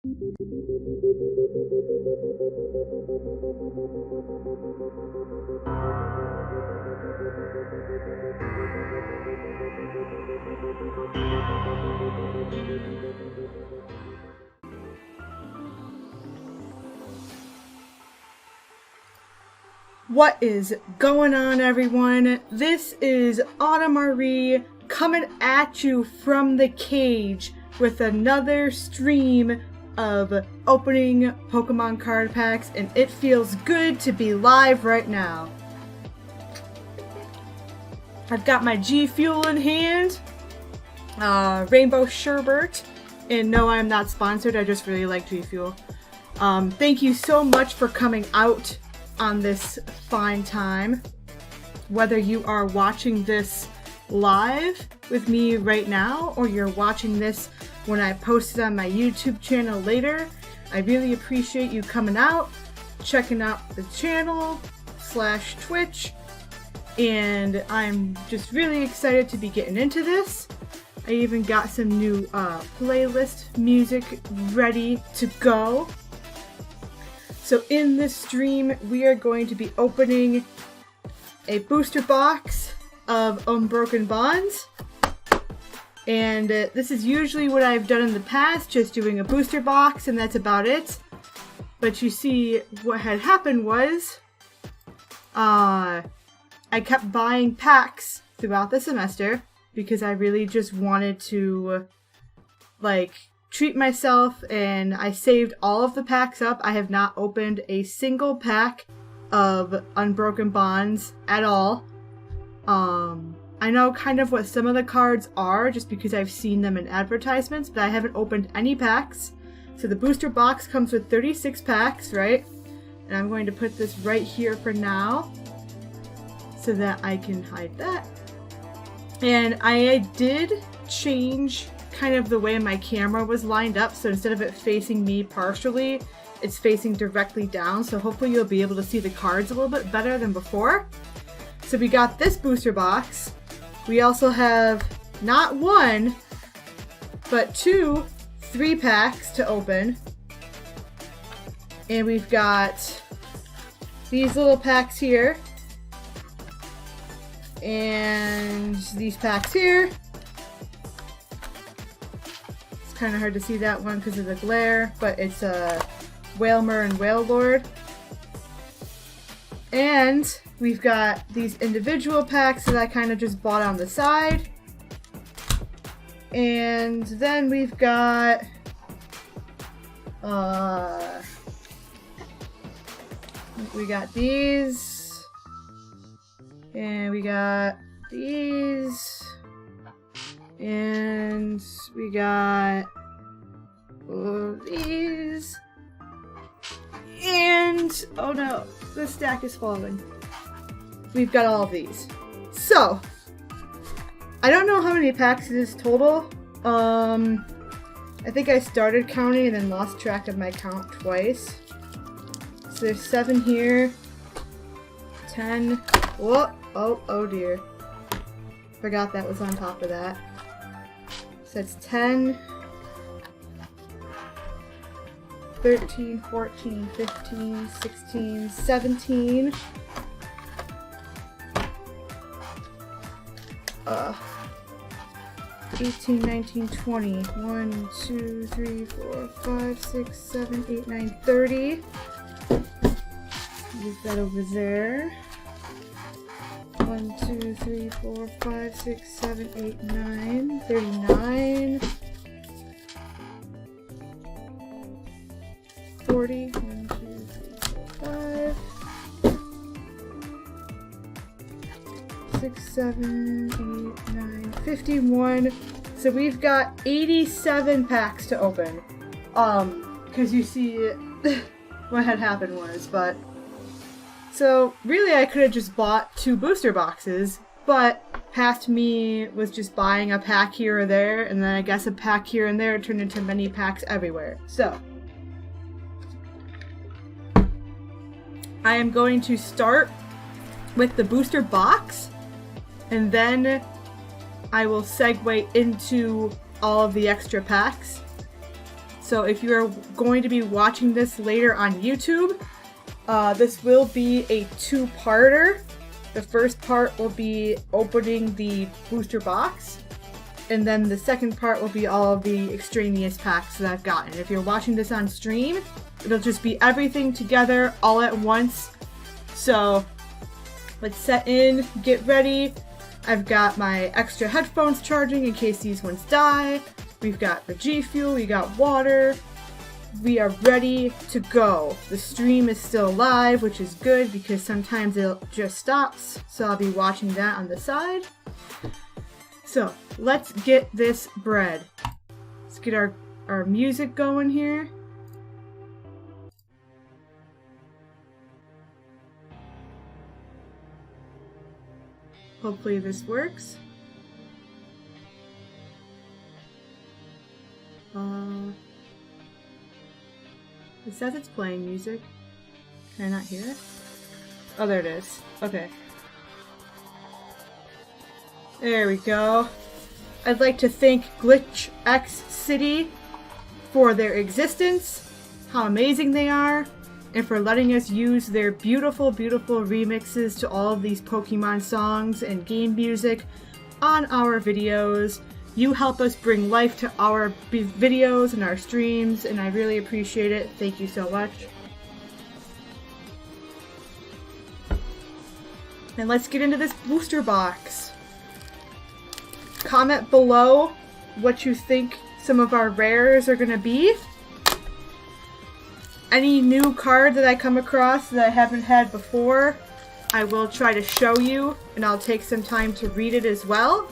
What is going on, everyone? This is Autumn Marie coming at you from the cage with another stream of opening Pokemon card packs, and it feels good to be live right now. I've got my G Fuel in hand, Rainbow Sherbet, and no, I'm not sponsored, I just really like G Fuel. Thank you so much for coming out on this fine time. Whether you are watching this live with me right now or you're watching this when I post it on my YouTube channel later, I really appreciate you coming out, checking out the channel / Twitch, and I'm just really excited to be getting into this. I even got some new playlist music ready to go. So in this stream, we are going to be opening a booster box of Unbroken Bonds. And this is usually what I've done in the past, just doing a booster box and that's about it. But you see, what had happened was, I kept buying packs throughout the semester because I really just wanted to, treat myself, and I saved all of the packs up. I have not opened a single pack of Unbroken Bonds at all. I know kind of what some of the cards are just because I've seen them in advertisements, but I haven't opened any packs. So the booster box comes with 36 packs, right? And I'm going to put this right here for now so that I can hide that. And I did change kind of the way my camera was lined up, so instead of it facing me partially, it's facing directly down, so hopefully you'll be able to see the cards a little bit better than before. So we got this booster box. We also have not one, but 3 packs to open. And we've got these little packs here. And these packs here. Kind of hard to see that one because of the glare, but it's a Whalmer and Wailord. And we've got these individual packs that I kind of just bought on the side. And then we've got we got these, and we got these, and we got these, and oh no, the stack is falling. We've got all of these. So, I don't know how many packs it is total. I think I started counting and then lost track of my count twice. So there's 7 here, 10, oh dear. Forgot that was on top of that. So it's 10, 13, 14, 15, 16, 17, 18, 19, 20, 1, 2, 3, 4, 5, 6, 7, 8, 9, 30. Move that over there. 1, 2, 3, 4, 5, 6, 7, 8, 9, 39, 40, 1, 2, 3, 4, 5, 6, 7, 8, 9, 51. So we've got 87 packs to open. Because you see what had happened was, but so really I could have just bought 2 booster boxes, but past me was just buying a pack here or there, and then I guess a pack here and there turned into many packs everywhere. So I am going to start with the booster box, and then I will segue into all of the extra packs. So if you're going to be watching this later on YouTube, this will be a two-parter. The first part will be opening the booster box, and then the second part will be all of the extraneous packs that I've gotten. If you're watching this on stream, it'll just be everything together all at once. So let's set in, get ready. I've got my extra headphones charging in case these ones die. We've got the G Fuel, we got water. We are ready to go. The stream is still live, which is good because sometimes it just stops. So I'll be watching that on the side. So let's get this bread. Let's get our music going here. Hopefully this works. It says it's playing music. Can I not hear it? Oh, there it is. Okay. There we go. I'd like to thank Glitch X City for their existence, how amazing they are, and for letting us use their beautiful, beautiful remixes to all of these Pokemon songs and game music on our videos. You help us bring life to our videos and our streams, and I really appreciate it. Thank you so much. And let's get into this booster box. Comment below what you think some of our rares are going to be. Any new card that I come across that I haven't had before, I will try to show you, and I'll take some time to read it as well.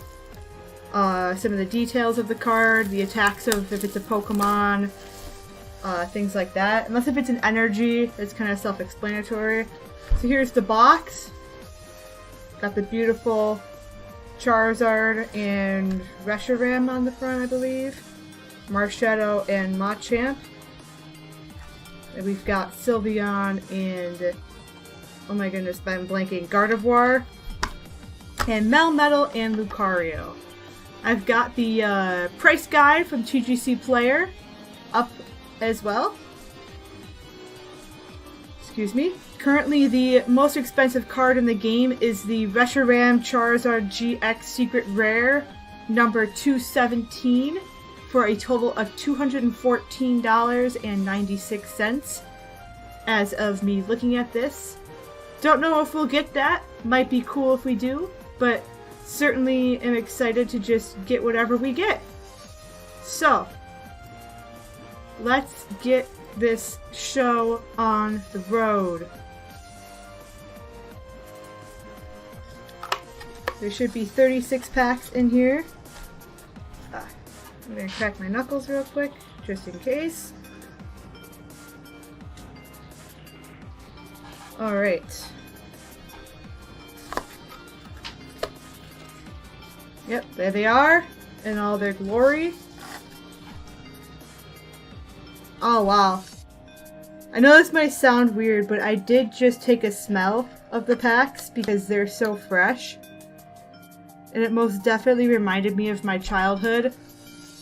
Some of the details of the card, the attacks of if it's a Pokemon, things like that. Unless if it's an energy, it's kind of self-explanatory. So here's the box. Got the beautiful Charizard and Reshiram on the front, I believe. Marshadow and Machamp. And we've got Sylveon and, oh my goodness, I'm blanking, Gardevoir. And Melmetal and Lucario. I've got the price guide from TGC Player up as well. Excuse me. Currently, the most expensive card in the game is the Reshiram Charizard GX Secret Rare number 217 for a total of $214.96 as of me looking at this. Don't know if we'll get that. Might be cool if we do, but certainly am excited to just get whatever we get. So, let's get this show on the road. There should be 36 packs in here. I'm gonna crack my knuckles real quick, just in case. Alright. Yep, there they are, in all their glory. Oh wow. I know this might sound weird, but I did just take a smell of the packs because they're so fresh. And it most definitely reminded me of my childhood,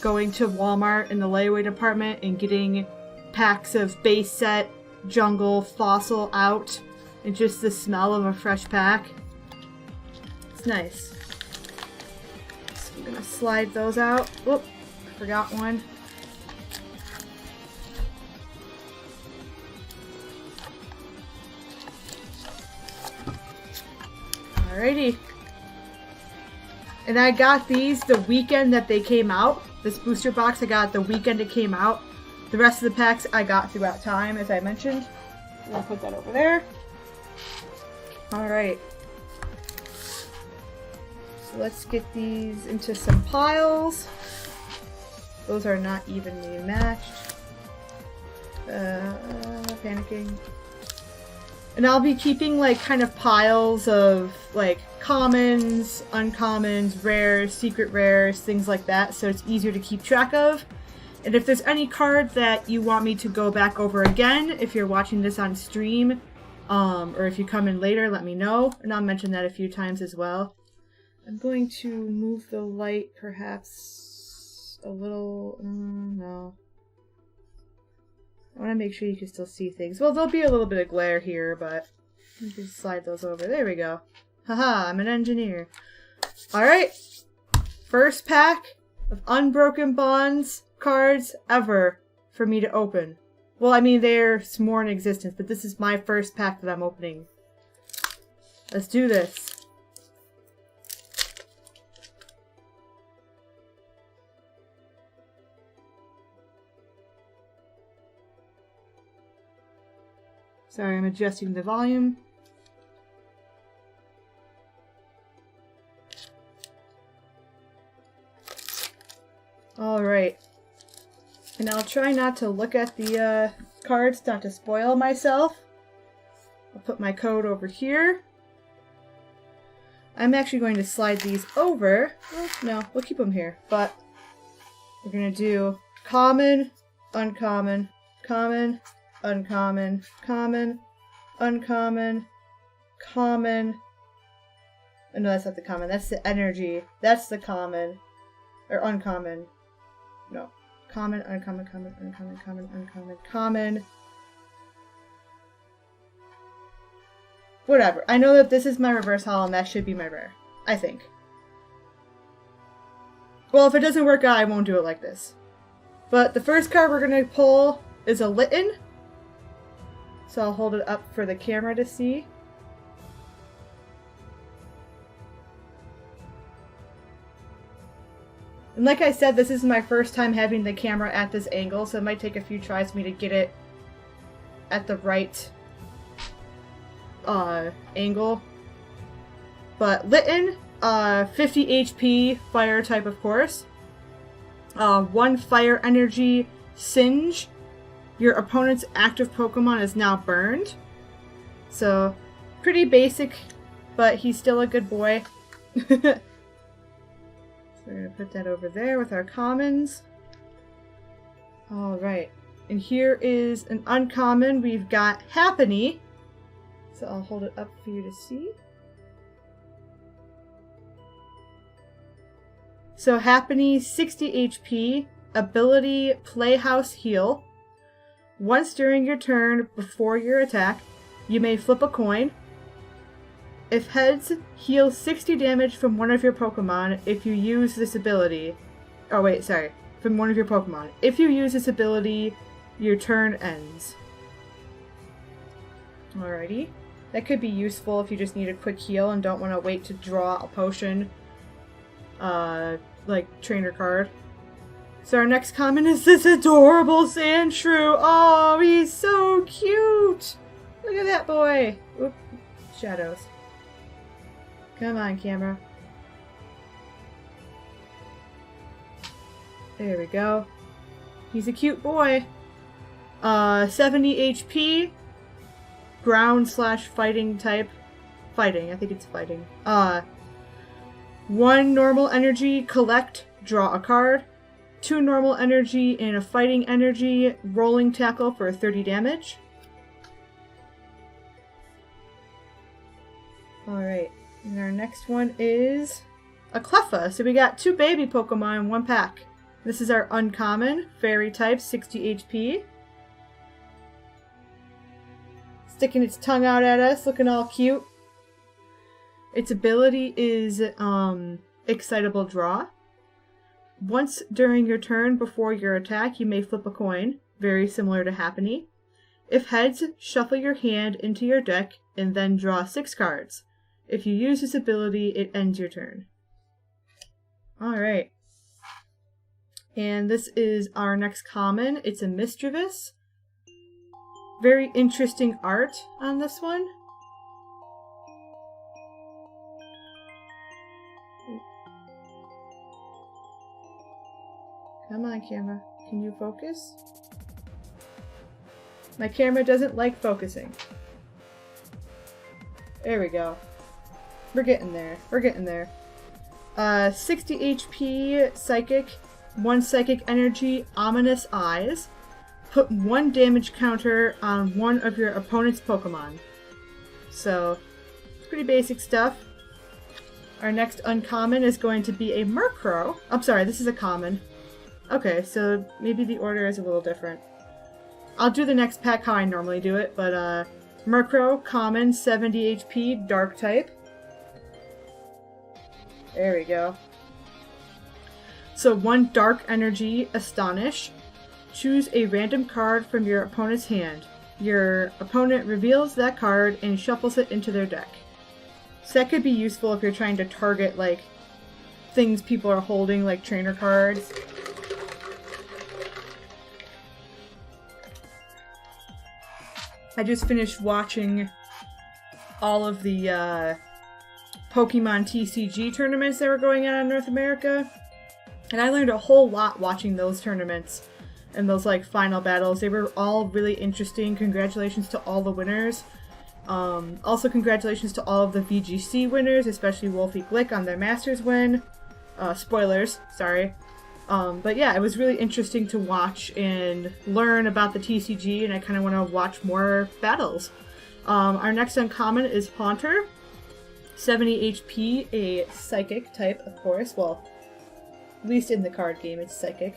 going to Walmart in the layaway department and getting packs of base set, jungle, fossil out, and just the smell of a fresh pack. It's nice. So I'm gonna slide those out. Whoop, I forgot one. Alrighty. And I got these the weekend that they came out. This booster box I got the weekend it came out. The rest of the packs I got throughout time, as I mentioned. I'll put that over there. Alright. So let's get these into some piles. Those are not evenly matched. Panicking. And I'll be keeping like kind of piles of like commons, uncommons, rares, secret rares, things like that, so it's easier to keep track of. And if there's any card that you want me to go back over again, if you're watching this on stream, or if you come in later, let me know, and I'll mention that a few times as well. I'm going to move the light perhaps a little, no. want to make sure you can still see things. Well, there'll be a little bit of glare here, but you can slide those over. There we go. Haha, I'm an engineer. Alright. First pack of Unbroken Bonds cards ever for me to open. Well, I mean, there's more in existence, but this is my first pack that I'm opening. Let's do this. Sorry, I'm adjusting the volume. Alright. And I'll try not to look at the cards, not to spoil myself. I'll put my code over here. I'm actually going to slide these over. Well, no, we'll keep them here. But we're going to do common, uncommon, common, uncommon, common, uncommon, common. Oh, no, that's not the common. That's the energy. That's the common. Or uncommon. No. Common, uncommon, common, uncommon, common, uncommon, common. Whatever. I know that this is my reverse holo and that should be my rare. I think. Well, if it doesn't work out, I won't do it like this. But the first card we're going to pull is a Litten. So I'll hold it up for the camera to see. And like I said, this is my first time having the camera at this angle, so it might take a few tries for me to get it at the right angle. But Litten, 50 HP, fire type of course. 1 fire energy, Singe. Your opponent's active Pokemon is now burned. So, pretty basic, but he's still a good boy. So we're going to put that over there with our commons. Alright. And here is an uncommon. We've got Happiny. So I'll hold it up for you to see. So Happiny, 60 HP. Ability, Playhouse Heal. Once during your turn, before your attack, you may flip a coin. If heads, heal 60 damage from one of your Pokemon if you use this ability. Oh wait, sorry. From one of your Pokemon. If you use this ability, your turn ends. Alrighty. That could be useful if you just need a quick heal and don't want to wait to draw a potion. Like trainer card. So our next common is this adorable Sandshrew. Oh, he's so cute. Look at that boy. Oop. Shadows. Come on, camera. There we go. He's a cute boy. 70 HP. Ground/fighting type. Fighting. I think it's fighting. 1 normal energy. Collect. Draw a card. 2 normal energy and a fighting energy. Rolling tackle for 30 damage. Alright. And our next one is a Cleffa. So we got 2 baby Pokemon in 1 pack. This is our uncommon. Fairy type, 60 HP. Sticking its tongue out at us, looking all cute. Its ability is Excitable Draw. Once during your turn before your attack, you may flip a coin, very similar to Happiny. If heads, shuffle your hand into your deck and then draw 6 cards. If you use this ability, it ends your turn. Alright. And this is our next common. It's a Mischievous. Very interesting art on this one. Come on, camera. Can you focus? My camera doesn't like focusing. There we go. We're getting there. We're getting there. 60 HP Psychic, 1 Psychic Energy, Ominous Eyes. Put 1 damage counter on one of your opponent's Pokemon. So, pretty basic stuff. Our next uncommon is going to be a Murkrow. I'm sorry, this is a common. Okay, so maybe the order is a little different. I'll do the next pack how I normally do it, but Murkrow, common, 70 HP, dark type. There we go. So 1 dark energy, Astonish. Choose a random card from your opponent's hand. Your opponent reveals that card and shuffles it into their deck. So that could be useful if you're trying to target, like, things people are holding, like trainer cards. I just finished watching all of the Pokemon TCG tournaments that were going on in North America. And I learned a whole lot watching those tournaments and those like final battles. They were all really interesting. Congratulations to all the winners. Also congratulations to all of the VGC winners, especially Wolfie Glick on their Masters win. Spoilers, sorry. But yeah, it was really interesting to watch and learn about the TCG, and I kind of want to watch more battles. Our next uncommon is Haunter. 70 HP, a Psychic type, of course. Well, at least in the card game, it's Psychic.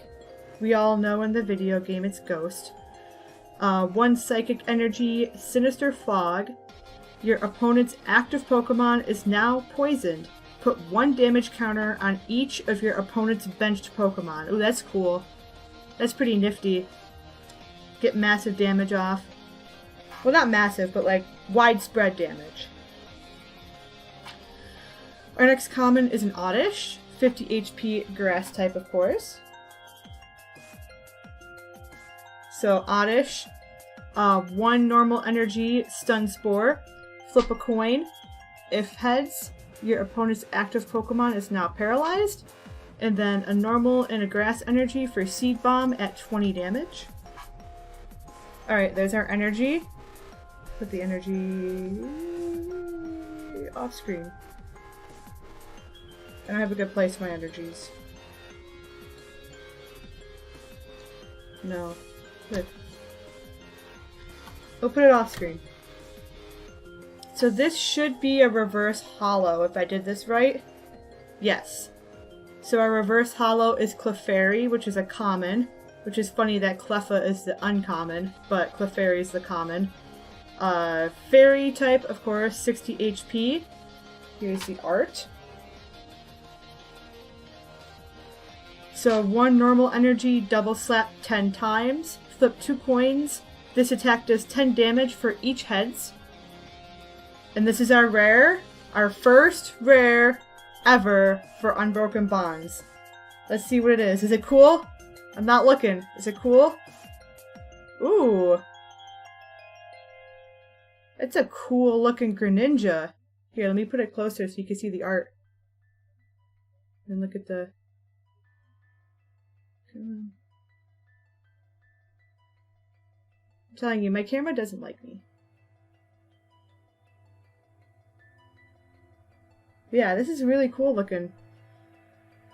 We all know in the video game, it's Ghost. 1 Psychic Energy, Sinister Fog. Your opponent's active Pokemon is now poisoned. Put 1 damage counter on each of your opponent's benched Pokemon. Ooh, that's cool. That's pretty nifty. Get massive damage off. Well, not massive, but like widespread damage. Our next common is an Oddish. 50 HP, grass type, of course. So, Oddish. 1 normal energy, Stun Spore. Flip a coin. If heads, your opponent's active Pokemon is now paralyzed. And then a normal and a grass energy for Seed Bomb at 20 damage. Alright, there's our energy. Put the energy off screen. I don't have a good place for my energies. No. Good. We'll put it off screen. So this should be a reverse holo if I did this right. Yes. So our reverse holo is Clefairy, which is a common. Which is funny that Cleffa is the uncommon, but Clefairy is the common. Fairy type, of course, 60 HP. Here's the art. So 1 normal energy, double slap 10 times. Flip 2 coins. This attack does 10 damage for each heads. And this is our rare. Our first rare ever for Unbroken Bonds. Let's see what it is. Is it cool? I'm not looking. Is it cool? Ooh. It's a cool looking Greninja. Here, let me put it closer so you can see the art. And look at the... Come on. I'm telling you, my camera doesn't like me. Yeah, this is really cool looking.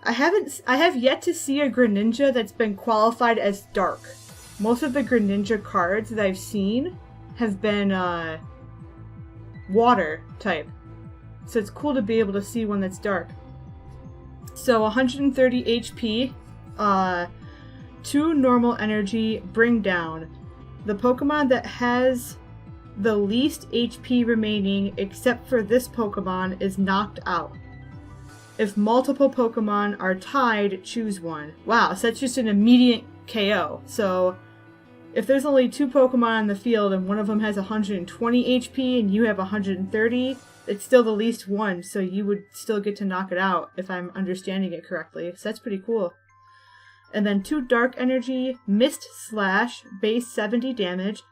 I have yet to see a Greninja that's been qualified as dark. Most of the Greninja cards that I've seen have been water type. So it's cool to be able to see one that's dark. So 130 HP, 2 normal energy, bring down. The Pokemon that has the least HP remaining except for this Pokemon is knocked out. If multiple Pokemon are tied, choose one. Wow, so that's just an immediate KO. So if there's only 2 Pokemon in the field and one of them has 120 HP and you have 130, it's still the least one, so you would still get to knock it out if I'm understanding it correctly. So that's pretty cool. And then 2 Dark Energy, Mist Slash, base 70 damage.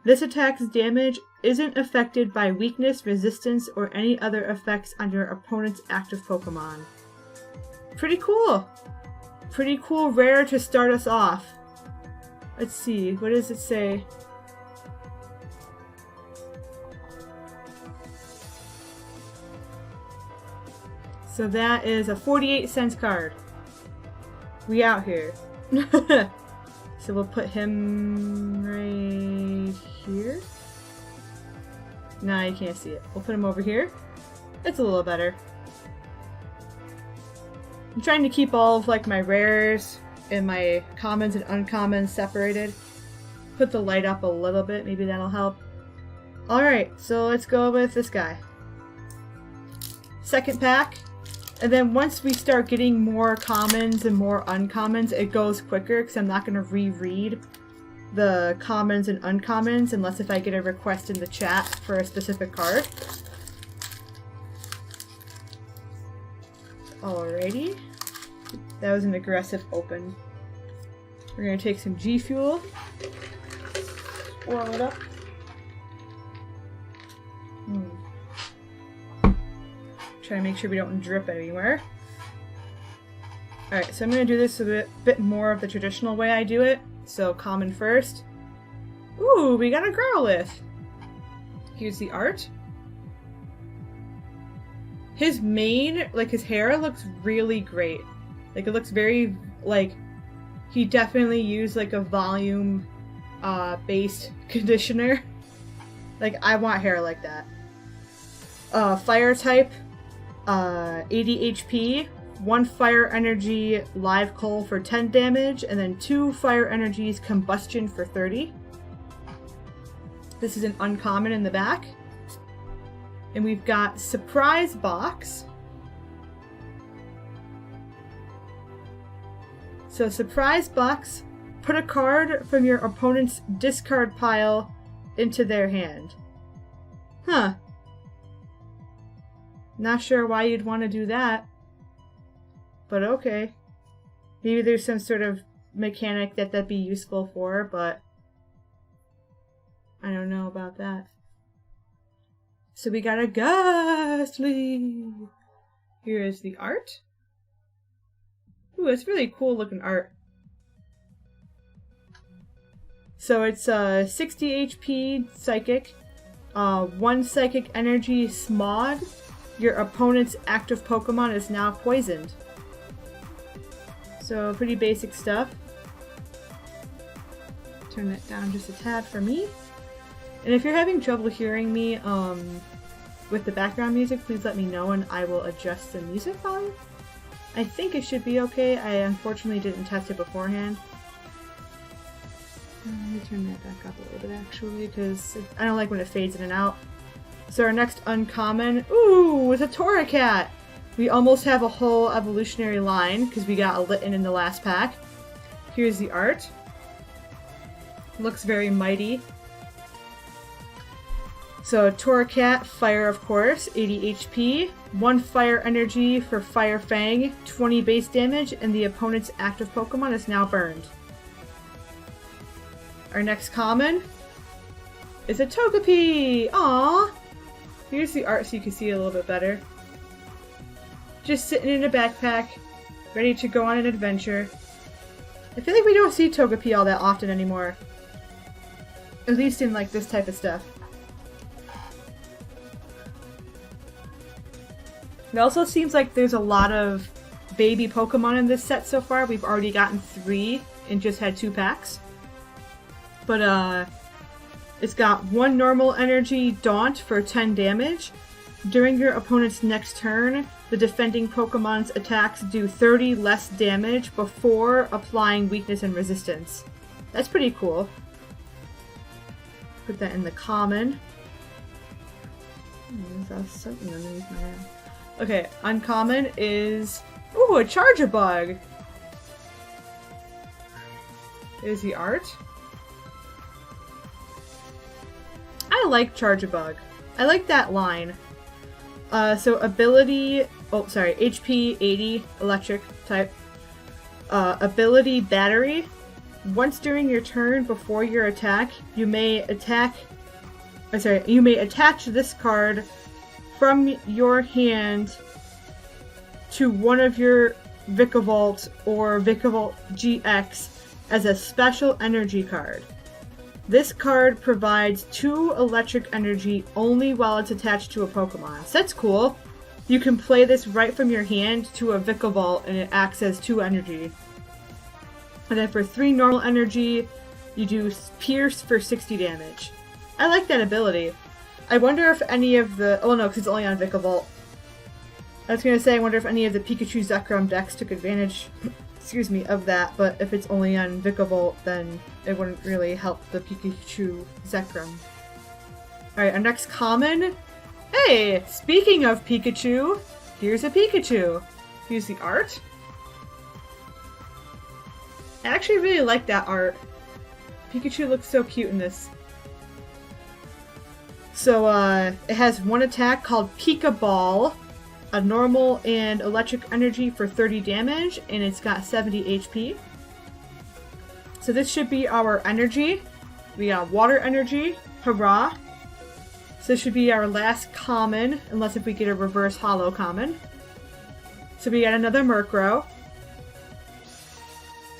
This attack's damage isn't affected by weakness, resistance, or any other effects on your opponent's active Pokemon. Pretty cool! Pretty cool rare to start us off. Let's see, what does it say? So that is a 48-cent card. We out here. So we'll put him right here. Nah, you can't see it. We'll put him over here. It's a little better. I'm trying to keep all of like my rares and my commons and uncommons separated. put the light up a little bit. Maybe that'll help. Alright, so let's go with this guy. Second pack. And then once we start getting more commons and more uncommons, it goes quicker because I'm not going to reread the commons and uncommons unless if I get a request in the chat for a specific card. Alrighty. That was an aggressive open. We're going to take some G Fuel. Warm it up. Try to make sure we don't drip anywhere. Alright, so I'm going to do this a bit more of the traditional way I do it. So, common first. Ooh, we got a Growlithe. Here's the art. His mane, like his hair, looks really great. Like, it looks very, like, he definitely used, like, a volume based conditioner. Like, I want hair like that. Fire type, 80 HP, 1 fire energy live coal for 10 damage, and then 2 fire energies combustion for 30. This is an uncommon in the back. And we've got Surprise Box. So Surprise Box, put a card from your opponent's discard pile into their hand. Huh. Not sure why you'd want to do that. But okay. Maybe there's some sort of mechanic that that'd be useful for, but I don't know about that. So we got a Ghastly. Here is the art. Ooh, it's really cool looking art. So it's 60 HP Psychic, 1 Psychic Energy Smog. Your opponent's active Pokemon is now poisoned. So pretty basic stuff. Turn that down just a tad for me. And if you're having trouble hearing me with the background music, please let me know and I will adjust the music volume. I think it should be okay. I unfortunately didn't test it beforehand. Let me turn that back up a little bit actually, because I don't like when it fades in and out. So our next uncommon, ooh, it's a Torracat! We almost have a whole evolutionary line, because we got a Litten in the last pack. Here's the art. Looks very mighty. So Torracat, fire of course, 80 HP, 1 fire energy for Fire Fang, 20 base damage, and the opponent's active Pokemon is now burned. Our next common is a Togepi! Aww! Here's the art so you can see it a little bit better. Just sitting in a backpack, ready to go on an adventure. I feel like we don't see Togepi all that often anymore. At least in like this type of stuff. It also seems like there's a lot of baby Pokemon in this set so far. We've already gotten 3 and just had 2 packs. But it's got 1 normal energy Daunt for 10 damage. During your opponent's next turn, the defending Pokemon's attacks do 30 less damage before applying weakness and resistance. That's pretty cool. Put that in the common. There's something underneath my hand. Okay, uncommon is... ooh, a Charjabug! There's the art. I like Charjabug. I like that line. So ability... oh, sorry. HP 80, electric type. Ability battery. Once during your turn before your attack, you may attack... you may attach this card from your hand to one of your Vikavolt or Vikavolt GX as a special energy card. This card provides 2 electric energy only while it's attached to a Pokemon. So that's cool. You can play this right from your hand to a Vikavolt and it acts as 2 energy. And then for 3 normal energy, you do Pierce for 60 damage. I like that ability. I wonder if any of the... oh no, because it's only on Vikavolt. I was going to say, I wonder if any of the Pikachu Zekrom decks took advantage excuse me, of that, but if it's only on Vikavolt, then it wouldn't really help the Pikachu Zekrom. Alright, our next common. Hey, speaking of Pikachu, here's a Pikachu. Here's the art. I actually really like that art. Pikachu looks so cute in this. So, it has one attack called Pika Ball, a normal and electric energy for 30 damage, and it's got 70 HP. So this should be our energy. We got water energy. Hurrah! So this should be our last common, unless if we get a reverse holo common. So we got another Murkrow.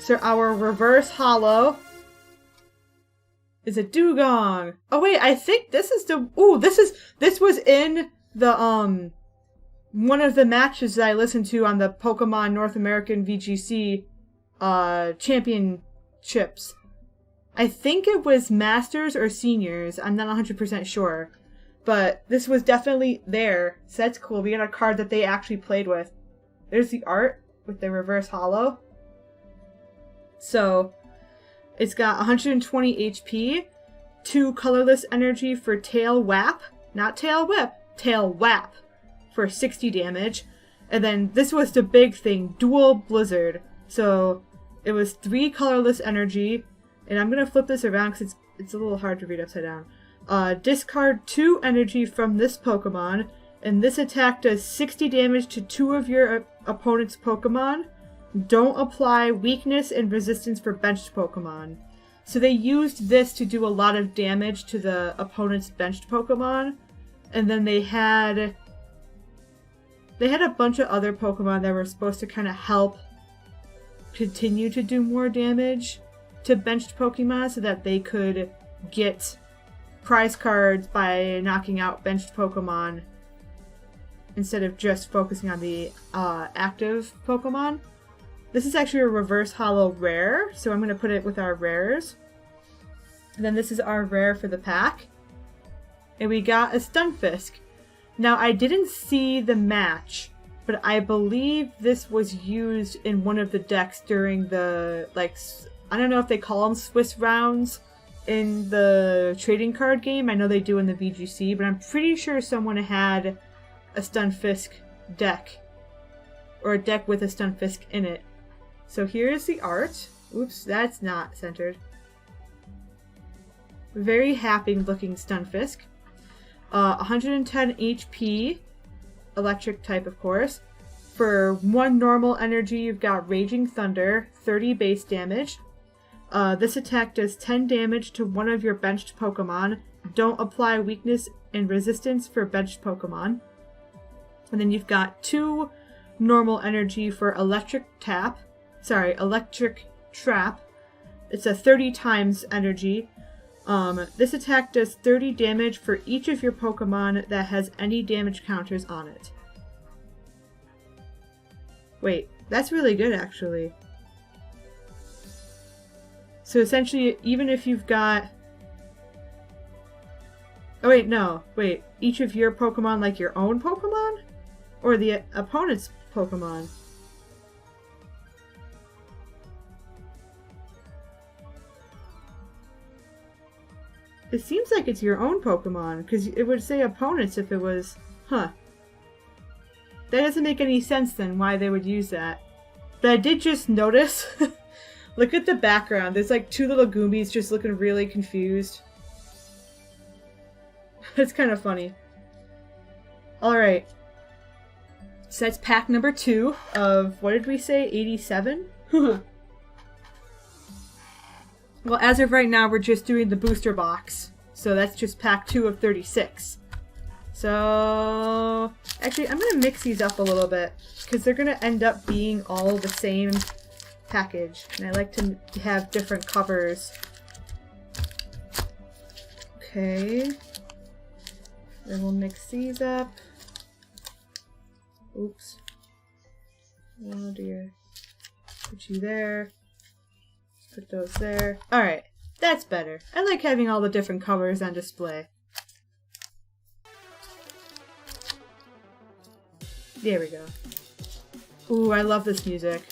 So our reverse holo is a Dugong. Oh wait, I think this is the... Ooh, this was in the, one of the matches that I listened to on the Pokemon North American VGC, championships. I think it was Masters or Seniors, I'm not 100% sure. But this was definitely there, so that's cool. We got a card that they actually played with. There's the art with the reverse holo. So, it's got 120 HP, 2 colorless energy for Tail Whap, not Tail Whip, Tail Whap for 60 damage. And then this was the big thing, Dual Blizzard. So, it was 3 colorless energy, and I'm going to flip this around because it's a little hard to read upside down. Discard 2 energy from this Pokemon, and this attack does 60 damage to 2 of your opponent's Pokemon. Don't apply weakness and resistance for benched Pokemon. So they used this to do a lot of damage to the opponent's benched Pokemon, and then they had a bunch of other Pokemon that were supposed to kind of help continue to do more damage to benched Pokemon so that they could get prize cards by knocking out benched Pokemon instead of just focusing on the active Pokemon. This is actually a reverse holo rare, so I'm going to put it with our rares. And then this is our rare for the pack. And we got a Stunfisk. Now, I didn't see the match, but I believe this was used in one of the decks during the, like, I don't know if they call them Swiss rounds in the trading card game. I know they do in the VGC, but I'm pretty sure someone had a Stunfisk deck. Or a deck with a Stunfisk in it. So here's the art. Oops, that's not centered. Very happy looking Stunfisk. 110 HP. Electric type, of course. For 1 normal energy, you've got Raging Thunder. 30 base damage. This attack does 10 damage to one of your benched Pokemon. Don't apply weakness and resistance for benched Pokemon. And then you've got 2 normal energy for Electric Trap. It's a 30 times energy. This attack does 30 damage for each of your Pokemon that has any damage counters on it. Wait, that's really good actually. So essentially, even if you've got... Oh wait, no. Wait, each of your Pokemon like your own Pokemon? Or the opponent's Pokemon? It seems like it's your own Pokemon, because it would say opponents if it was... Huh. That doesn't make any sense then, why they would use that. But I did just notice... Look at the background. There's like 2 little Goomies just looking really confused. It's kind of funny. Alright. So that's pack number 2 of, what did we say, 87? Well, as of right now, we're just doing the booster box. So that's just pack 2 of 36. So, actually, I'm going to mix these up a little bit, because they're going to end up being all the same package. And I like to have different covers. Okay. Then we'll mix these up. Oops. Oh dear. Put you there. Put those there. Alright, that's better. I like having all the different colors on display. There we go. Ooh, I love this music.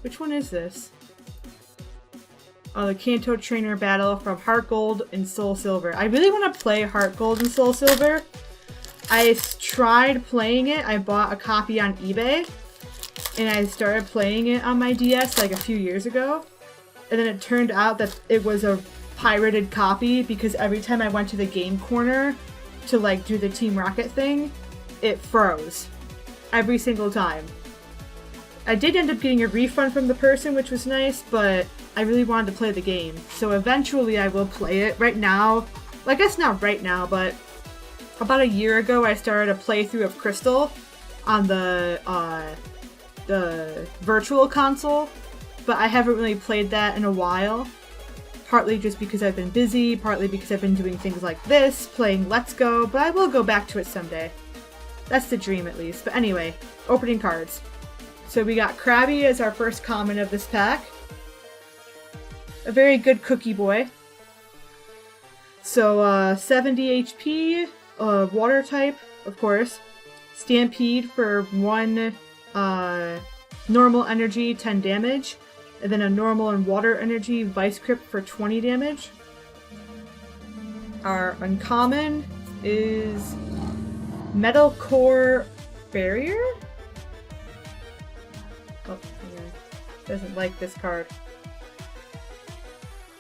Which one is this? Oh, the Kanto Trainer Battle from Heart Gold and Soul Silver. I really want to play Heart Gold and Soul Silver. I tried playing it. I bought a copy on eBay. And I started playing it on my DS like a few years ago. And then it turned out that it was a pirated copy because every time I went to the game corner to like do the Team Rocket thing, it froze. Every single time. I did end up getting a refund from the person, which was nice, but I really wanted to play the game. So eventually I will play it. Right now, well, I guess not right now, but about a year ago I started a playthrough of Crystal on the virtual console, but I haven't really played that in a while. Partly just because I've been busy, partly because I've been doing things like this, playing Let's Go, but I will go back to it someday. That's the dream at least. But anyway, opening cards. So we got Krabby as our first common of this pack. A very good cookie boy. So 70 HP, water type, of course. Stampede for 1 normal energy, 10 damage. And then a normal and water energy Vice Grip for 20 damage. Our uncommon is Metal Core Barrier? Oh, hang on. Doesn't like this card.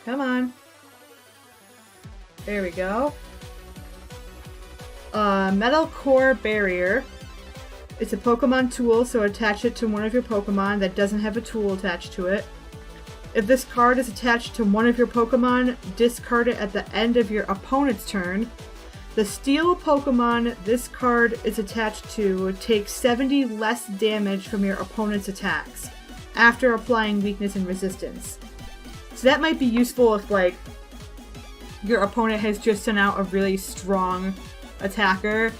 Come on. There we go. Metal Core Barrier. It's a Pokemon tool, so attach it to one of your Pokemon that doesn't have a tool attached to it. If this card is attached to one of your Pokemon, discard it at the end of your opponent's turn. The Steel Pokemon this card is attached to takes 70 less damage from your opponent's attacks, after applying weakness and resistance. So that might be useful if, like, your opponent has just sent out a really strong attacker.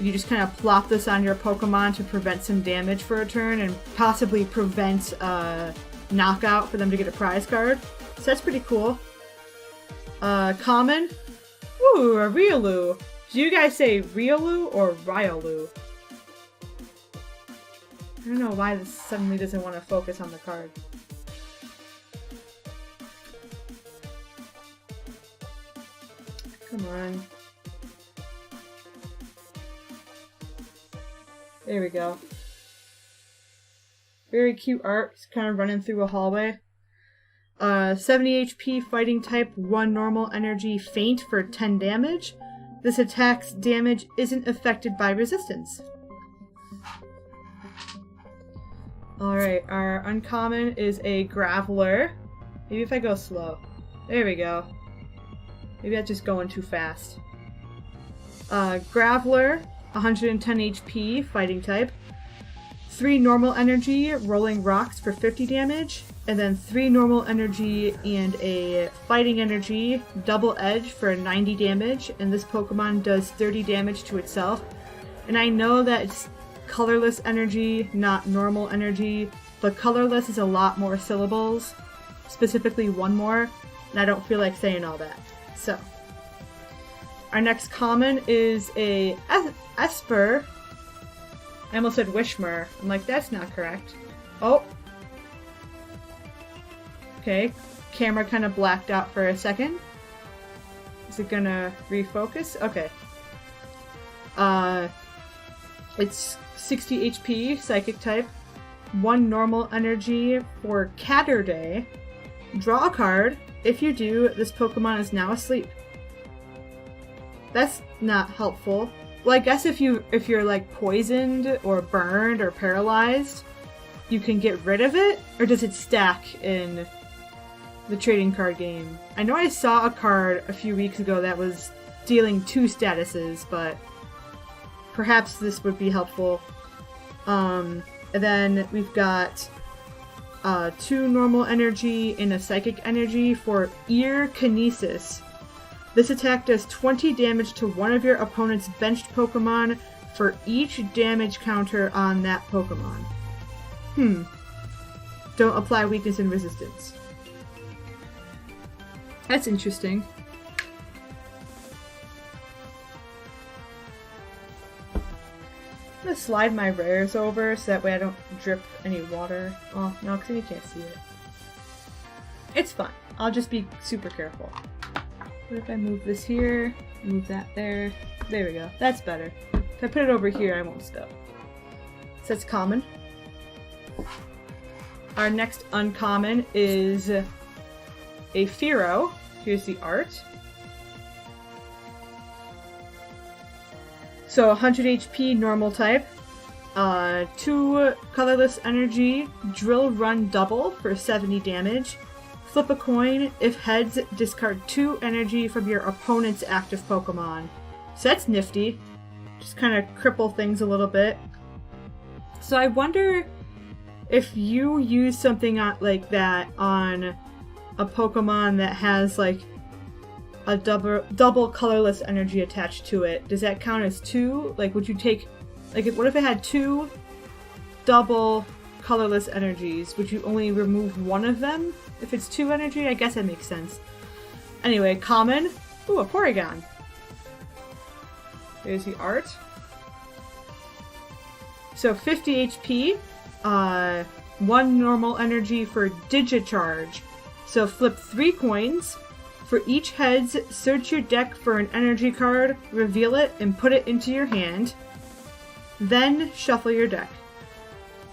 You just kind of plop this on your Pokemon to prevent some damage for a turn and possibly prevent a knockout for them to get a prize card. So that's pretty cool. Common. Ooh, a Riolu. Do you guys say Riolu or Riolu? I don't know why this suddenly doesn't want to focus on the card. Come on. There we go. Very cute art. It's kind of running through a hallway. 70 HP fighting type, 1 normal energy faint for 10 damage. This attack's damage isn't affected by resistance. Alright, our uncommon is a Graveler. Maybe if I go slow. There we go. Maybe I'm just going too fast. Graveler, 110 HP, fighting type. 3 normal energy, rolling rocks for 50 damage. And then 3 normal energy and a fighting energy, double edge for 90 damage. And this Pokemon does 30 damage to itself. And I know that it's colorless energy, not normal energy. But colorless is a lot more syllables. Specifically 1 more. And I don't feel like saying all that. So, our next common is a Esper. I almost said Wishmer. I'm like, that's not correct. Oh. Okay, camera kind of blacked out for a second. Is it gonna refocus? Okay. It's 60 HP, psychic type. 1 normal energy for Catterday. Draw a card. If you do, this Pokemon is now asleep. That's not helpful. Well, I guess if you're like poisoned or burned or paralyzed, you can get rid of it? Or does it stack in the trading card game? I know I saw a card a few weeks ago that was dealing 2 statuses, but perhaps this would be helpful. And then we've got 2 normal energy and a psychic energy for Ear Kinesis. This attack does 20 damage to one of your opponent's benched Pokemon for each damage counter on that Pokemon. Don't apply weakness and resistance. That's interesting. gonna slide my rares over so that way I don't drip any water. Oh, no, because then you can't see it. It's fine. I'll just be super careful. What if I move this here, move that there? There we go. That's better. If I put it over here, I won't spill. So that's common. Our next uncommon is a Firo. Here's the art. So 100 HP, normal type. 2 colorless energy, drill run double for 70 damage. Flip a coin. If heads, discard 2 energy from your opponent's active Pokemon. So that's nifty. Just kind of cripple things a little bit. So I wonder if you use something like that on a Pokemon that has like a double colorless energy attached to it. Does that count as 2? Like, would you take, like, what if it had 2 double colorless energies? Would you only remove one of them if it's 2 energy? I guess that makes sense. Anyway, common. Ooh, a Porygon. There's the art. So 50 HP, 1 normal energy for Digicharge. So flip 3 coins. For each heads, search your deck for an energy card, reveal it, and put it into your hand. Then shuffle your deck.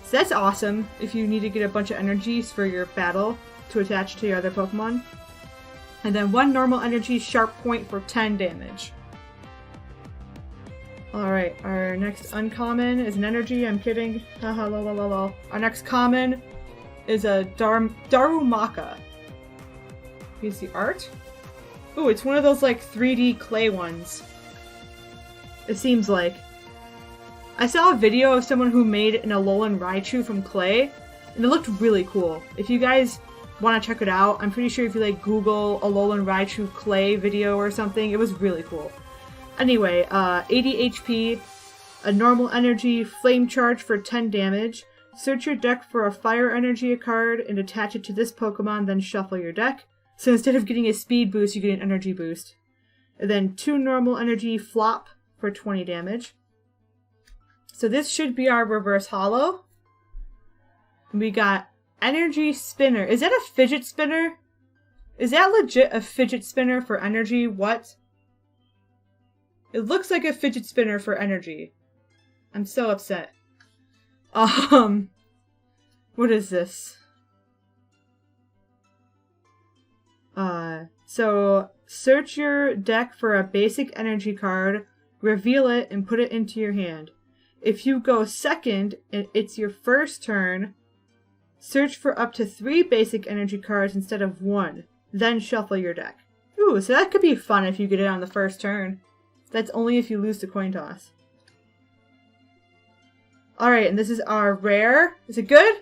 So that's awesome if you need to get a bunch of energies for your battle to attach to your other Pokemon. And then 1 normal energy sharp point for 10 damage. Alright, our next uncommon is an energy. I'm kidding. Haha, lol. Our next common is a Darumaka. Here's the art. Ooh, it's one of those like 3D clay ones. It seems like. I saw a video of someone who made an Alolan Raichu from clay, and it looked really cool. If you guys want to check it out, I'm pretty sure if you like Google Alolan Raichu clay video or something, it was really cool. Anyway, 80 HP, a normal energy, flame charge for 10 damage. Search your deck for a fire energy card and attach it to this Pokemon, then shuffle your deck. So instead of getting a speed boost, you get an energy boost. And then 2 normal energy, flop for 20 damage. So this should be our reverse holo. We got energy spinner. Is that a fidget spinner? Is that legit a fidget spinner for energy? What? It looks like a fidget spinner for energy. I'm so upset. What is this? So search your deck for a basic energy card, reveal it, and put it into your hand. If you go second and it's your first turn, search for up to 3 basic energy cards instead of 1. Then shuffle your deck. Ooh, so that could be fun if you get it on the first turn. That's only if you lose the coin toss. Alright, and this is our rare. Is it good?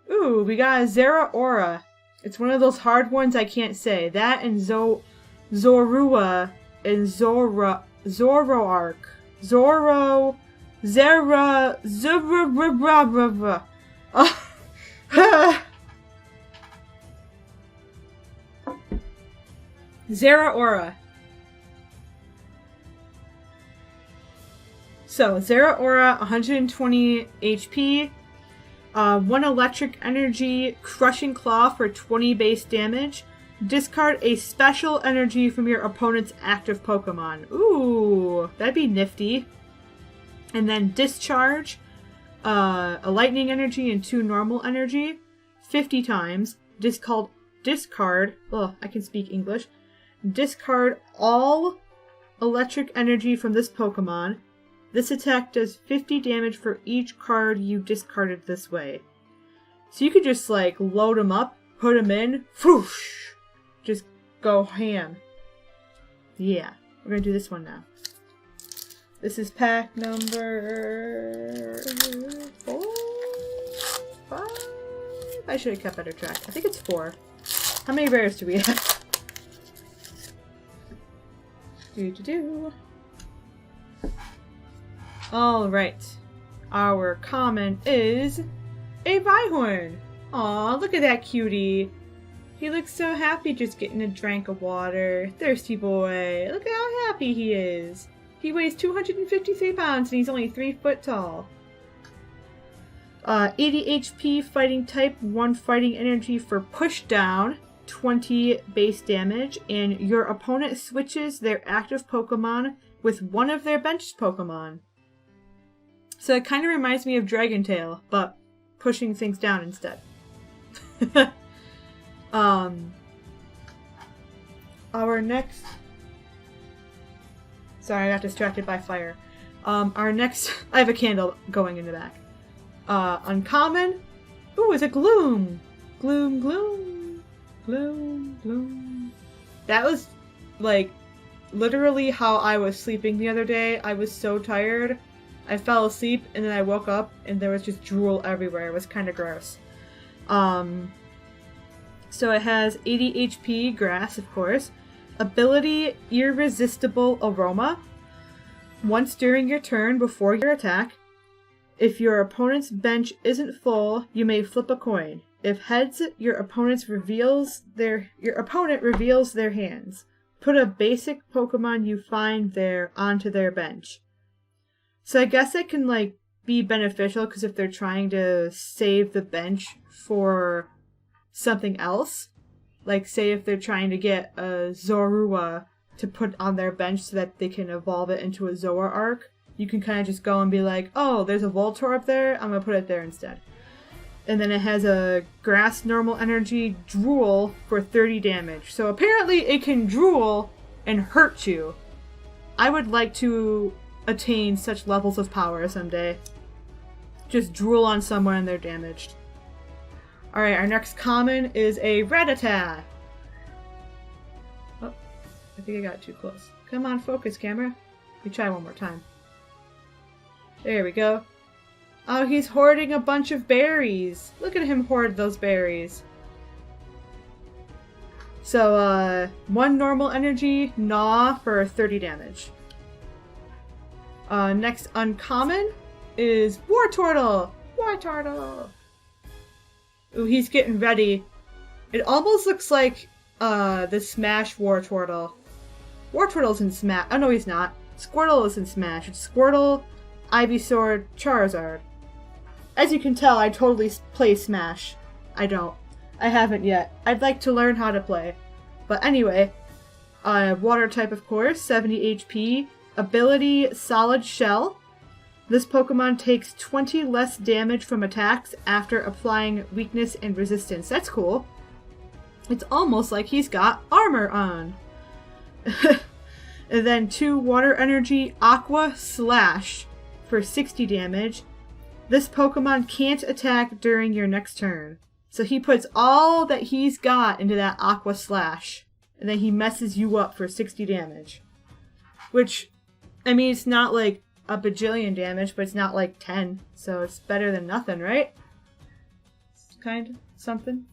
Ooh, we got a Zeraora. It's one of those hard ones I can't say. That and Zorua and Zoroark. Zeraora. So, Zeraora, 120 HP, 1 electric energy, Crushing Claw for 20 base damage. Discard a special energy from your opponent's active Pokemon. Ooh, that'd be nifty. And then Discharge, a lightning energy and 2 normal energy, 50 times. Discard, oh, I can speak English. Discard all electric energy from this Pokemon. This attack does 50 damage for each card you discarded this way. So you could just like load them up, put them in, whoosh, just go ham. Yeah, we're gonna do this one now. This is pack number 4, 5. I should have kept better track. I think it's 4. How many rares do we have? Alright. Our common is a Rhyhorn. Aw, look at that cutie. He looks so happy just getting a drink of water. Thirsty boy. Look at how happy he is. He weighs 253 pounds and he's only 3 foot tall. 80 HP fighting type, 1 fighting energy for push down, 20 base damage, and your opponent switches their active Pokemon with one of their bench Pokemon. So it kind of reminds me of Dragon Tail, but pushing things down instead. Our next... Sorry, I got distracted by fire. Our next... I have a candle going in the back. Uncommon. Ooh, it's a Gloom. Gloom, Gloom. Gloom, Gloom. That was, like, literally how I was sleeping the other day. I was so tired. I fell asleep, and then I woke up, and there was just drool everywhere. It was kind of gross. So it has 80 HP, grass, of course. Ability, Irresistible Aroma. Once during your turn before your attack, if your opponent's bench isn't full, you may flip a coin. If heads, your opponent reveals their hands. Put a basic Pokemon you find there onto their bench. So I guess that can, like, be beneficial because if they're trying to save the bench for something else, like say if they're trying to get a Zorua to put on their bench so that they can evolve it into a Zoroark, you can kind of just go and be like, oh, there's a Voltorb up there, I'm going to put it there instead. And then it has a grass normal energy drool for 30 damage. So apparently it can drool and hurt you. I would like to attain such levels of power someday. Just drool on someone and they're damaged. Alright, our next common is a Rattata. Oh, I think I got too close. Come on, focus, camera. Let me try one more time. There we go. Oh, he's hoarding a bunch of berries. Look at him hoard those berries. So, 1 normal energy, Gnaw for 30 damage. Next uncommon is Wartortle. Wartortle. Ooh, he's getting ready. It almost looks like the Smash Wartortle. Wartortle's in Smash. Oh no, he's not. Squirtle is in Smash. It's Squirtle, Ivysaur, Charizard. As you can tell, I totally play Smash. I don't. I haven't yet. I'd like to learn how to play. But anyway, water type of course, 70 HP. Ability, Solid Shell. This Pokemon takes 20 less damage from attacks after applying weakness and resistance. That's cool. It's almost like he's got armor on. And then 2 water energy, Aqua Slash for 60 damage. This Pokemon can't attack during your next turn. So he puts all that he's got into that Aqua Slash. And then he messes you up for 60 damage. Which, I mean, it's not like a bajillion damage, but it's not like 10. So it's better than nothing, right? It's kind of something.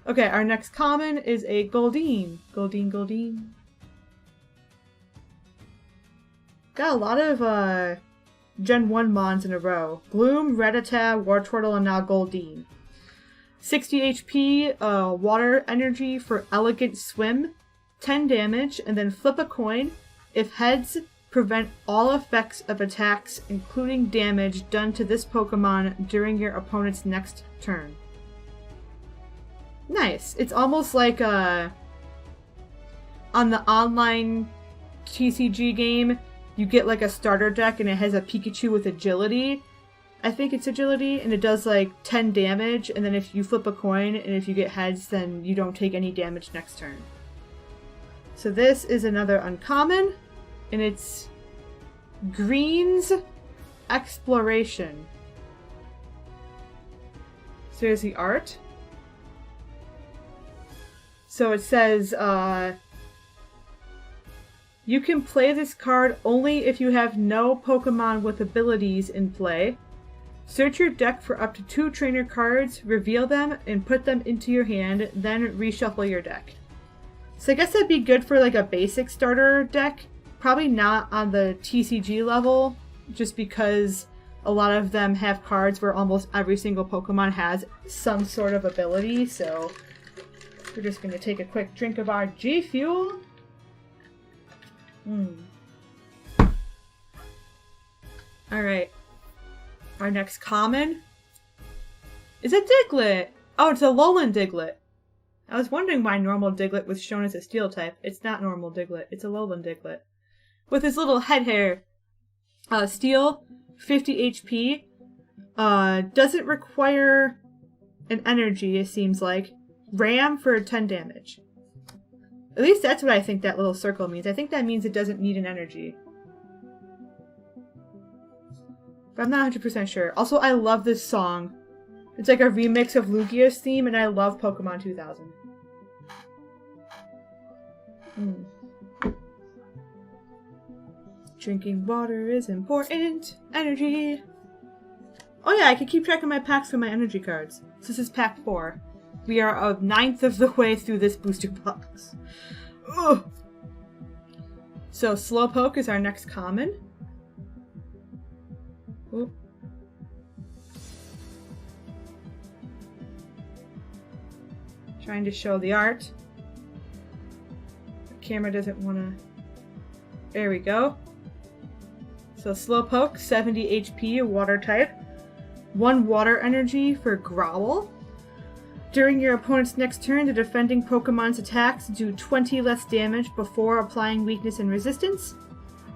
Okay, our next common is a Goldeen. Goldeen, Goldeen. Got a lot of Gen 1 Mons in a row. Gloom, Rattata, Wartortle, and now Goldeen. 60 HP, water energy for Elegant Swim. 10 damage, and then flip a coin. If heads, prevent all effects of attacks, including damage done to this Pokemon during your opponent's next turn. Nice. It's almost like on the online TCG game, you get like a starter deck and it has a Pikachu with agility. I think it's agility, and it does like 10 damage, and then if you flip a coin and if you get heads, then you don't take any damage next turn. So this is another uncommon, and it's Green's Exploration. So here's the art. So it says, you can play this card only if you have no Pokemon with abilities in play. Search your deck for up to 2 trainer cards, reveal them, and put them into your hand, then reshuffle your deck. So I guess that'd be good for like a basic starter deck. Probably not on the TCG level, just because a lot of them have cards where almost every single Pokemon has some sort of ability, so we're just going to take a quick drink of our G Fuel. Alright. Our next common is a Diglett. Oh, it's a Alolan Diglett. I was wondering why normal Diglett was shown as a steel type. It's not normal Diglett. It's a Alolan Diglett. With his little head hair. Steel, 50 HP. Doesn't require an energy, it seems like. Ram for 10 damage. At least that's what I think that little circle means. I think that means it doesn't need an energy. But I'm not 100% sure. Also, I love this song. It's like a remix of Lugia's theme, and I love Pokemon 2000. Drinking water is important. Energy. Oh yeah, I can keep track of my packs for my energy cards. So this is pack 4. We are a 9th of the way through this booster box. Ugh. So Slowpoke is our next common. Ooh. Trying to show the art. The camera doesn't want to... There we go. So Slowpoke, 70 HP, a water type. 1 water energy for Growl. During your opponent's next turn, the defending Pokemon's attacks do 20 less damage before applying weakness and resistance.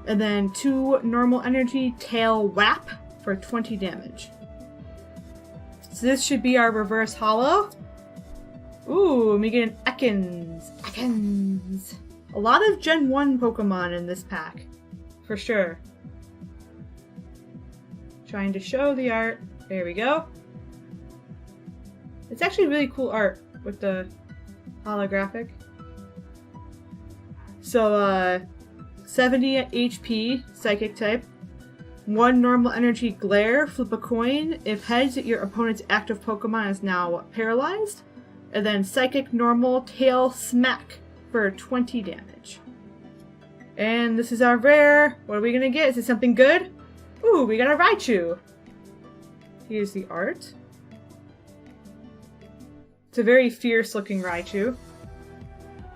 And then 2 normal energy, Tail Whap for 20 damage. So this should be our reverse holo. Ooh, we get an Ekans. Ekans. A lot of Gen 1 Pokemon in this pack. For sure. Trying to show the art. There we go. It's actually really cool art with the holographic. So, 70 HP, Psychic type. 1 normal energy Glare, flip a coin. If heads, your opponent's active Pokemon is now paralyzed. And then Psychic normal, Tail Smack for 20 damage. And this is our rare. What are we gonna get? Is it something good? Ooh, we got a Raichu. Here's the art. It's a very fierce looking Raichu.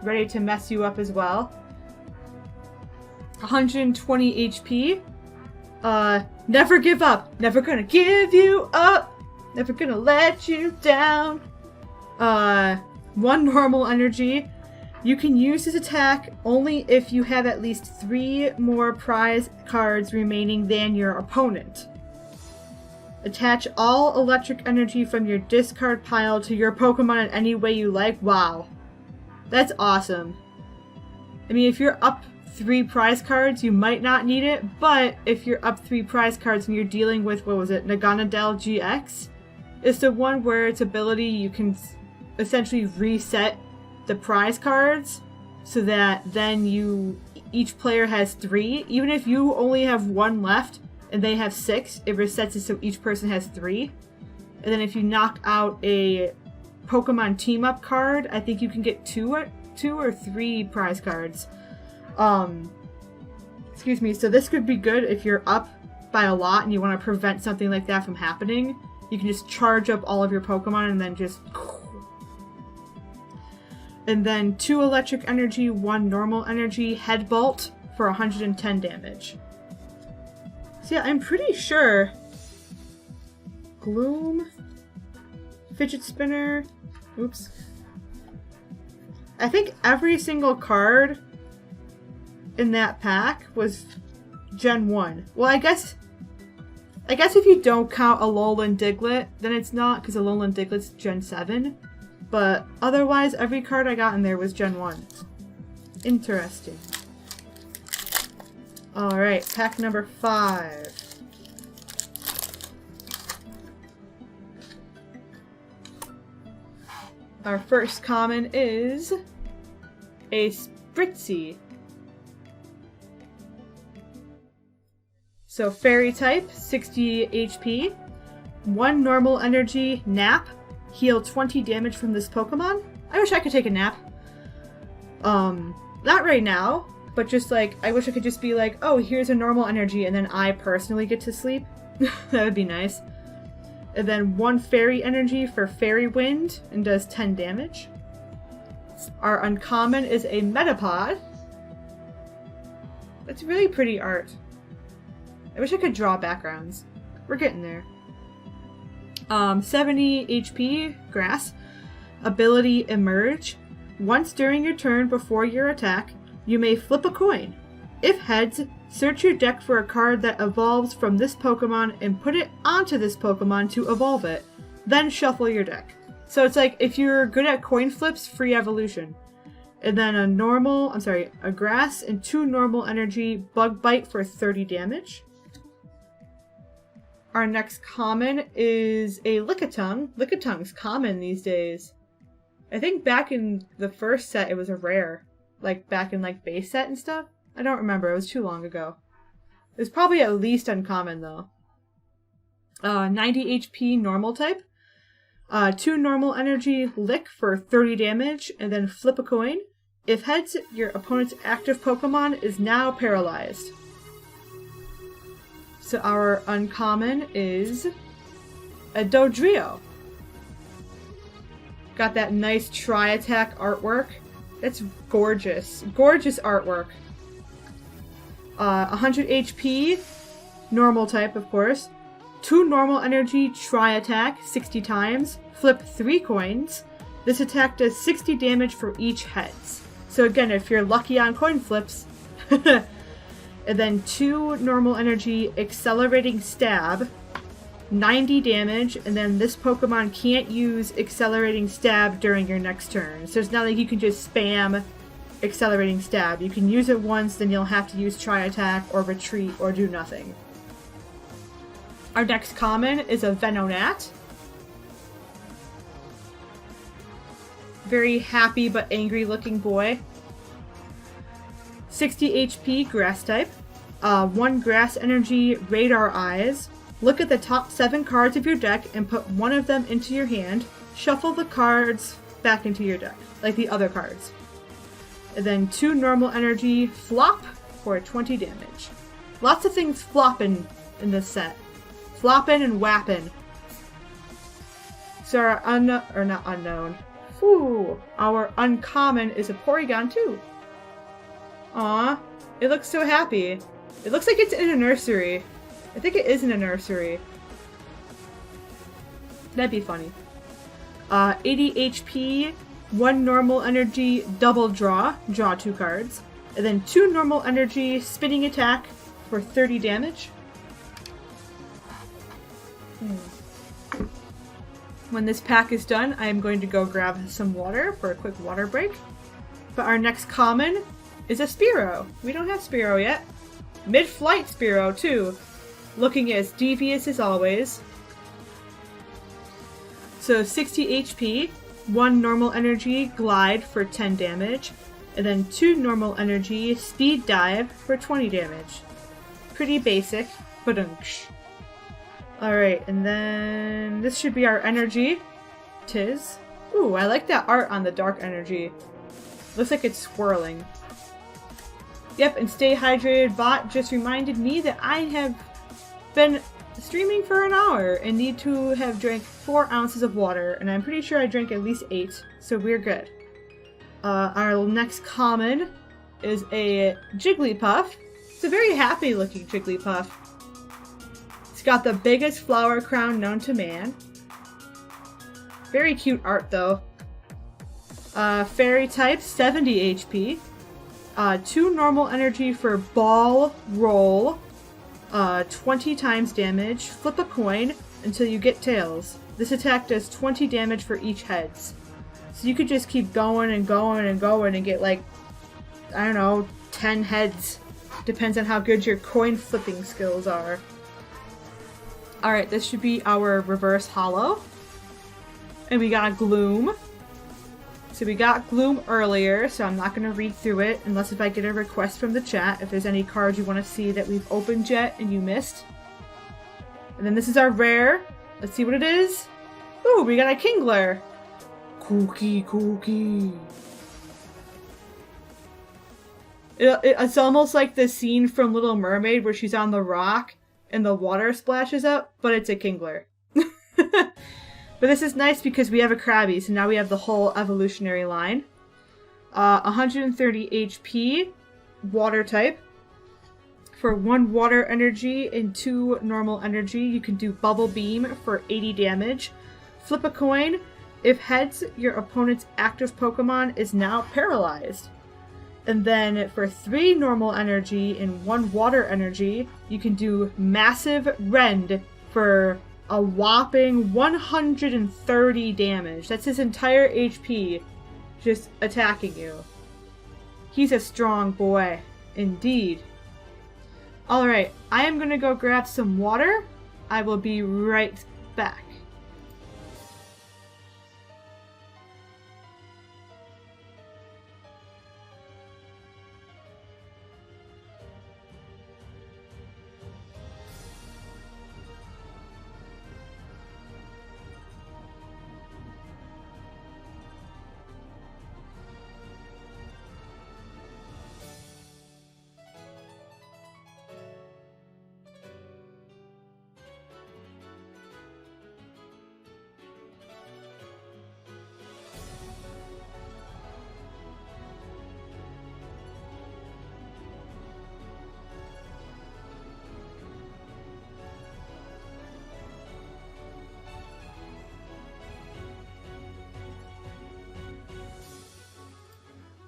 Ready to mess you up as well. 120 HP. Never give up. Never gonna give you up. Never gonna let you down. 1 normal energy. You can use this attack only if you have at least 3 more prize cards remaining than your opponent. Attach all electric energy from your discard pile to your Pokemon in any way you like. Wow. That's awesome. I mean, if you're up 3 prize cards, you might not need it, but if you're up 3 prize cards and you're dealing with, what was it, Naganadel GX? It's the one where its ability, you can essentially reset the prize cards so that then each player has 3. Even if you only have 1 left and they have 6, it resets it so each person has 3. And then if you knock out a Pokemon Team Up card, I think you can get 2 or 3 prize cards. Excuse me, so this could be good if you're up by a lot and you want to prevent something like that from happening. You can just charge up all of your Pokemon and then just... And then 2 electric energy, 1 normal energy, Head Bolt for 110 damage. So yeah, I'm pretty sure Gloom, Fidget Spinner, oops. I think every single card in that pack was Gen 1. Well, I guess if you don't count Alolan Diglett, then it's not, because Alolan Diglett's Gen 7. But otherwise, every card I got in there was Gen 1. Interesting. Alright, pack number 5. Our first common is a Spritzee. So Fairy type, 60 HP. 1 normal energy, Nap. Heal 20 damage from this Pokemon. I wish I could take a nap. Not right now, but just like, I wish I could just be like, oh, here's a normal energy, and then I personally get to sleep. That would be nice. And then 1 fairy energy for Fairy Wind, and does 10 damage. Our uncommon is a Metapod. It's really pretty art. I wish I could draw backgrounds. We're getting there. 70 HP, Grass. Ability Emerge. Once during your turn before your attack, you may flip a coin. If heads, search your deck for a card that evolves from this Pokemon and put it onto this Pokemon to evolve it. Then shuffle your deck. So it's like, if you're good at coin flips, free evolution. And then a Grass and 2 normal energy Bug Bite for 30 damage. Our next common is a Lickitung. Lickitung's common these days. I think back in the first set it was a rare. Like back in like base set and stuff. I don't remember, it was too long ago. It was probably at least uncommon though. 90 HP normal type. 2 normal energy Lick for 30 damage, and then flip a coin. If heads, your opponent's active Pokemon is now paralyzed. So our uncommon is a Dodrio. Got that nice tri-attack artwork. That's gorgeous. Gorgeous artwork. 100 HP, normal type of course. 2 normal energy tri-attack 60 times. Flip 3 coins. This attack does 60 damage for each heads. So again, if you're lucky on coin flips. And then 2 normal energy accelerating stab. 90 damage, and then this Pokemon can't use accelerating stab during your next turn. So it's not like you can just spam accelerating stab. You can use it once, then you'll have to use tri-attack or retreat or do nothing. Our next common is a Venonat. Very happy but angry looking boy. 60 HP, Grass type. 1 Grass energy, Radar Eyes. Look at the top 7 cards of your deck and put one of them into your hand. Shuffle the cards back into your deck, like the other cards. And then 2 normal energy, Flop for 20 damage. Lots of things flopping in this set. Flopping and whapping. So our our uncommon is a Porygon too. Aw, it looks so happy. It looks like it's in a nursery. I think it is in a nursery. That'd be funny. 80 HP, 1 normal energy, double draw. Draw 2 cards. And then 2 normal energy, spinning attack for 30 damage. When this pack is done, I am going to go grab some water for a quick water break. But our next common is a Spearow. We don't have Spearow yet. Mid-flight Spearow too. Looking as devious as always. So 60 HP, 1 normal energy, Glide for 10 damage, and then 2 normal energy, Speed Dive for 20 damage. Pretty basic, but Alright, and then this should be our energy. Tis. Ooh, I like that art on the dark energy. Looks like it's swirling. Yep, and Stay Hydrated bot just reminded me that I have been streaming for an hour and need to have drank 4 ounces of water, and I'm pretty sure I drank at least 8, so we're good. Our next common is a Jigglypuff. It's a very happy looking Jigglypuff. It's got the biggest flower crown known to man. Very cute art though. Fairy type, 70 HP. 2 normal energy for Ball Roll. 20 times damage. Flip a coin until you get tails. This attack does 20 damage for each heads. So you could just keep going and going and going and get like, I don't know, 10 heads. Depends on how good your coin flipping skills are. Alright, this should be our reverse holo. And we got a Gloom. So we got Gloom earlier, so I'm not going to read through it unless if I get a request from the chat, if there's any cards you want to see that we've opened yet and you missed. And then this is our rare. Let's see what it is. Ooh, we got a Kingler. Cookie. It's almost like the scene from Little Mermaid where she's on the rock and the water splashes up, but it's a Kingler. But this is nice because we have a Krabby, so now we have the whole evolutionary line. 130 HP, water type. for 1 water energy and 2 normal energy, you can do Bubble Beam for 80 damage. Flip a coin. If heads, your opponent's active Pokemon is now paralyzed. And then for 3 normal energy and 1 water energy, you can do Massive Rend for a whopping 130 damage. That's his entire HP just attacking you. He's a strong boy, indeed. Alright, I am gonna go grab some water. I will be right back.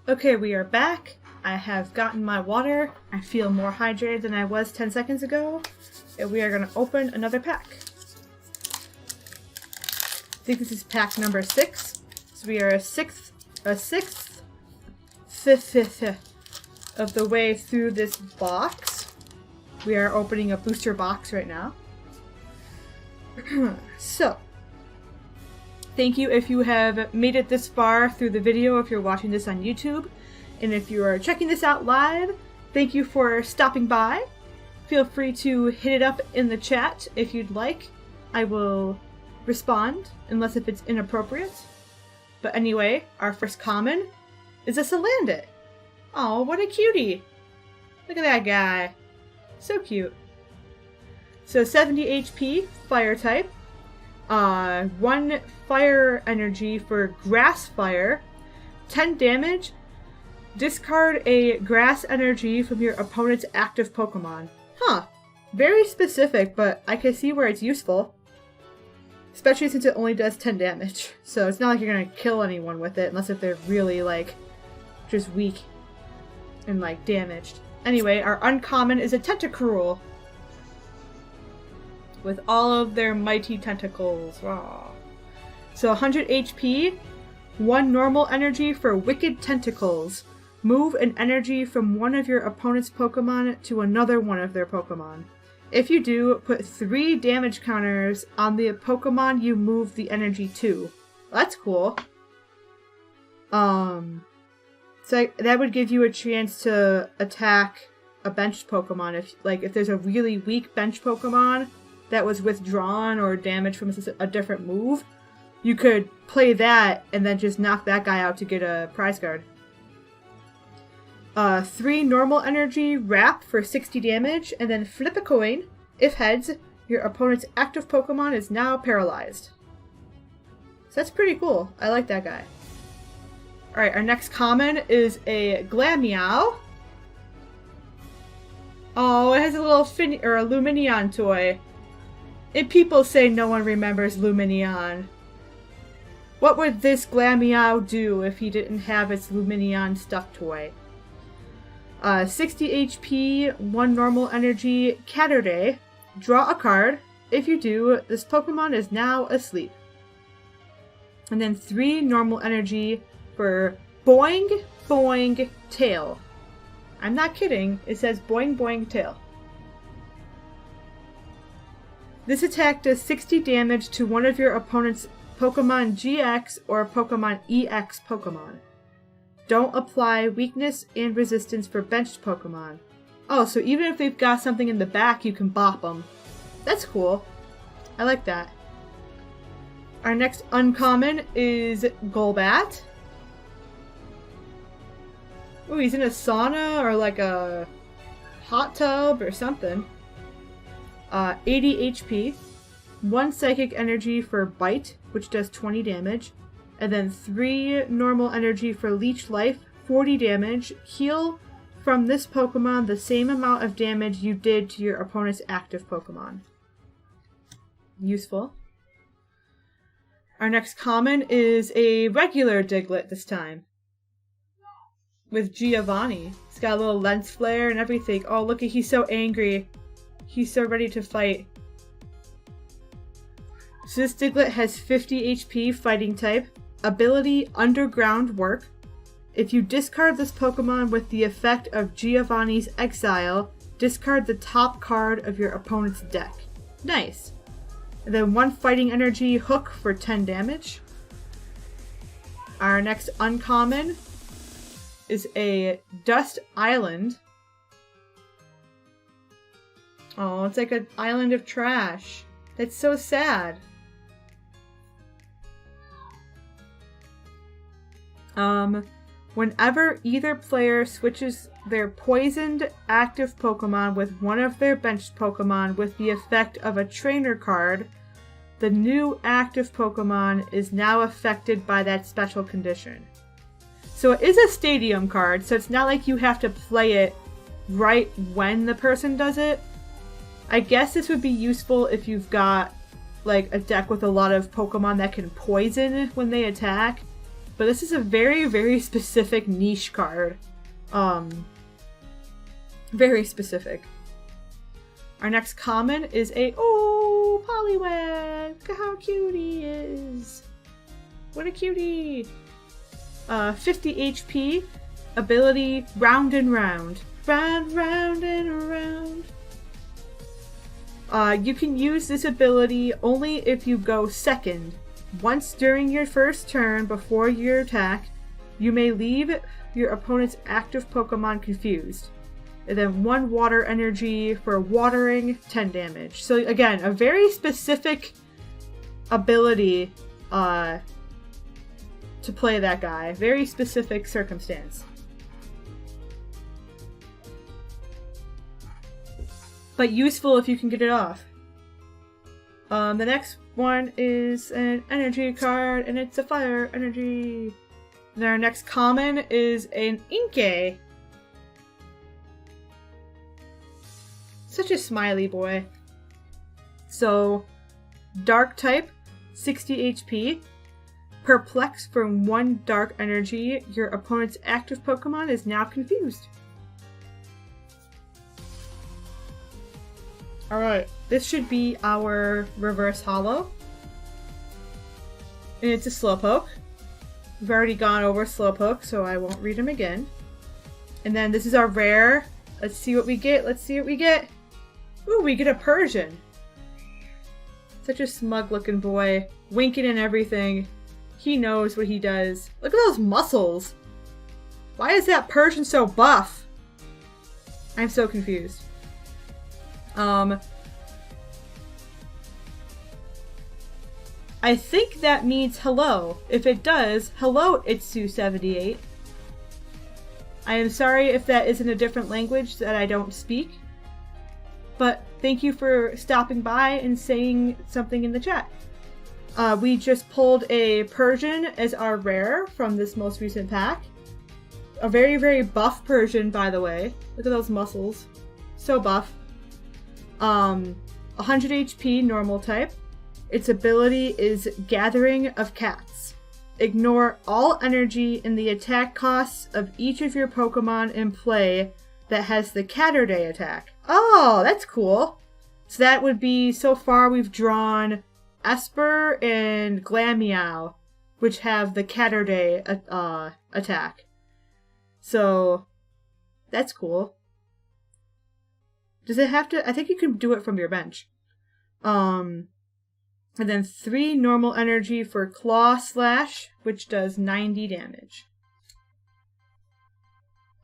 Okay, we are back. I have gotten my water. I feel more hydrated than I was 10 seconds ago. And we are going to open another pack. I think this is pack number 6. So we are a fifth of the way through this box. We are opening a booster box right now. So, thank you if you have made it this far through the video, if you're watching this on YouTube. And if you are checking this out live, thank you for stopping by. Feel free to hit it up in the chat if you'd like. I will respond, unless if it's inappropriate. But anyway, our first common is a Salandit. Oh, what a cutie. Look at that guy. So cute. So 70 HP, fire type. 1 fire energy for grass fire, 10 damage. Discard a grass energy from your opponent's active Pokemon. Huh. Very specific, but I can see where it's useful. Especially since it only does 10 damage. So it's not like you're gonna kill anyone with it, unless if they're really, like, just weak and, like, damaged. Anyway, our uncommon is a Tentacruel. With all of their mighty tentacles. Aww. So 100 HP, 1 normal energy for Wicked Tentacles. Move an energy from one of your opponent's Pokemon to another one of their Pokemon. If you do, put 3 damage counters on the Pokemon you move the energy to. That's cool. So that would give you a chance to attack a benched Pokemon. If there's a really weak bench Pokemon that was withdrawn or damaged from a different move, you could play that and then just knock that guy out to get a prize card. 3 normal energy, wrap for 60 damage, and then flip a coin. If heads, your opponent's active Pokemon is now paralyzed. So that's pretty cool. I like that guy. Alright, our next common is a Glameow. Oh, it has a little a Lumineon toy. And people say no one remembers Lumineon. What would this Glameow do if he didn't have its Lumineon stuffed toy? 60 HP, 1 normal energy, Catterday. Draw a card. If you do, this Pokemon is now asleep. And then 3 normal energy for Boing Boing Tail. I'm not kidding. It says Boing Boing Tail. This attack does 60 damage to one of your opponent's Pokemon GX or Pokemon EX Pokemon. Don't apply weakness and resistance for benched Pokemon. Oh, so even if they've got something in the back, you can bop them. That's cool. I like that. Our next uncommon is Golbat. Ooh, he's in a sauna or like a hot tub or something. 80 HP, 1 psychic energy for Bite, which does 20 damage, and then 3 normal energy for Leech Life, 40 damage, heal from this Pokemon the same amount of damage you did to your opponent's active Pokemon. Useful. Our next common is a regular Diglett this time. With Giovanni. He's got a little lens flare and everything. Oh, look at, he's so angry. He's so ready to fight. So this Diglett has 50 HP, fighting type. Ability, Underground Work. If you discard this Pokemon with the effect of Giovanni's Exile, discard the top card of your opponent's deck. Nice. And then 1 fighting energy, Hook for 10 damage. Our next uncommon is a Dust Island. Oh, it's like an island of trash. That's so sad. Whenever either player switches their poisoned active Pokemon with one of their benched Pokemon with the effect of a trainer card, the new active Pokemon is now affected by that special condition. So it is a stadium card, so it's not like you have to play it right when the person does it. I guess this would be useful if you've got like a deck with a lot of Pokemon that can poison when they attack. But this is a very, very specific niche card. Very specific. Our next common is a... Oh, Poliwag! Look at how cute he is! What a cutie! 50 HP. Ability, Round and Round. Round, round, and around. You can use this ability only if you go second. Once during your first turn before your attack, you may leave your opponent's active Pokemon confused. And then 1 water energy for watering, 10 damage. So again, a very specific ability to play that guy. Very specific circumstance. But useful if you can get it off. The next one is an energy card, and it's a fire energy. And our next common is an Inkay. Such a smiley boy. So, dark type, 60 HP. Perplex for 1 dark energy. Your opponent's active Pokemon is now confused. Alright, this should be our reverse holo. And it's a Slowpoke. We've already gone over Slowpoke, so I won't read them again. And then this is our rare. Let's see what we get. Let's see what we get. Ooh, we get a Persian. Such a smug looking boy. Winking and everything. He knows what he does. Look at those muscles. Why is that Persian so buff? I'm so confused. I think that means hello. If it does, hello Itsu78. I am sorry if that isn't a different language that I don't speak. But thank you for stopping by and saying something in the chat. We just pulled a Persian as our rare from this most recent pack. A very, very buff Persian, by the way. Look at those muscles. So buff. 100 HP, normal type. Its ability is Gathering of Cats. Ignore all energy in the attack costs of each of your Pokemon in play that has the Catterday attack. Oh, that's cool. So that would be, so far we've drawn Esper and Glameow, which have the Catterday attack. So, that's cool. Does it have to... I think you can do it from your bench. And then 3 normal energy for Claw Slash, which does 90 damage.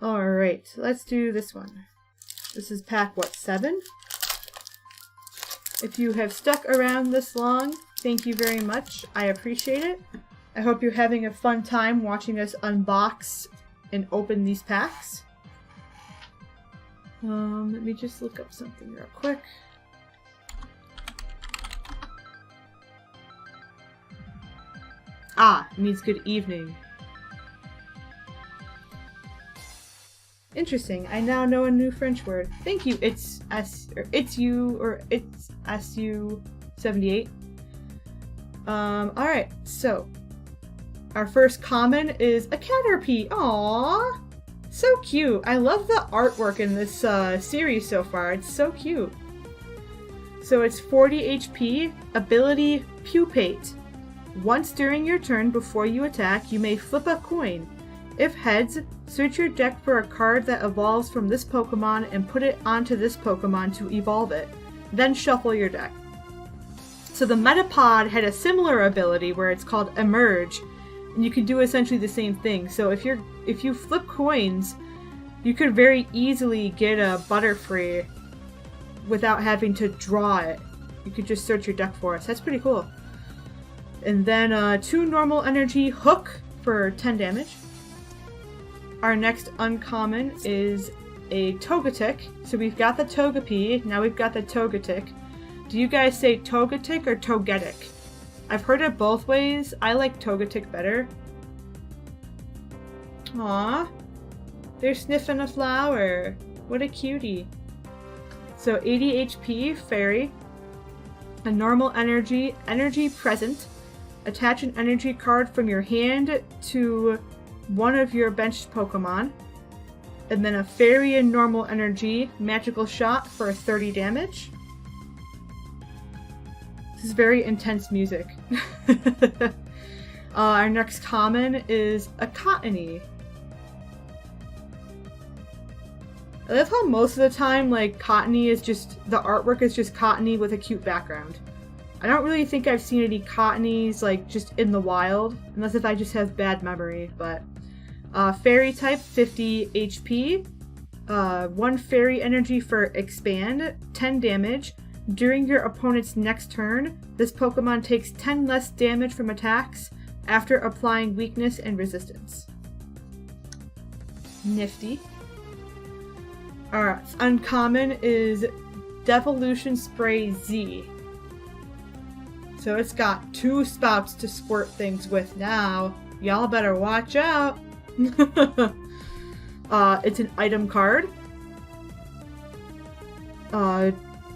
Alright, let's do this one. This is pack, what, 7? If you have stuck around this long, thank you very much. I appreciate it. I hope you're having a fun time watching us unbox and open these packs. Let me just look up something real quick. Ah, it means good evening. Interesting. I now know a new French word. Thank you. It's SU 78. Alright, so our first common is a Caterpie. Aww! So cute. I love the artwork in this series so far. It's so cute. So it's 40 HP, ability Pupate. Once during your turn before you attack, you may flip a coin. If heads, search your deck for a card that evolves from this Pokemon and put it onto this Pokemon to evolve it. Then shuffle your deck. So the Metapod had a similar ability where it's called Emerge, and you can do essentially the same thing. So if you flip coins, you could very easily get a Butterfree without having to draw it. You could just search your deck for it. So that's pretty cool. And then 2 normal energy Hook for 10 damage. Our next uncommon is a Togetic. So we've got the Togepi, now we've got the Togetic. Do you guys say Togetic or Togetic? I've heard it both ways. I like Togetic better. Aww. They're sniffing a flower. What a cutie. So 80 HP, Fairy. A normal energy, Energy Present. Attach an energy card from your hand to one of your benched Pokemon. And then a Fairy and normal energy, Magical Shot for 30 damage. This is very intense music. Our next common is a Cottony. I love how most of the time, like, Cottony is just, the artwork is just Cottony with a cute background. I don't really think I've seen any Cottonies, like, just in the wild, unless if I just have bad memory, but... Fairy type, 50 HP. 1 Fairy energy for Expand, 10 damage. During your opponent's next turn, this Pokemon takes 10 less damage from attacks after applying weakness and resistance. Nifty. Our uncommon is Devolution Spray Z. So it's got 2 spouts to squirt things with now. Y'all better watch out. It's an item card.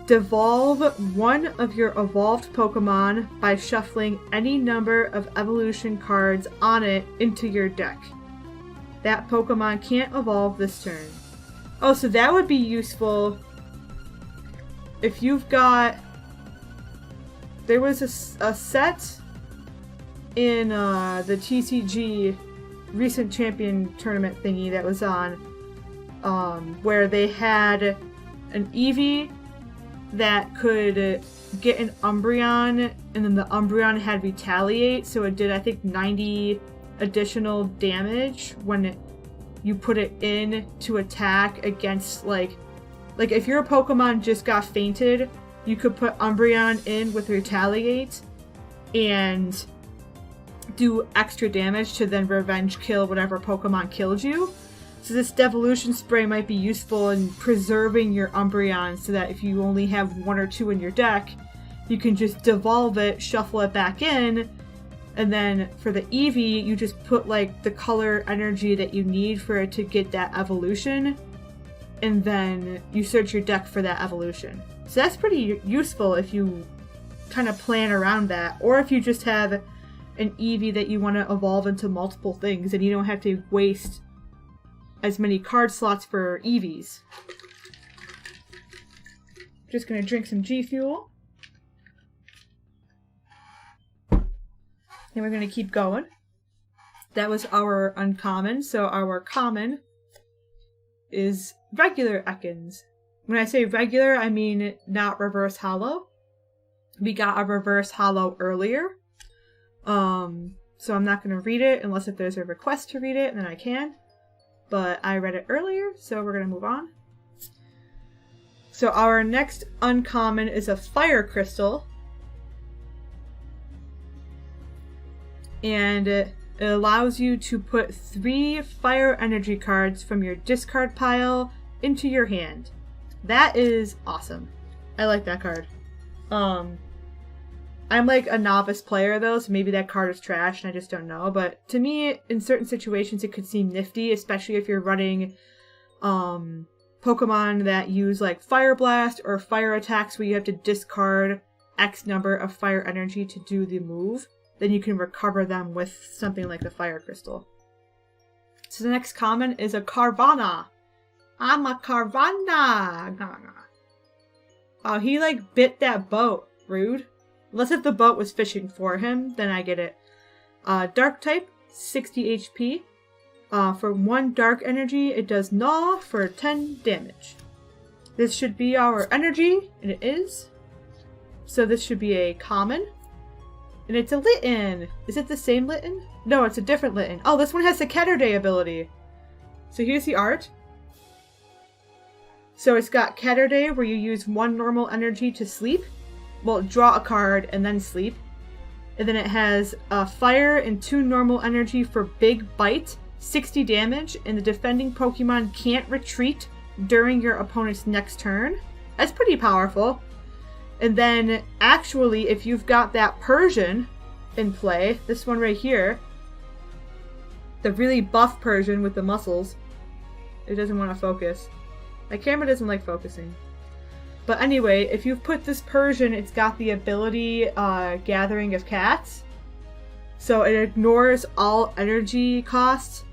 Devolve one of your evolved Pokemon by shuffling any number of evolution cards on it into your deck. That Pokemon can't evolve this turn. Oh, so that would be useful if you've got... There was a set in the TCG recent champion tournament thingy that was on, where they had an Eevee that could get an Umbreon, and then the Umbreon had Retaliate, so it did, I think, 90 additional damage when you put it in to attack against, like if your Pokemon just got fainted, you could put Umbreon in with Retaliate and do extra damage to then revenge kill whatever Pokemon killed you. So this Devolution Spray might be useful in preserving your Umbreon so that if you only have 1 or 2 in your deck, you can just devolve it, shuffle it back in, and then for the Eevee, you just put like the color energy that you need for it to get that evolution, and then you search your deck for that evolution. So that's pretty useful if you kind of plan around that, or if you just have an Eevee that you want to evolve into multiple things and you don't have to waste as many card slots for Eevees. Just gonna drink some G Fuel. And we're gonna keep going. That was our uncommon, so our common is regular Ekans. When I say regular, I mean not reverse hollow. We got a reverse hollow earlier. So I'm not gonna read it unless if there's a request to read it, and then I can. But I read it earlier, so we're gonna move on. So our next uncommon is a Fire Crystal. And it allows you to put 3 fire energy cards from your discard pile into your hand. That is awesome. I like that card. I'm like a novice player though, so maybe that card is trash and I just don't know. But to me, in certain situations, it could seem nifty, especially if you're running Pokemon that use like Fire Blast or fire attacks where you have to discard X number of fire energy to do the move, then you can recover them with something like the Fire Crystal. So the next common is a Carvanha. I'm a Carvanha! Oh, he like bit that boat. Rude. Unless if the boat was fishing for him, then I get it. Dark type, 60 HP. For 1 dark energy, it does Gnaw for 10 damage. This should be our energy, and it is. So this should be a common. And it's a Litten. Is it the same Litten? No, it's a different Litten. Oh, this one has the Catterday ability. So here's the art. So it's got Catterday where you use 1 normal energy to sleep. Well, draw a card and then sleep. And then it has fire and 2 normal energy for Big Bite, 60 damage, and the defending Pokemon can't retreat during your opponent's next turn. That's pretty powerful. And then, actually, if you've got that Persian in play, this one right here, the really buff Persian with the muscles, it doesn't want to focus. My camera doesn't like focusing. But anyway, if you've put this Persian, it's got the ability Gathering of Cats. So it ignores all energy costs,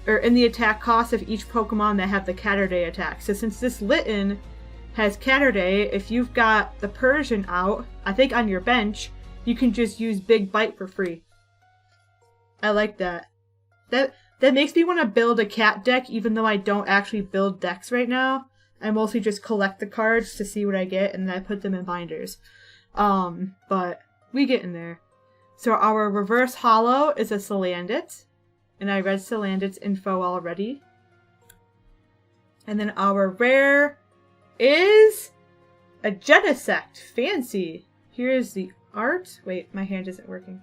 or in the attack cost of each Pokemon that have the Catterday attack. So since this Litten has Catterday, if you've got the Persian out, I think on your bench, you can just use Big Bite for free. I like that. That makes me want to build a cat deck, even though I don't actually build decks right now. I mostly just collect the cards to see what I get, and then I put them in binders. But we get in there. So our reverse holo is a Salandit, and I read Salandit's info already. And then our rare is a Genesect. Fancy. Here's the art. Wait, my hand isn't working.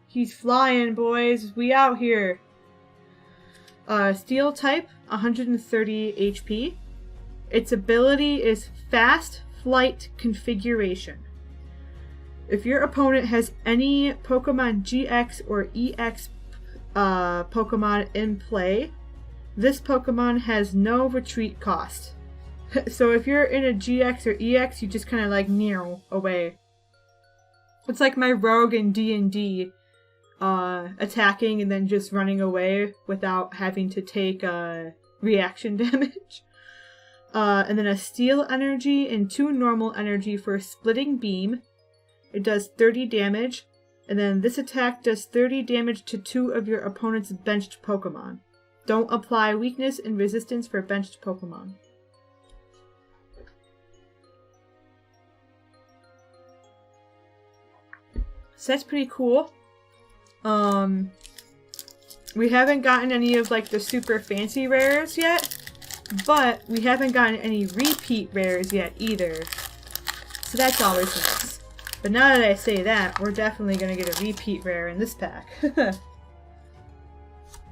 He's flying, boys. We out here. Steel type, 130 HP. Its ability is Fast Flight Configuration. If your opponent has any Pokemon GX or EX Pokemon in play, this Pokemon has no retreat cost. So if you're in a GX or EX, you just kind of like meow away. It's like my rogue in D&D. Attacking and then just running away without having to take reaction damage. And then a steel energy and 2 normal energy for Splitting Beam. It does 30 damage. And then this attack does 30 damage to 2 of your opponent's benched Pokemon. Don't apply weakness and resistance for benched Pokemon. So that's pretty cool. We haven't gotten any of like the super fancy rares yet, but we haven't gotten any repeat rares yet either. So that's always nice. But now that I say that, we're definitely gonna get a repeat rare in this pack.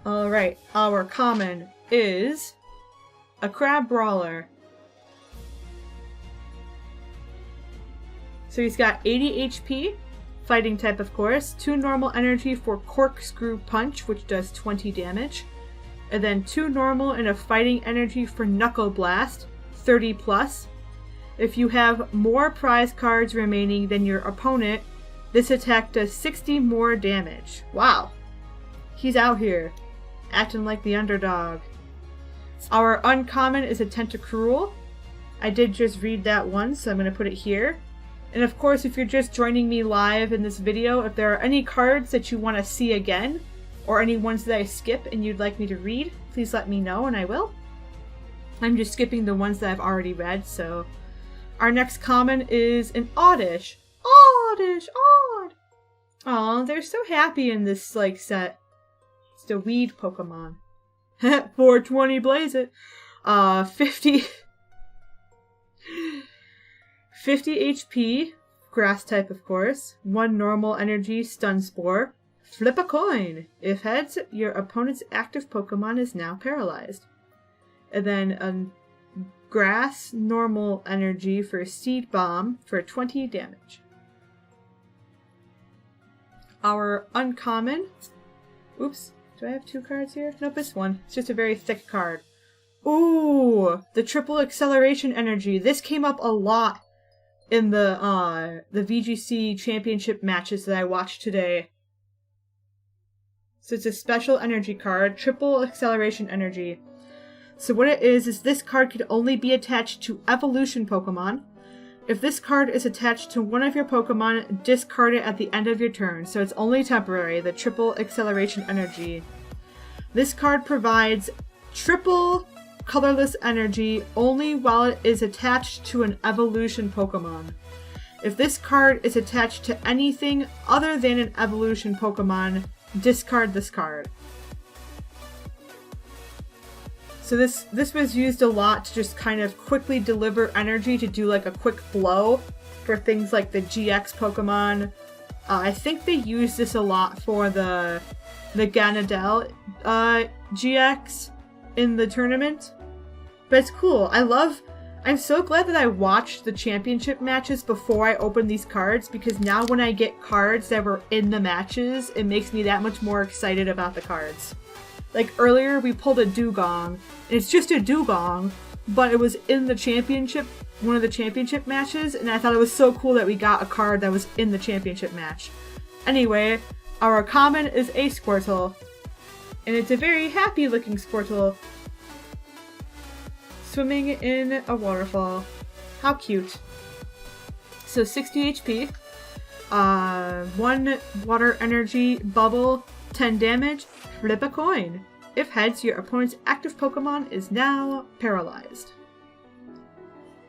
Alright, our common is a Crab Brawler. So he's got 80 HP. Fighting type, of course. 2 normal energy for Corkscrew Punch, which does 20 damage. And then 2 normal and a fighting energy for Knuckle Blast, 30 plus. If you have more prize cards remaining than your opponent, this attack does 60 more damage. Wow. He's out here, acting like the underdog. Our uncommon is a Tentacruel. I did just read that once, so I'm going to put it here. And of course, if you're just joining me live in this video, if there are any cards that you want to see again, or any ones that I skip and you'd like me to read, please let me know and I will. I'm just skipping the ones that I've already read, so... Our next common is an Oddish. Oddish! Odd! Aw, they're so happy in this, like, set. It's the weed Pokemon. 420 blaze it! 50 HP, grass type of course, 1 normal energy, Stun Spore. Flip a coin. If heads, your opponent's active Pokemon is now paralyzed. And then a grass normal energy for Seed Bomb for 20 damage. Our uncommon, oops, do I have 2 cards here? Nope, it's 1. It's just a very thick card. Ooh, the triple acceleration energy. This came up a lot in the VGC championship matches that I watched today. So it's a special energy card, triple acceleration energy. So what it is this card can only be attached to evolution Pokemon. If this card is attached to one of your Pokemon, discard it at the end of your turn. So it's only temporary, the triple acceleration energy. This card provides triple colorless energy only while it is attached to an evolution Pokemon. If this card is attached to anything other than an evolution Pokemon, discard this card. So this was used a lot to just kind of quickly deliver energy to do like a quick blow for things like the GX Pokemon. I think they used this a lot for the Ganadel GX in the tournament. But it's cool. I'm so glad that I watched the championship matches before I opened these cards, because now when I get cards that were in the matches, it makes me that much more excited about the cards. Like earlier we pulled a Dugong, and it's just a Dugong, but it was in the championship, one of the championship matches, and I thought it was so cool that we got a card that was in the championship match. Anyway, our common is a Squirtle, and it's a very happy looking Squirtle. Swimming in a waterfall. How cute. So 60 HP, 1 water energy bubble, 10 damage, flip a coin. If heads, your opponent's active Pokemon is now paralyzed.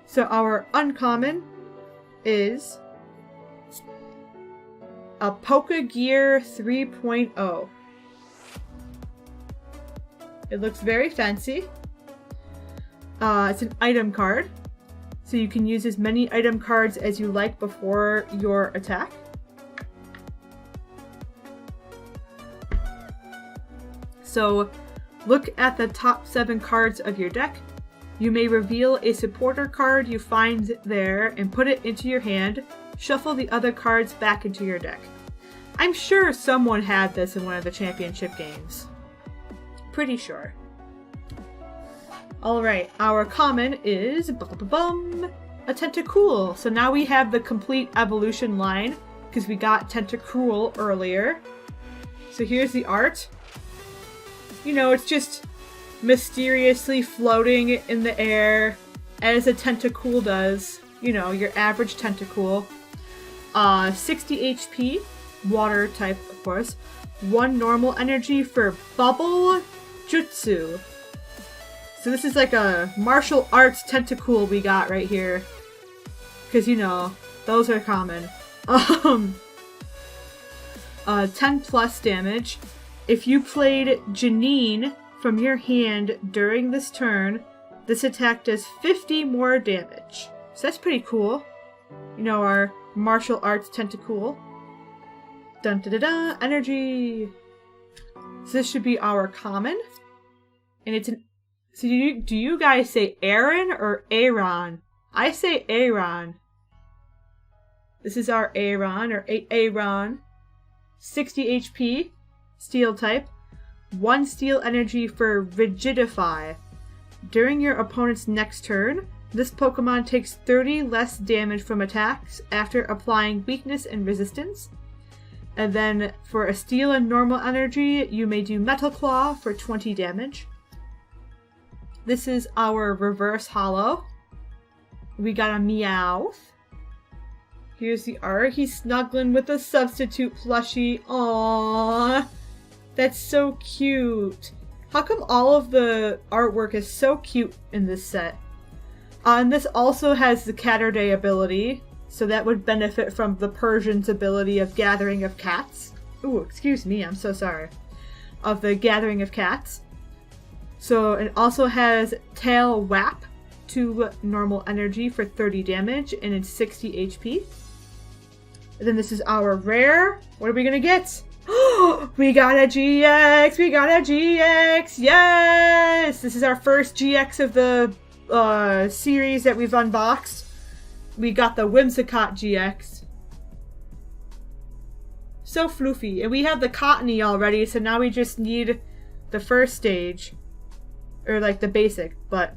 So our uncommon is a Pokegear 3.0. It looks very fancy. It's an item card, so you can use as many item cards as you like before your attack. So look at the top 7 cards of your deck. You may reveal a supporter card you find there and put it into your hand. Shuffle the other cards back into your deck. I'm sure someone had this in one of the championship games. Pretty sure. Alright, our common is a Tentacool. So now we have the complete evolution line, because we got Tentacool earlier. So here's the art. You know, it's just mysteriously floating in the air, as a Tentacool does. You know, your average Tentacool. 60 HP, water type, of course. 1 normal energy for Bubble Jutsu. So this is like a martial arts Tentacool we got right here. Because, you know, those are common. 10 plus damage. If you played Janine from your hand during this turn, this attack does 50 more damage. So that's pretty cool. You know, our martial arts Tentacool. Dun da da da, energy. So this should be our common. And it's an... So do you guys say Aaron or Aaron? I say Aaron. This is our Aaron, or Aaron. 60 HP, steel type. 1 steel energy for Rigidify. During your opponent's next turn, this Pokemon takes 30 less damage from attacks after applying weakness and resistance. And then for a steel and normal energy, you may do Metal Claw for 20 damage. This is our reverse holo. We got a Meowth. Here's the art. He's snuggling with a substitute plushie. Aww. That's so cute. How come all of the artwork is so cute in this set? And this also has the Catterday ability, so that would benefit from the Persian's ability of Gathering of Cats. Ooh, excuse me, I'm so sorry. Of the Gathering of Cats. So it also has Tail Whap, 2 normal energy for 30 damage, and it's 60 HP. And then this is our rare. What are we gonna get? We got a GX! We got a GX! Yes! This is our first GX of the series that we've unboxed. We got the Whimsicott GX. So floofy. And we have the Cottony already, so now we just need the first stage. or like the basic, but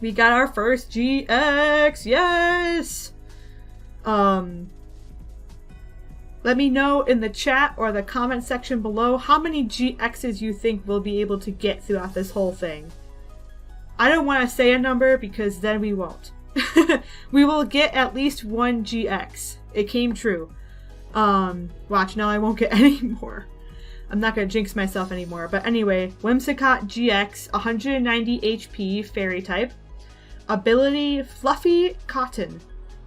we got our first GX, yes! Let me know in the chat or the comment section below how many GXs you think we'll be able to get throughout this whole thing. I don't want to say a number because then we won't. We will get at least one GX. It came true. Watch, now I won't get any more. I'm not going to jinx myself anymore. But anyway, Whimsicott GX, 190 HP, Fairy type. Ability, Fluffy Cotton.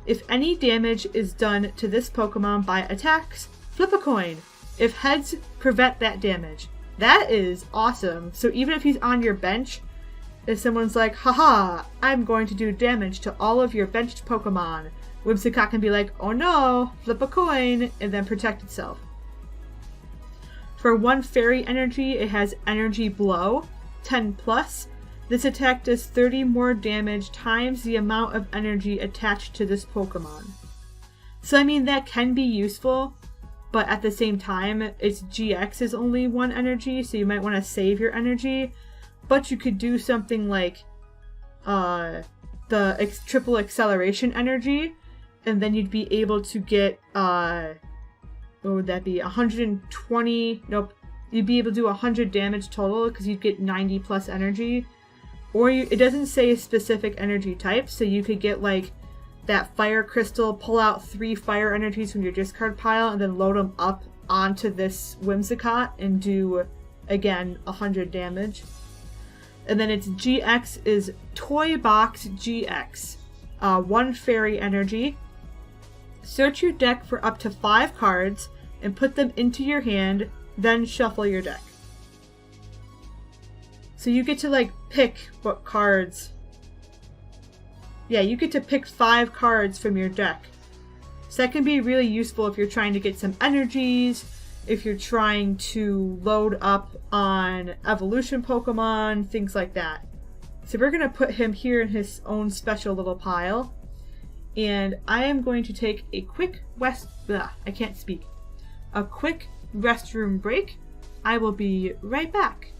If any damage is done to this Pokemon by attacks, flip a coin. If heads, prevent that damage. That is awesome. So even if he's on your bench, if someone's like, haha, I'm going to do damage to all of your benched Pokemon, Whimsicott can be like, oh no, flip a coin, and then protect itself. For 1 Fairy energy, it has Energy Blow, 10 plus. This attack does 30 more damage times the amount of energy attached to this Pokemon. So I mean, that can be useful, but at the same time, its GX is only 1 energy, so you might want to save your energy. But you could do something like the triple acceleration energy, and then you'd be able to get, what would that be, 120, nope, you'd be able to do 100 damage total because you'd get 90 plus energy. Or it doesn't say a specific energy type, so you could get like that fire crystal, pull out 3 fire energies from your discard pile, and then load them up onto this Whimsicott and do, again, 100 damage. And then its GX is Toy Box GX. 1 Fairy energy. Search your deck for up to 5 cards and put them into your hand, then shuffle your deck. So you get to like pick what cards. Yeah, you get to pick 5 cards from your deck. So that can be really useful if you're trying to get some energies, if you're trying to load up on evolution Pokemon, things like that. So we're going to put him here in his own special little pile. And I am going to take a quick a quick restroom break. I will be right back.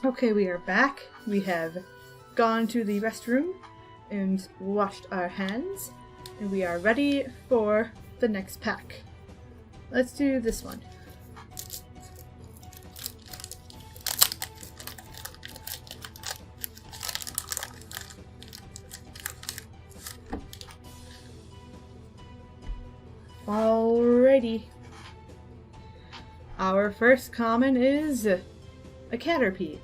Okay, we are back. We have gone to the restroom and washed our hands, and we are ready for the next pack. Let's do this one. Alrighty. Our first common is a Caterpie.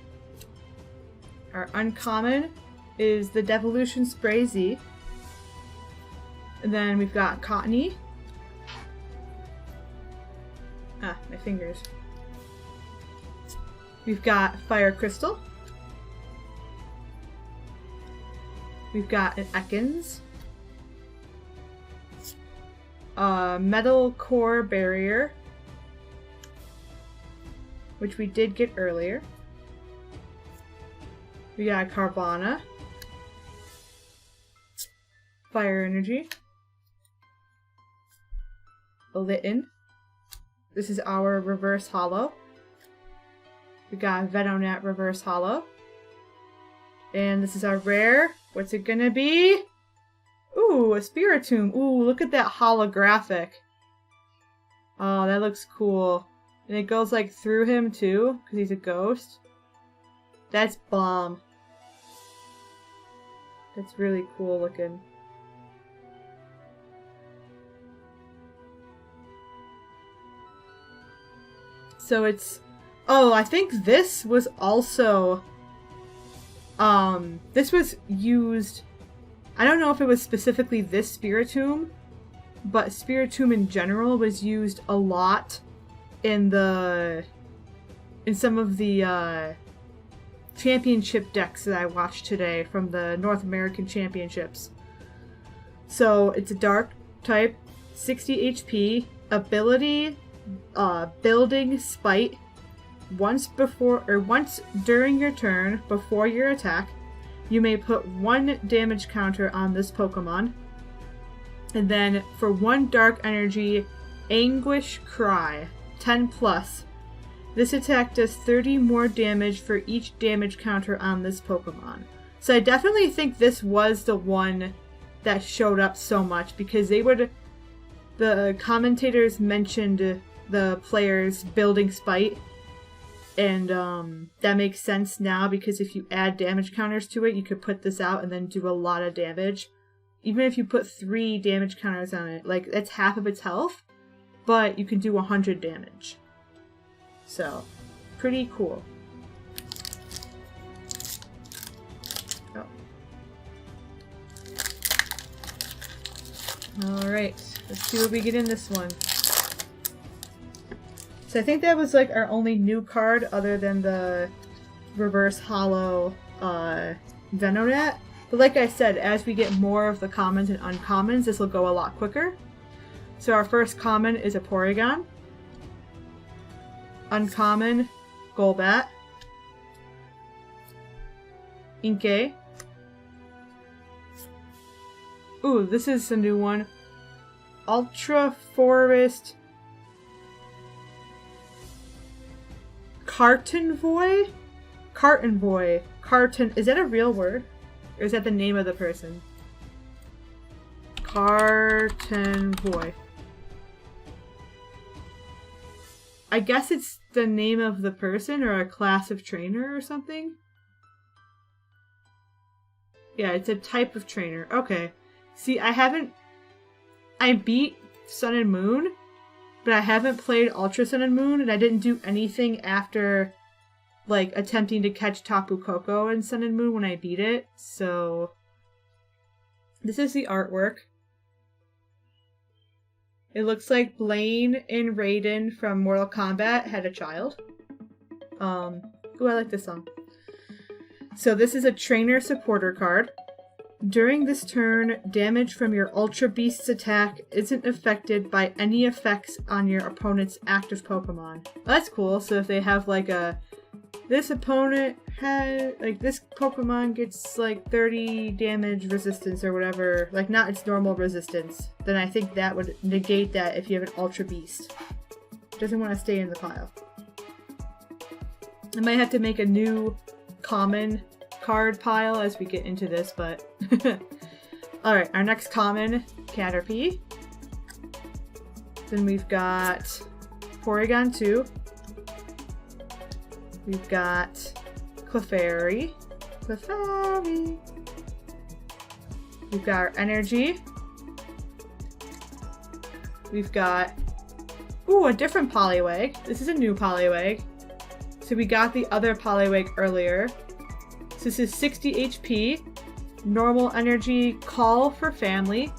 Our uncommon is the Devolution Sprazy. And then we've got Cottony. Ah, my fingers. We've got Fire Crystal. We've got an Ekans. Metal Core Barrier, which we did get earlier. We got Carvana. Fire Energy. Litten. This is our Reverse Holo. We got Venonat Reverse Holo. And this is our rare. What's it gonna be? Ooh, a Spiritomb. Ooh, look at that holographic. Oh, that looks cool. And it goes like through him too, because he's a ghost. That's bomb. That's really cool looking. So it's... Oh, I think this was also... this was used... I don't know if it was specifically this Spiritomb, but Spiritomb in general was used a lot in some of the championship decks that I watched today from the North American Championships. So it's a dark type, 60 HP, ability, building spite. Once during your turn, before your attack, you may put 1 damage counter on this Pokemon. And then for 1 dark energy, Anguish Cry, 10+. This attack does 30 more damage for each damage counter on this Pokemon. So I definitely think this was the one that showed up so much, because the commentators mentioned the players building spite. And that makes sense now, because if you add damage counters to it, you could put this out and then do a lot of damage. Even if you put 3 damage counters on it, like, that's half of its health, but you can do 100 damage. So, pretty cool. Oh. Alright, let's see what we get in this one. So I think that was like our only new card other than the Reverse Holo Venonat. But like I said, as we get more of the commons and uncommons, this will go a lot quicker. So our first common is a Porygon. Uncommon, Golbat. Inkay. Ooh, this is a new one. Ultra Forest... Cartonvoy? Cartonvoy. Carton. Is that a real word? Or is that the name of the person? Cartonvoy. I guess it's the name of the person or a class of trainer or something. Yeah, it's a type of trainer. Okay. See, I beat Sun and Moon, but I haven't played Ultra Sun and Moon, and I didn't do anything after, like, attempting to catch Tapu Koko in Sun and Moon when I beat it. So, this is the artwork. It looks like Blaine and Raiden from Mortal Kombat had a child. Ooh, I like this song. So this is a trainer supporter card. During this turn, damage from your Ultra Beast's attack isn't affected by any effects on your opponent's active Pokemon. Well, that's cool. So if they have like this opponent had, like, this Pokemon gets like 30 damage resistance or whatever, like not its normal resistance, then I think that would negate that if you have an Ultra Beast. Doesn't want to stay in the pile. I might have to make a new common card pile as we get into this, but alright, our next common, Caterpie. Then we've got Porygon 2. We've got Clefairy. We've got our Energy. We've got, ooh, a different Poliwag. This is a new Poliwag. So we got the other Poliwag earlier. So this is 60 HP. Normal energy, call for family.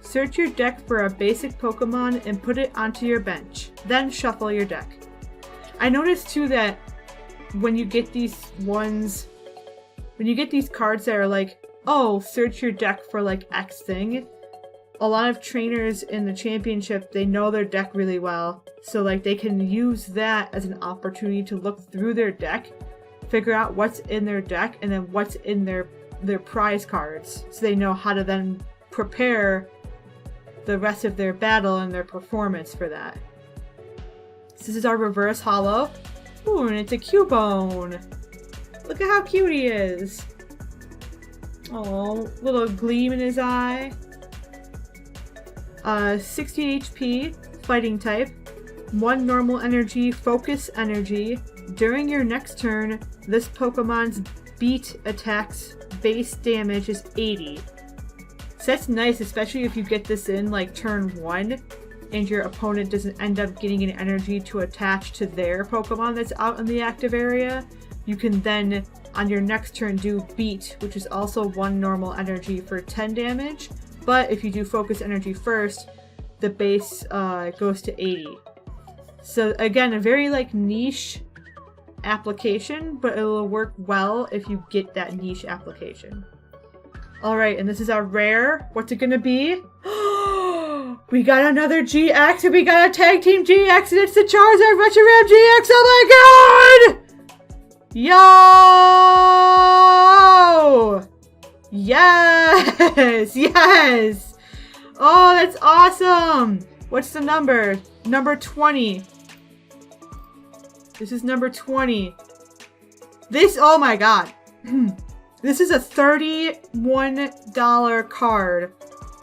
Search your deck for a basic Pokemon and put it onto your bench. Then shuffle your deck. I noticed too that when you get these ones, when you get these cards that are like, oh, search your deck for like X thing, a lot of trainers in the championship, they know their deck really well. So like they can use that as an opportunity to look through their deck, figure out what's in their deck, and then what's in their prize cards. So they know how to then prepare the rest of their battle and their performance for that. So this is our reverse holo. Ooh, and it's a Cubone. Look at how cute he is. Oh, little gleam in his eye. 60 HP, fighting type. 1 normal energy, focus energy. During your next turn, this Pokemon's beat attack's base damage is 80. So that's nice, especially if you get this in like turn 1 and your opponent doesn't end up getting an energy to attach to their Pokemon that's out in the active area. You can then, on your next turn, do beat, which is also 1 normal energy for 10 damage. But if you do focus energy first, the base goes to 80. So again, a very like niche application, but it will work well if you get that niche application. Alright, and this is our rare. What's it gonna be? We got another GX, and we got a tag team GX, and it's the Charizard Reshiram GX. Oh my god! Yo! Yes! Yes! Oh, that's awesome! What's the number? Number 20. This is number 20. This, oh my god. This is a $31 card,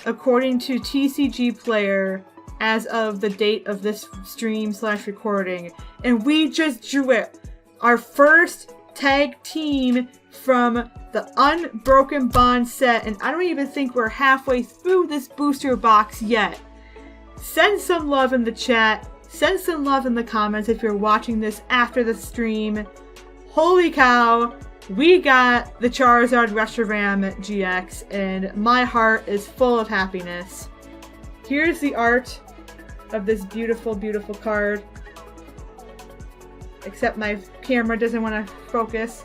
according to TCG Player, as of the date of this stream/recording. And we just drew it. Our first tag team from the Unbroken Bonds set. And I don't even think we're halfway through this booster box yet. Send some love in the chat. Send some love in the comments if you're watching this after the stream. Holy cow. We got the Charizard Reshiram GX, and my heart is full of happiness. Here's the art of this beautiful, beautiful card. Except my camera doesn't want to focus.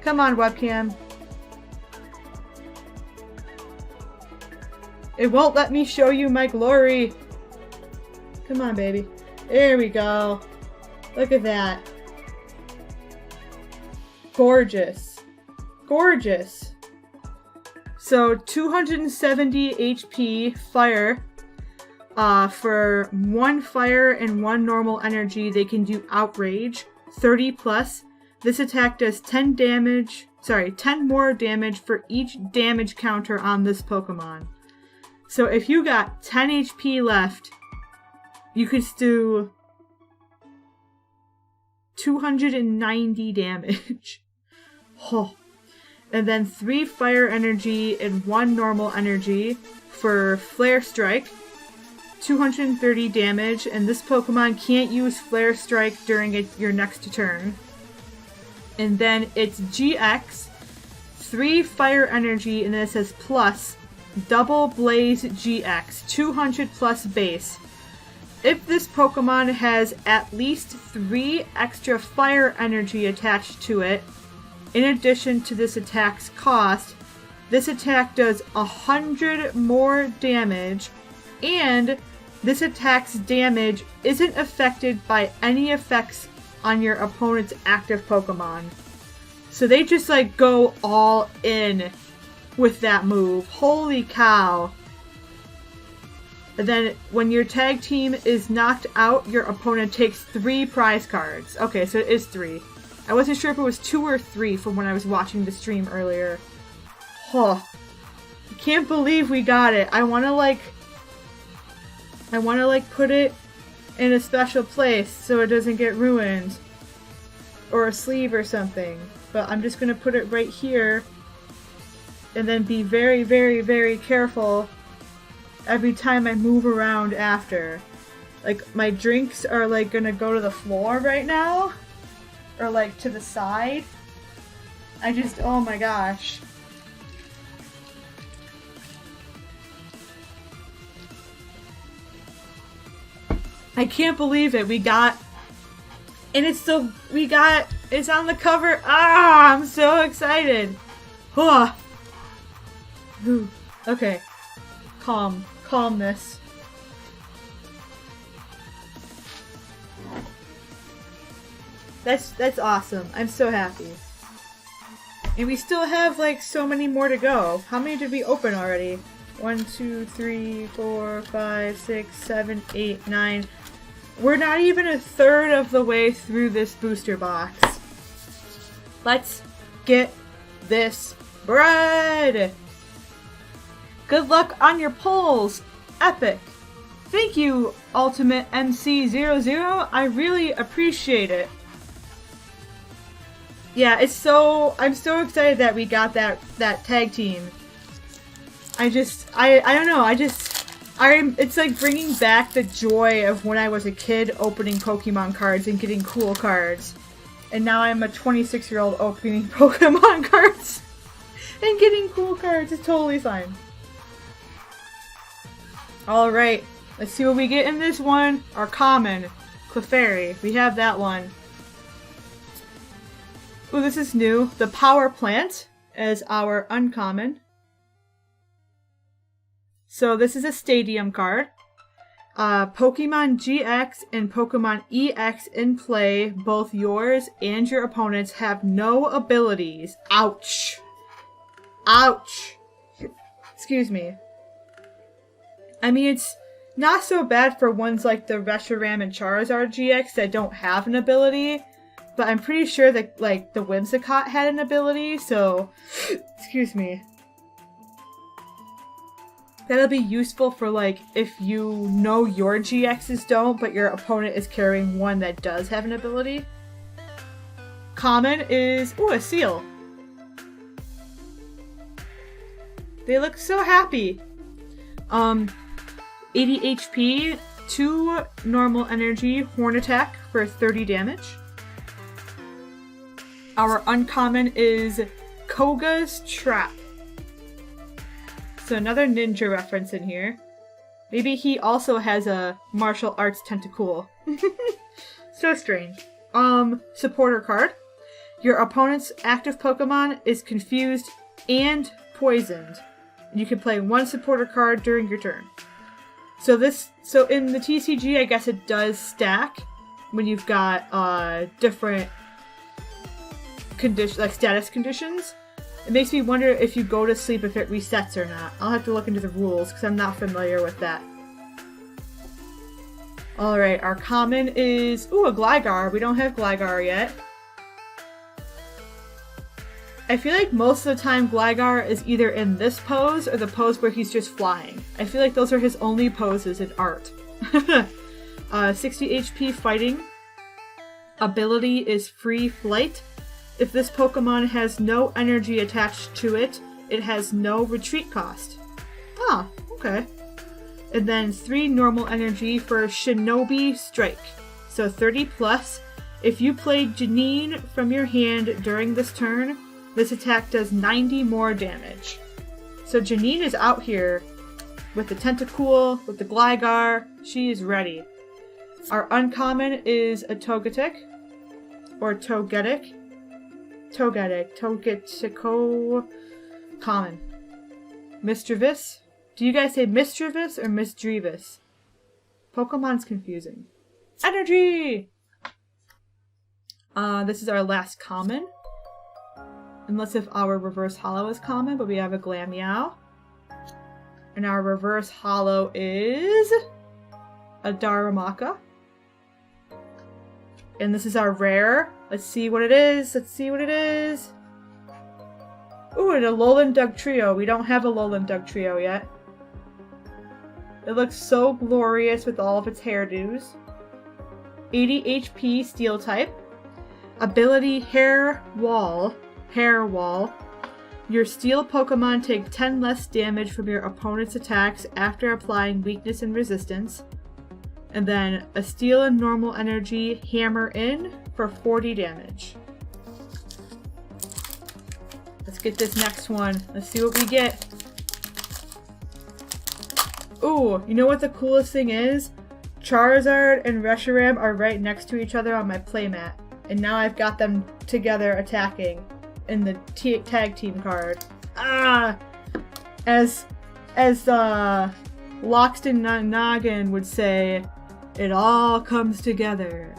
Come on, webcam. It won't let me show you my glory. Come on, baby. There we go. Look at that. Gorgeous. Gorgeous. So 270 HP fire. For 1 fire and 1 normal energy, they can do outrage. 30 plus. This attack does 10 damage. Sorry, 10 more damage for each damage counter on this Pokemon. So if you got 10 HP left, you could do 290 damage. Oh. And then 3 fire energy and 1 normal energy for Flare Strike. 230 damage, and this Pokemon can't use Flare Strike during your next turn. And then it's GX, 3 fire energy, and then it says plus, Double Blaze GX, 200 plus base. If this Pokemon has at least 3 extra fire energy attached to it, in addition to this attack's cost, this attack does 100 more damage, and this attack's damage isn't affected by any effects on your opponent's active Pokemon. So they just like go all in with that move. Holy cow. And then when your tag team is knocked out, your opponent takes 3 prize cards. Okay, so it is 3. I wasn't sure if it was 2 or 3 from when I was watching the stream earlier. Oh, I can't believe we got it. I want to put it in a special place so it doesn't get ruined. Or a sleeve or something. But I'm just going to put it right here. And then be very, very, very careful every time I move around after. Like, my drinks are like going to go to the floor right now. Or like to the side. Oh my gosh. I can't believe it. It's on the cover. Ah, I'm so excited. Okay. Calmness. That's awesome. I'm so happy. And we still have like so many more to go. How many did we open already? 1, 2, 3, 4, 5, 6, 7, 8, 9. We're not even a third of the way through this booster box. Let's get this bread! Good luck on your polls! Epic! Thank you, Ultimate MC00. I really appreciate it. Yeah, I'm so excited that we got that tag team. I don't know, it's like bringing back the joy of when I was a kid opening Pokemon cards and getting cool cards. And now I'm a 26-year-old opening Pokemon cards and getting cool cards. It's totally fine. Alright, let's see what we get in this one. Our common, Clefairy. We have that one. Ooh, this is new. The Power Plant as our uncommon. So this is a stadium card. Pokemon GX and Pokemon EX in play. Both yours and your opponents have no abilities. Ouch. Ouch. Excuse me. I mean, it's not so bad for ones like the Reshiram and Charizard GX that don't have an ability. But I'm pretty sure that, like, the Whimsicott had an ability, so... Excuse me. That'll be useful for, like, if you know your GXs don't, but your opponent is carrying one that does have an ability. Common is... Ooh, a seal. They look so happy. 80 HP, 2 normal energy, Horn Attack for 30 damage. Our uncommon is Koga's Trap. So another ninja reference in here. Maybe he also has a martial arts tentacle. So strange. Supporter card. Your opponent's active Pokemon is confused and poisoned. You can play one supporter card during your turn. So in the TCG, I guess it does stack when you've got different status conditions. It makes me wonder if you go to sleep if it resets or not. I'll have to look into the rules because I'm not familiar with that. Alright, our common is... Ooh, a Gligar. We don't have Gligar yet. I feel like most of the time Gligar is either in this pose or the pose where he's just flying. I feel like those are his only poses in art. 60 HP fighting. Ability is Free Flight. If this Pokemon has no energy attached to it, it has no retreat cost. Ah, okay. And then 3 normal energy for Shinobi Strike. So 30 plus. If you play Janine from your hand during this turn, this attack does 90 more damage. So Janine is out here with the Tentacool, with the Gligar. She is ready. Our uncommon is a Togetic. Or Togetic. Togetico. Common. Misdreavus. Do you guys say Misdreavus or Misdreavus? Pokemon's confusing. Energy! This is our last common. Unless if our reverse holo is common, but we have a Glameow. And our reverse holo is a Darumaka. And this is our rare. Let's see what it is. Ooh, and a Alolan Dugtrio. We don't have a Alolan Dugtrio yet. It looks so glorious with all of its hairdos. 80 HP Steel type. Ability Hair Wall. Your Steel Pokemon take 10 less damage from your opponent's attacks after applying weakness and resistance. And then a Steel and Normal Energy Hammer In for 40 damage. get this next one. Let's see what we get. Ooh, you know what the coolest thing is? Charizard and Reshiram are right next to each other on my playmat. And now I've got them together attacking in the tag team card. Ah! As Loxton Noggin would say, it all comes together.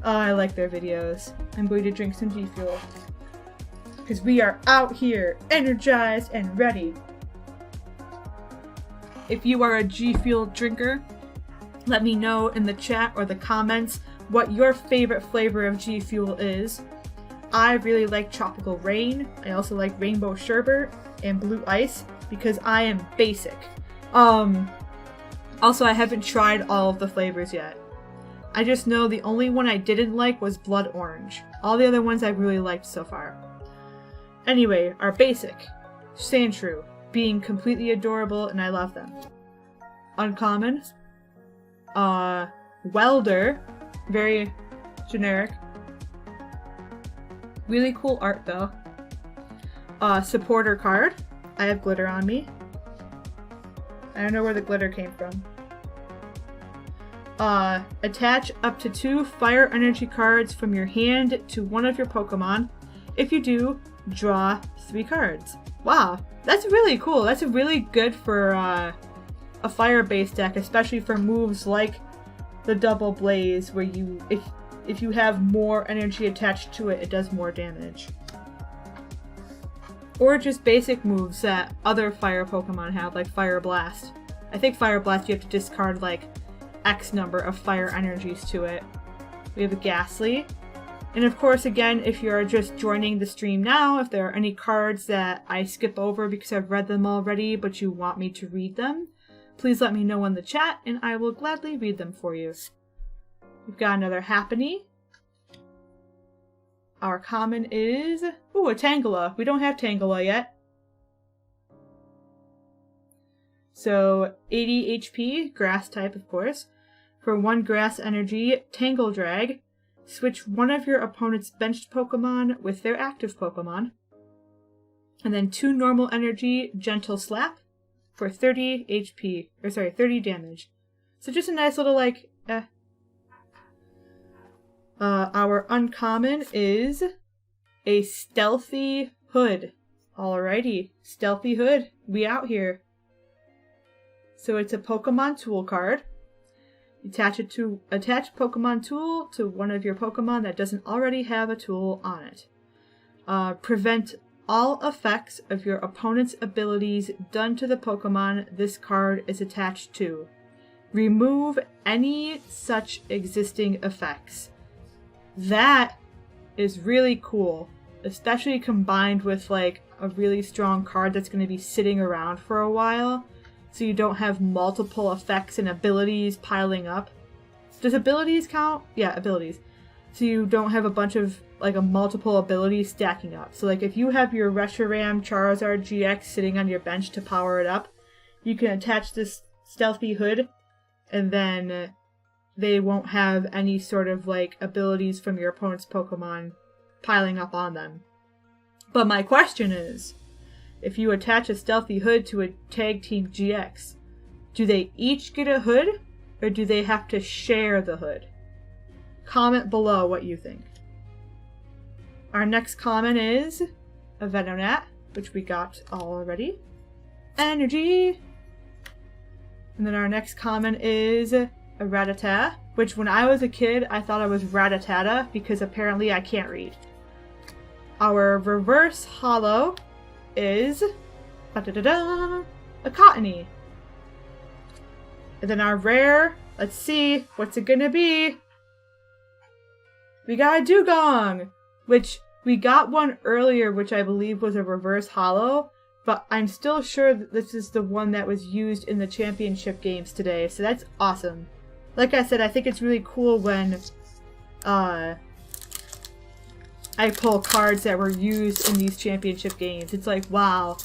Oh, I like their videos. I'm going to drink some G Fuel. Because we are out here, energized and ready. If you are a G Fuel drinker, let me know in the chat or the comments what your favorite flavor of G Fuel is. I really like Tropical Rain. I also like Rainbow Sherbet and Blue Ice because I am basic. Also, I haven't tried all of the flavors yet. I just know the only one I didn't like was Blood Orange. All the other ones I really liked so far. Anyway, our basic. Staying true. Being completely adorable, and I love them. Uncommon. Welder. Very generic. Really cool art, though. Supporter card. I have glitter on me. I don't know where the glitter came from. Attach up to 2 fire energy cards from your hand to one of your Pokemon. If you do, draw 3 cards. Wow, that's really cool. That's really good for a fire-based deck, especially for moves like the Double Blaze, where you, if you have more energy attached to it, it does more damage. Or just basic moves that other fire Pokemon have, like Fire Blast. I think Fire Blast you have to discard like X number of fire energies to it. We have a Ghastly. And of course, again, if you're just joining the stream now, if there are any cards that I skip over because I've read them already, but you want me to read them, please let me know in the chat and I will gladly read them for you. We've got another Happiny. Our common is... Ooh, a Tangela. We don't have Tangela yet. So, 80 HP, grass type of course. For 1 grass energy, Tangle Drag. Switch one of your opponent's benched Pokemon with their active Pokemon. And then 2 normal energy, Gentle Slap. For 30 HP. Or sorry, 30 damage. So just a nice little like, our uncommon is a Stealthy Hood. Alrighty, Stealthy Hood. We out here. So it's a Pokemon tool card. Attach Pokemon tool to one of your Pokemon that doesn't already have a tool on it. Prevent all effects of your opponent's abilities done to the Pokemon this card is attached to. Remove any such existing effects. That is really cool, especially combined with like a really strong card that's going to be sitting around for a while, so you don't have multiple effects and abilities piling up. Does abilities count? Yeah, abilities. So you don't have a bunch of like a multiple abilities stacking up. So like if you have your Reshiram Charizard GX sitting on your bench to power it up, you can attach this Stealthy Hood and then they won't have any sort of like abilities from your opponent's Pokemon piling up on them. But my question is, if you attach a Stealthy Hood to a Tag Team GX, do they each get a hood or do they have to share the hood? Comment below what you think. Our next common is a Venonat, which we got already. Energy! And then our next common is a Rattata, which when I was a kid, I thought I was Rattata because apparently I can't read. Our reverse holo is a Cottony. And then our rare, let's see, what's it gonna be? We got a Dugong, which we got one earlier, which I believe was a reverse holo, but I'm still sure that this is the one that was used in the championship games today, so that's awesome. Like I said, I think it's really cool when I pull cards that were used in these championship games. It's like, wow,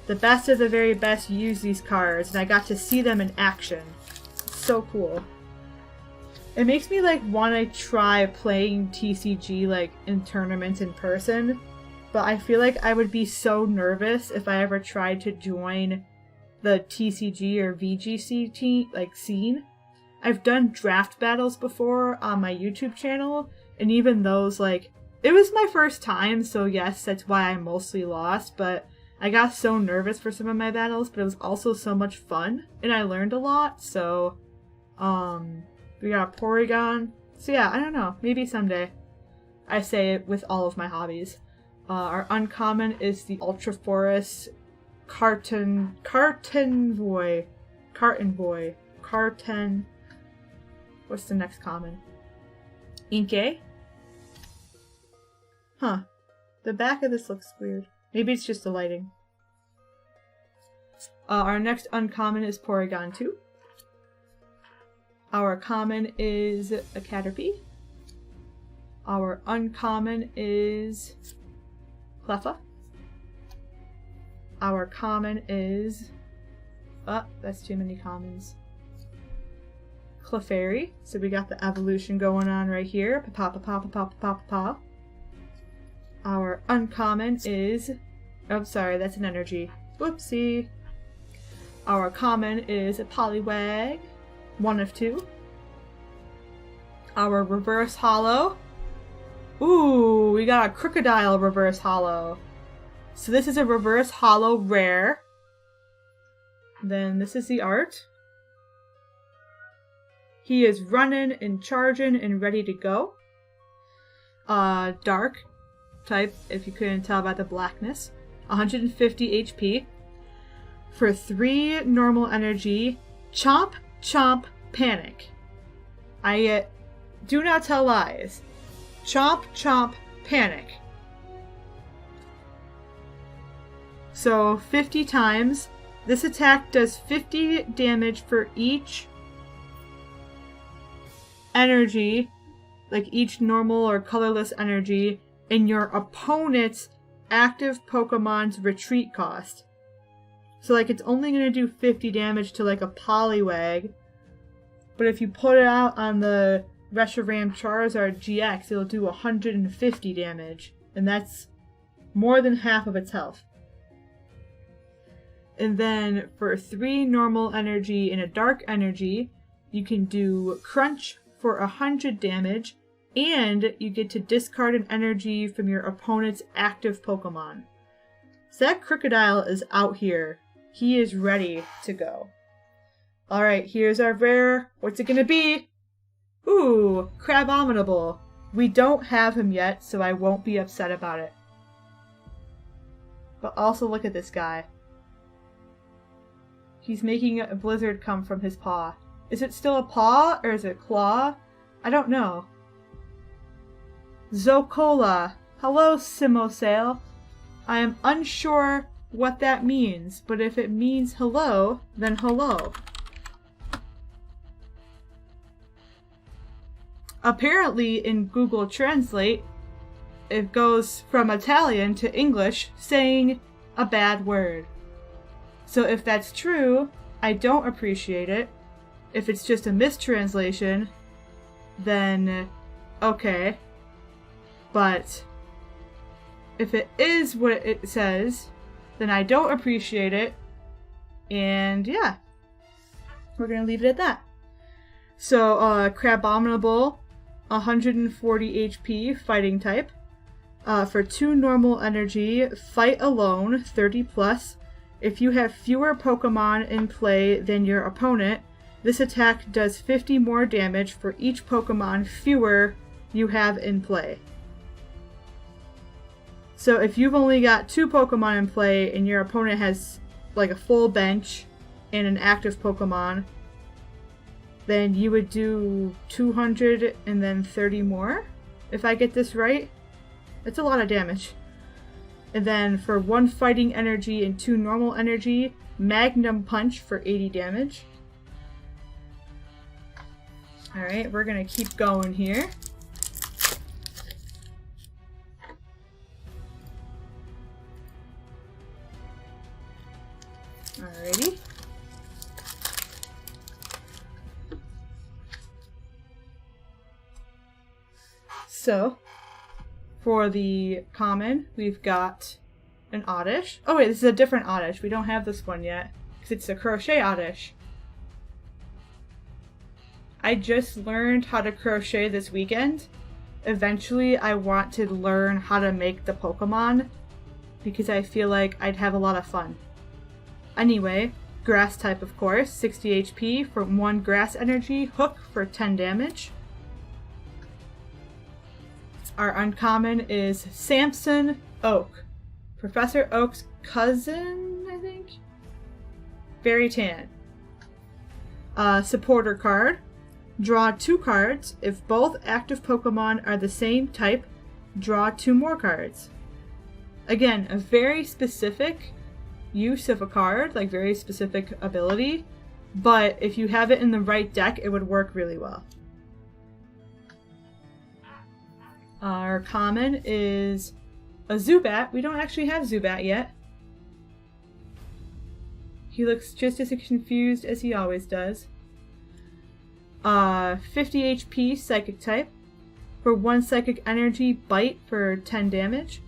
the best of the very best use these cards, and I got to see them in action. It's so cool. It makes me like want to try playing TCG like in tournaments in person, but I feel like I would be so nervous if I ever tried to join the TCG or VGC scene. I've done draft battles before on my YouTube channel, and even those, like, it was my first time, so yes, that's why I mostly lost, but I got so nervous for some of my battles, but it was also so much fun, and I learned a lot, so, we got a Porygon. So yeah, I don't know, maybe someday. I say it with all of my hobbies. Our uncommon is the Ultra Forest Carton Boy. What's the next common? Inkay? Huh. The back of this looks weird. Maybe it's just the lighting. Our next uncommon is Porygon 2. Our common is a Caterpie. Our uncommon is Cleffa. Our common is... oh, that's too many commons. Clefairy. So we got the evolution going on right here. Pa-pa-pa-pa-pa-pa-pa-pa. Our uncommon is... oh, sorry, that's an energy. Whoopsie. Our common is a Poliwag. 1 of 2. Our reverse holo. Ooh, we got a Crocodile reverse holo. So this is a reverse holo rare. Then this is the art. He is running and charging and ready to go. Dark type, if you couldn't tell by the blackness. 150 HP. For 3 normal energy, Chomp, Chomp, Panic. I do not tell lies. Chomp, Chomp, Panic. So 50 times. This attack does 50 damage for each energy, like each normal or colorless energy, in your opponent's active Pokemon's retreat cost. So like it's only going to do 50 damage to like a Poliwag, but if you put it out on the Reshiram Charizard GX, it'll do 150 damage, and that's more than half of its health. And then for 3 normal energy and a dark energy, you can do Crunch for 100 damage, and you get to discard an energy from your opponent's active Pokemon. So that Crocodile is out here. He is ready to go. Alright, here's our rare. What's it gonna be? Ooh, Crabominable. We don't have him yet, so I won't be upset about it. But also look at this guy. He's making a blizzard come from his paw. Is it still a paw, or is it a claw? I don't know. Zocola. Hello, Simosail. I am unsure what that means, but if it means hello, then hello. Apparently, in Google Translate, it goes from Italian to English, saying a bad word. So if that's true, I don't appreciate it. If it's just a mistranslation, then okay. But if it is what it says, then I don't appreciate it. And yeah, we're gonna leave it at that. So, Crabominable, 140 HP, fighting type. For 2 normal energy, fight alone, 30 plus. If you have fewer Pokemon in play than your opponent, this attack does 50 more damage for each Pokemon fewer you have in play. So if you've only got 2 Pokemon in play and your opponent has like a full bench and an active Pokemon, then you would do 200 and then 30 more, if I get this right. It's a lot of damage. And then for 1 fighting energy and 2 normal energy, Magnum Punch for 80 damage. Alright, we're gonna keep going here. Alrighty. So, For the common, we've got an Oddish. Oh wait, this is a different Oddish. We don't have this one yet, because it's a Crochet Oddish. I just learned how to crochet this weekend. Eventually, I want to learn how to make the Pokemon, because I feel like I'd have a lot of fun. Anyway, grass type of course, 60 HP for 1 grass energy, hook for 10 damage. Our uncommon is Samson Oak. Professor Oak's cousin, I think? Very tan. Supporter card. Draw 2 cards. If both active Pokemon are the same type, draw 2 more cards. Again, a very specific use of a card, like very specific ability, but if you have it in the right deck, it would work really well. Our common is a Zubat. We don't actually have Zubat yet. He looks just as confused as he always does. 50 HP psychic type. For 1 psychic energy, bite for 10 damage.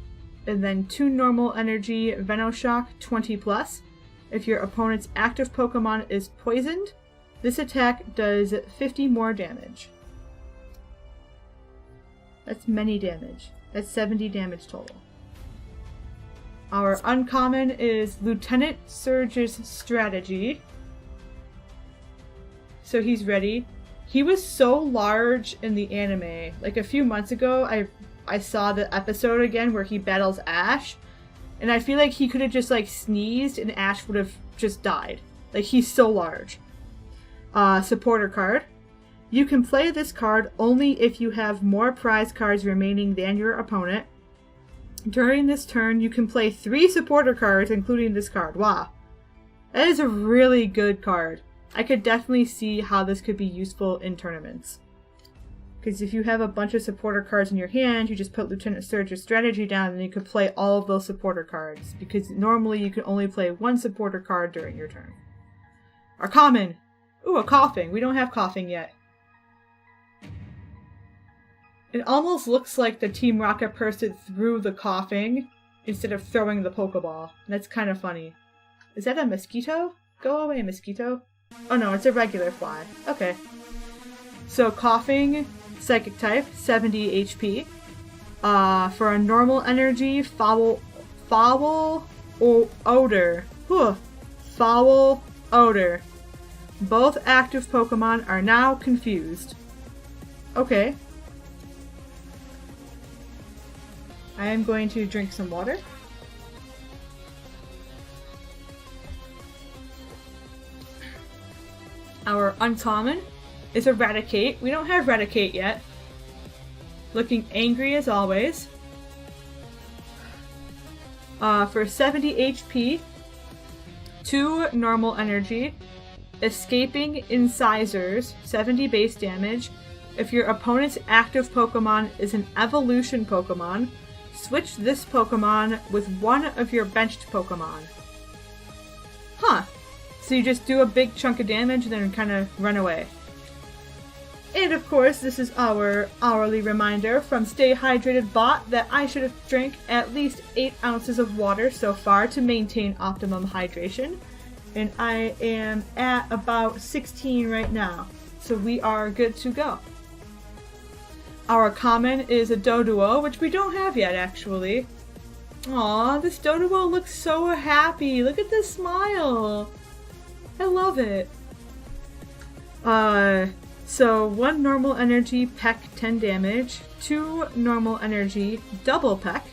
And then 2 normal energy, Venoshock 20 plus. If your opponent's active Pokemon is poisoned, this attack does 50 more damage. That's many damage. That's 70 damage total. Our uncommon is Lieutenant Surge's Strategy. So he's ready. He was so large in the anime. Like a few months ago, I saw the episode again where he battles Ash. And I feel like he could have just like sneezed and Ash would have just died. Like he's so large. Supporter card. You can play this card only if you have more prize cards remaining than your opponent. During this turn, you can play 3 supporter cards, including this card. Wow. That is a really good card. I could definitely see how this could be useful in tournaments. Because if you have a bunch of supporter cards in your hand, you just put Lieutenant Surge's Strategy down and you could play all of those supporter cards. Because normally you can only play 1 supporter card during your turn. Our common. Ooh, a Coughing. We don't have Coughing yet. It almost looks like the Team Rocket person threw the Coughing instead of throwing the Pokeball. That's kind of funny. Is that a mosquito? Go away, mosquito. Oh no, it's a regular fly. Okay. So Coughing, psychic type, 70 HP. For a normal energy, foul odor. Whew. Foul odor. Both active Pokemon are now confused. Okay. I am going to drink some water. Our uncommon is Eradicate. We don't have Eradicate yet. Looking angry as always. For 70 HP, 2 normal energy, Escaping Incisors, 70 base damage. If your opponent's active Pokemon is an evolution Pokemon, switch this Pokemon with one of your benched Pokemon. Huh. So you just do a big chunk of damage and then kind of run away. And of course, this is our hourly reminder from Stay Hydrated Bot that I should have drank at least 8 ounces of water so far to maintain optimum hydration. And I am at about 16 right now. So we are good to go. Our common is a Doduo, which we don't have yet, actually. Aw, this Doduo looks so happy. Look at this smile. I love it. So 1 normal energy, peck 10 damage. 2 normal energy, double peck,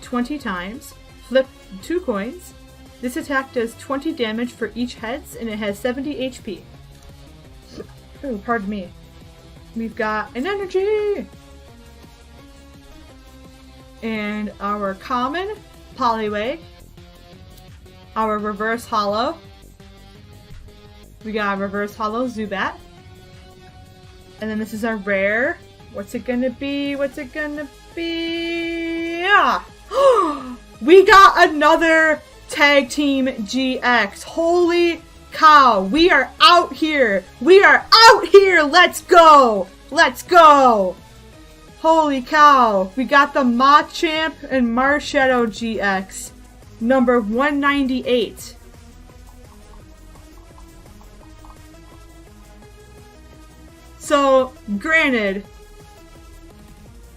20 times. Flip 2 coins. This attack does 20 damage for each heads, and it has 70 HP. Oh, pardon me. We've got an energy! And our common, Poliwag. Our reverse holo. We got a reverse holo Zubat. And then this is our rare. What's it gonna be? What's it gonna be? Yeah! We got another Tag Team GX. Holy cow. We are out here. We are out here. Let's go. Let's go. Holy cow! We got the Machamp and Marshadow GX, number 198. So, granted,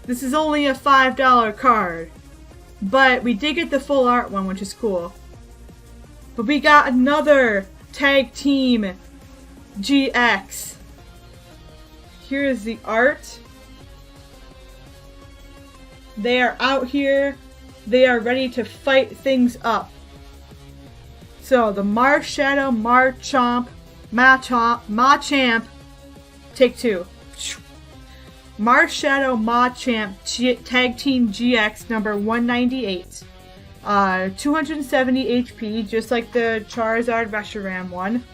this is only a $5 card, but we did get the full art one, which is cool. But we got another Tag Team GX. Here is the art. They are out here. They are ready to fight things up. So the Marshadow, Machamp, take two. Marshadow, Machamp, Tag Team GX number 198. 270 HP, just like the Charizard Reshiram one.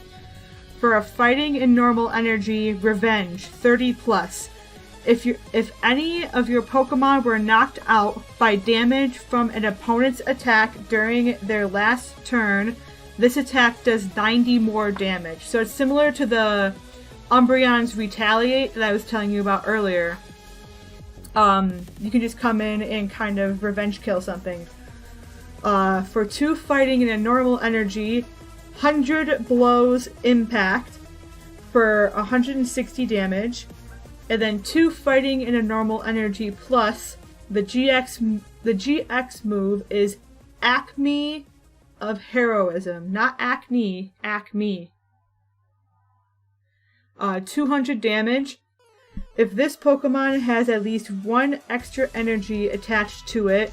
For a fighting in normal energy, revenge, 30 plus. If any of your Pokemon were knocked out by damage from an opponent's attack during their last turn, this attack does 90 more damage. So it's similar to the Umbreon's Retaliate that I was telling you about earlier. You can just come in and kind of revenge kill something. For 2 fighting in a normal energy, 100 blows impact for 160 damage. And then 2 fighting in a normal energy plus the GX move is Acme of Heroism. Not Acne, Acme. 200 damage. If this Pokemon has at least 1 extra energy attached to it,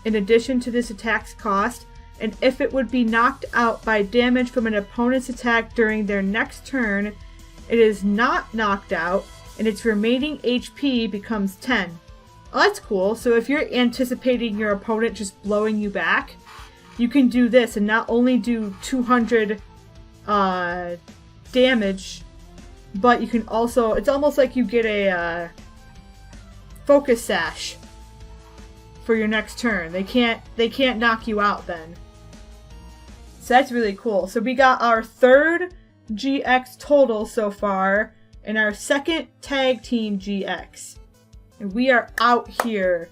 in addition to this attack's cost, and if it would be knocked out by damage from an opponent's attack during their next turn, it is not knocked out, and its remaining HP becomes 10. Oh, that's cool. So if you're anticipating your opponent just blowing you back, you can do this and not only do 200 damage, but you can also, it's almost like you get a focus sash for your next turn. They can't knock you out then. So that's really cool. So we got our 3rd GX total so far, and our 2nd Tag Team GX. And we are out here.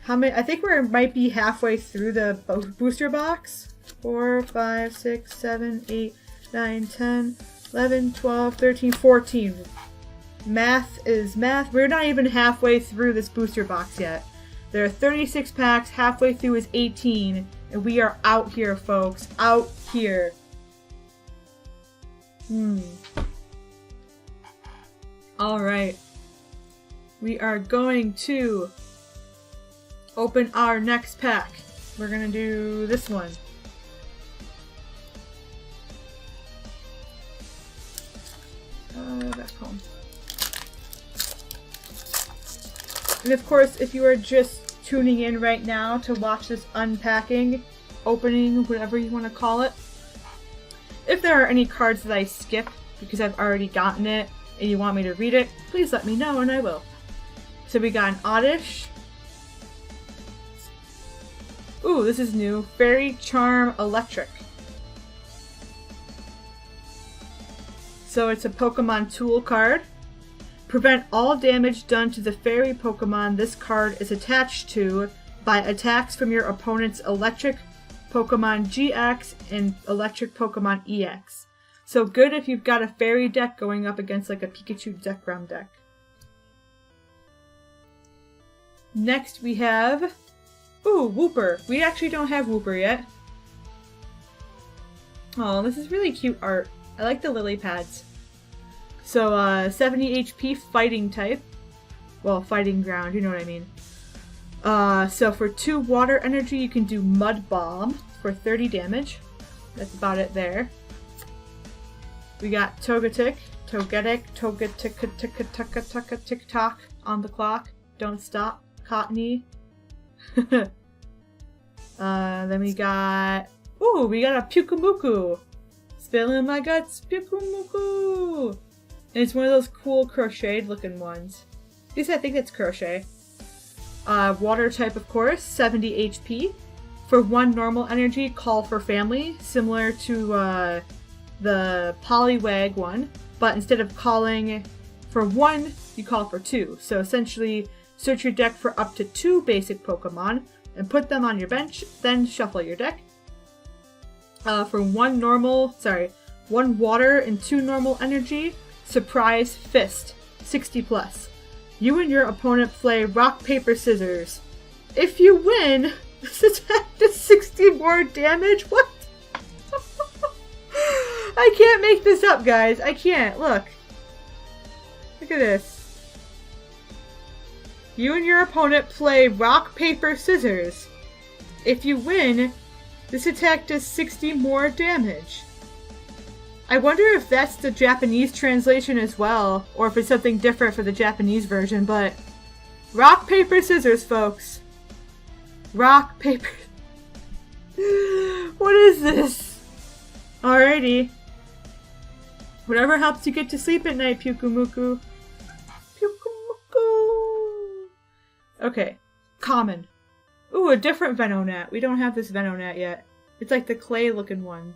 How many? I think we might be halfway through the booster box. 4, 5, 6, 7, 8, 9, 10, 11, 12, 13, 14. Math is math. We're not even halfway through this booster box yet. There are 36 packs. Halfway through is 18. And we are out here, folks. Out here. Alright. We are going to open our next pack. We're going to do this one. Back home. And of course, if you are just tuning in right now to watch this unpacking, opening, whatever you want to call it, if there are any cards that I skip because I've already gotten it and you want me to read it, please let me know and I will. So we got an Oddish. Ooh, this is new. Fairy Charm Electric. So it's a Pokemon tool card. Prevent all damage done to the fairy Pokemon this card is attached to by attacks from your opponent's Electric Pokemon GX and Electric Pokemon EX. So good if you've got a fairy deck going up against like a Pikachu Zekrom deck. Next we have... Ooh, Wooper. We actually don't have Wooper yet. Oh, this is really cute art. I like the lily pads. So, 70 HP fighting type. Well, fighting ground, you know what I mean. So for 2 water energy, you can do Mud Bomb for 30 damage. That's about it there. We got Togetic, Tick-Tock on the clock. Don't stop, Cottony. Then we got... Ooh, we got a Pyukumuku. Spilling my guts, Pyukumuku. And it's one of those cool crocheted looking ones. At least I think it's crochet. Water type, of course, 70 HP. For 1 normal energy, call for family, similar to the Poliwag one. But instead of calling for 1, you call for 2. So essentially, Search your deck for up to 2 basic Pokemon and put them on your bench, then shuffle your deck. For 1 water and 2 normal energy, Surprise Fist, 60+. You and your opponent play rock, paper, scissors. If you win, this attack does 60 more damage. What? I can't make this up, guys. I can't. Look. Look at this. You and your opponent play rock, paper, scissors. If you win, this attack does 60 more damage. I wonder if that's the Japanese translation as well, or if it's something different for the Japanese version, but rock, paper, scissors, folks. Rock, paper... What is this? Alrighty. Whatever helps you get to sleep at night, Pyukumuku. Pyukumuku! Okay. Common. Ooh, a different Venonat. We don't have this Venonat yet. It's like the clay-looking one.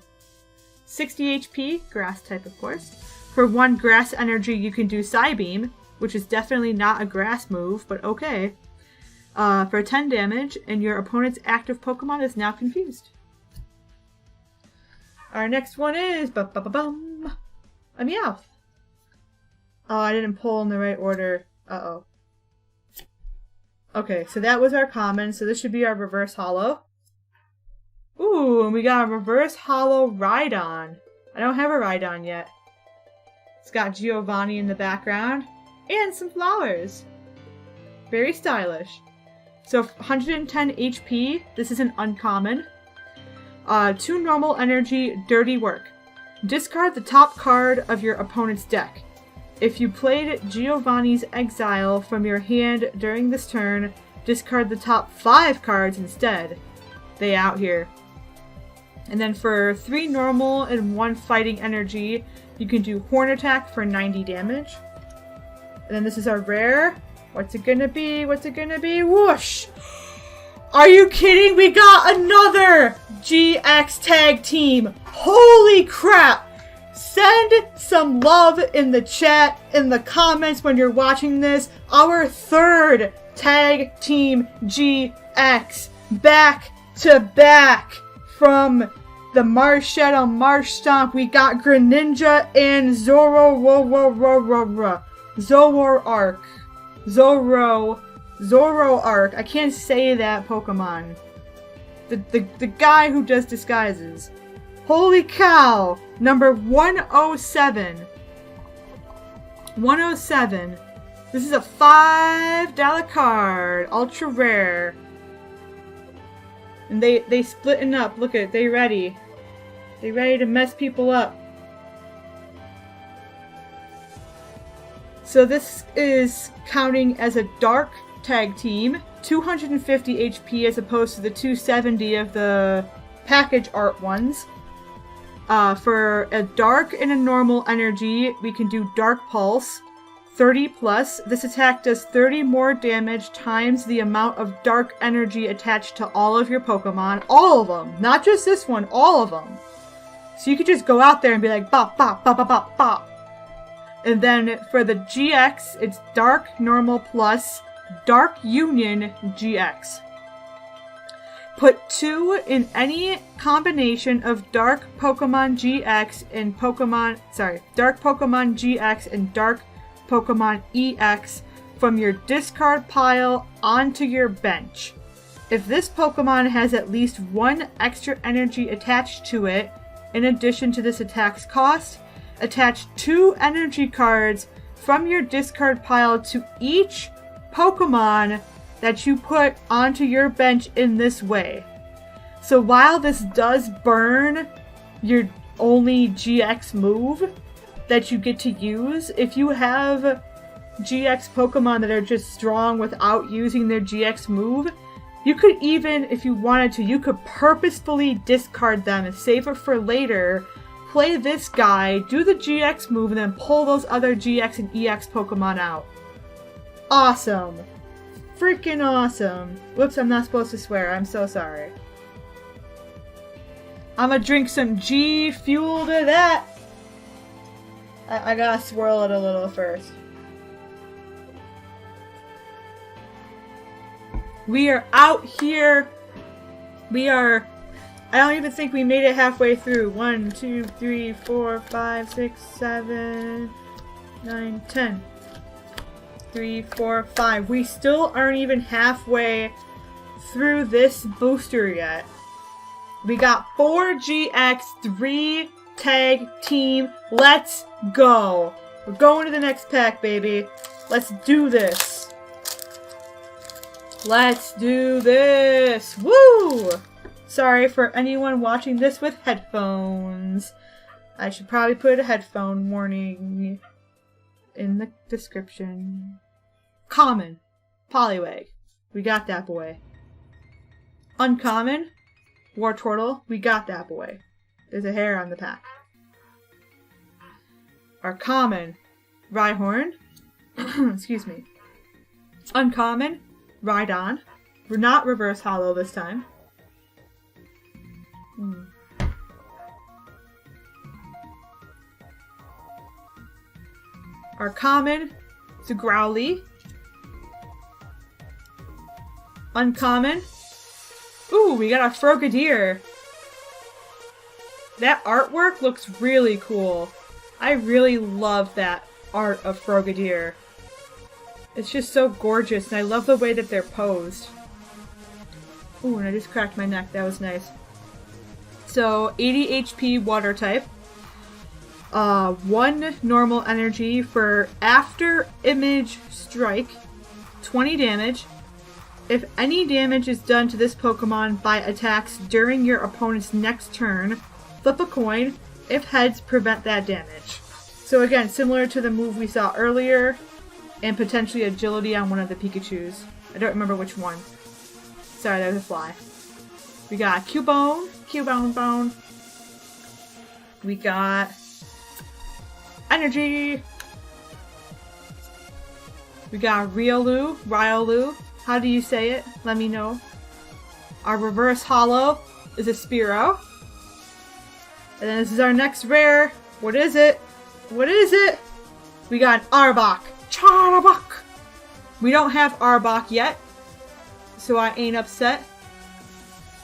60 HP, grass type of course. For 1 grass energy you can do Psybeam, which is definitely not a grass move, but okay. For 10 damage, and your opponent's active Pokemon is now confused. Our next one is a Meowth. Oh, I didn't pull in the right order. Uh-oh. Okay, so that was our common, so this should be our reverse holo. Ooh, and we got a reverse holo Rhydon. I don't have a Rhydon yet. It's got Giovanni in the background. And some flowers. Very stylish. So 110 HP. This is an uncommon. 2 normal energy, dirty work. Discard the top card of your opponent's deck. If you played Giovanni's Exile from your hand during this turn, discard the top 5 cards instead. They out here. And then for 3 normal and 1 fighting energy, you can do Horn Attack for 90 damage. And then this is our rare. What's it gonna be? What's it gonna be? Whoosh! Are you kidding? We got another GX tag team! Holy crap! Send some love in the chat, in the comments when you're watching this. Our 3rd tag team GX. Back to back. From the Marshadow Marshtomp, we got Greninja and Zoroark. I can't say that Pokemon. The guy who does disguises. Holy cow! Number 107. 107. This is a $5 card. Ultra rare. And they splitting up. Look at it. They ready. They ready to mess people up. So this is counting as a dark tag team. 250 HP as opposed to the 270 of the package art ones. For a dark and a normal energy, we can do Dark Pulse. 30+. This attack does 30 more damage times the amount of dark energy attached to all of your Pokemon. All of them. Not just this one. All of them. So you could just go out there and be like, bop, bop, bop, bop, bop, bop. And then for the GX, it's Dark Normal Plus Dark Union GX. Put 2 in any combination of Dark Pokemon GX and Dark Pokemon GX and Dark Pokemon EX from your discard pile onto your bench. If this Pokemon has at least 1 extra energy attached to it, in addition to this attack's cost, attach 2 energy cards from your discard pile to each Pokemon that you put onto your bench in this way. So while this does burn your only GX move that you get to use, if you have GX Pokemon that are just strong without using their GX move, you could even, if you wanted to, you could purposefully discard them and save it for later, play this guy, do the GX move, and then pull those other GX and EX Pokemon out. Awesome. Freaking awesome. Whoops, I'm not supposed to swear. I'm so sorry. I'm gonna drink some G Fuel to that. I gotta swirl it a little first. We are out here. We are... I don't even think we made it halfway through. 1, 2, 3, 4, 5, 6, 7, 9, 10. 3, 4, 5. We still aren't even halfway through this booster yet. We got 4 GX, 3 tag team. Let's go. We're going to the next pack, baby. Let's do this. Let's do this. Woo! Sorry for anyone watching this with headphones. I should probably put a headphone warning in the description. Common. Poliwag. We got that boy. Uncommon. War Turtle. We got that boy. There's a hair on the pack. Our common. Rhyhorn. Excuse me. Uncommon. Rhydon. We're not reverse hollow this time. Our common is a Growly. Uncommon. Ooh, we got a Frogadier. That artwork looks really cool. I really love that art of Frogadier. It's just so gorgeous, and I love the way that they're posed. Ooh, and I just cracked my neck. That was nice. So, 80 HP water type. 1 normal energy for after image strike. 20 damage. If any damage is done to this Pokemon by attacks during your opponent's next turn, flip a coin. If heads, prevent that damage. So again, similar to the move we saw earlier, and potentially agility on one of the Pikachus. I don't remember which one. Sorry, there's a fly. We got Cubone. Cubone. We got Energy. We got Riolu. How do you say it? Let me know. Our reverse hollow is a Spearow. And then this is our next rare. What is it? What is it? We got an Arbok. Charabok. We don't have Arbok yet, so I ain't upset.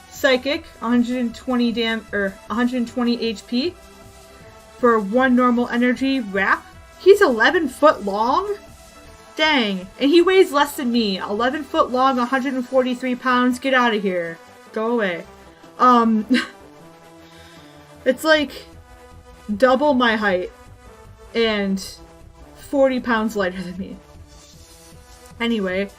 Psychic, 120 120 HP for 1 normal energy. Wrap. He's 11 foot long. Dang, and he weighs less than me. 11 foot long, 143 pounds. Get out of here. Go away. It's like double my height and 40 pounds lighter than me. Anyway,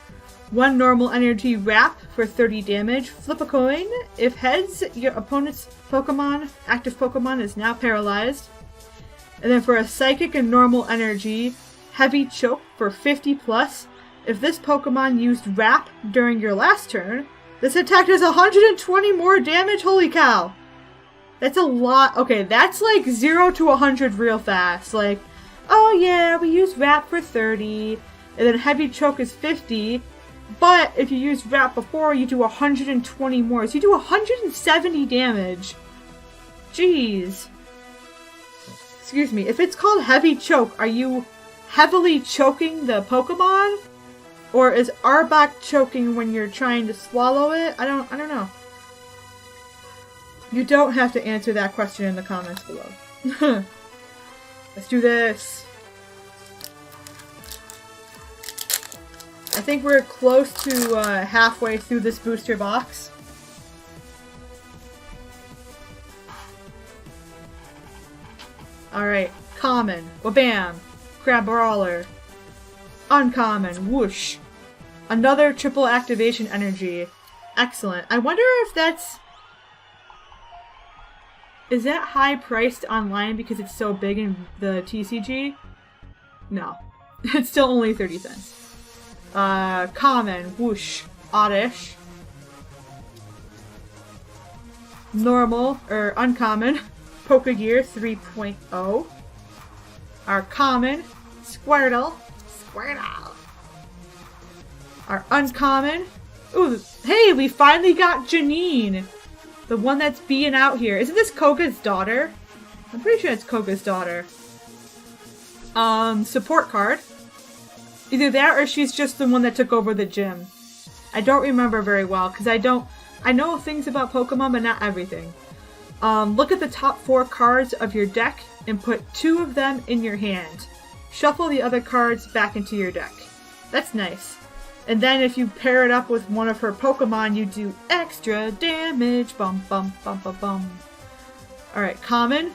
1 normal energy wrap for 30 damage. Flip a coin. If heads, your opponent's Pokemon, active Pokemon, is now paralyzed. And then for a psychic and normal energy, heavy choke for 50 plus. If this Pokemon used wrap during your last turn, this attack does 120 more damage. Holy cow. That's a lot. Okay, that's like 0 to 100 real fast. Like, oh yeah, we use wrap for 30. And then heavy choke is 50. But if you use wrap before, you do 120 more. So you do 170 damage. Jeez. Excuse me. If it's called heavy choke, are you heavily choking the Pokemon? Or is Arbok choking when you're trying to swallow it? I don't know. You don't have to answer that question in the comments below. Let's do this. I think we're close to halfway through this booster box. Alright, common, Wabam, Crabrawler, uncommon, whoosh. Another triple activation energy. Excellent. I wonder if that's... Is that high priced online because it's so big in the TCG? No. It's still only 30 cents. Common, whoosh, oddish. Normal, or uncommon, Pokegear 3.0. Our common, Squirtle. Our uncommon, ooh, hey, we finally got Janine. The one that's being out here. Isn't this Koga's daughter? I'm pretty sure it's Koga's daughter. Support card. Either that or she's just the one that took over the gym. I don't remember very well because I know things about Pokemon, but not everything. Look at the top 4 cards of your deck and put 2 of them in your hand. Shuffle the other cards back into your deck. That's nice. And then if you pair it up with one of her Pokemon, you do extra damage. Bum, bum, bum, bum, bum. Alright, common.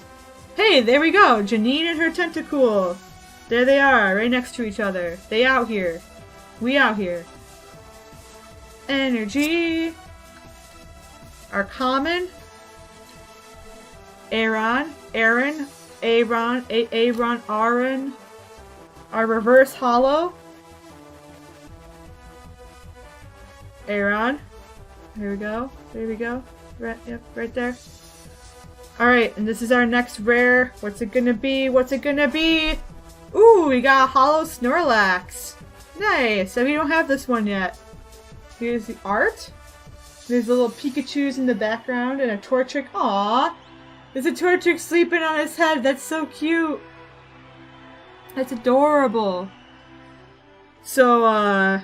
Hey, there we go. Janine and her Tentacool. There they are, right next to each other. They out here. We out here. Energy. Our common. Aaron. Our reverse hollow. Aaron. Here we go. There we go. Right, yep, right there. Alright, and this is our next rare. What's it gonna be? What's it gonna be? Ooh, we got a hollow Snorlax. Nice. So we don't have this one yet. Here's the art. There's little Pikachus in the background and a Torchic. Aww. There's a Torchic sleeping on his head. That's so cute. That's adorable. So,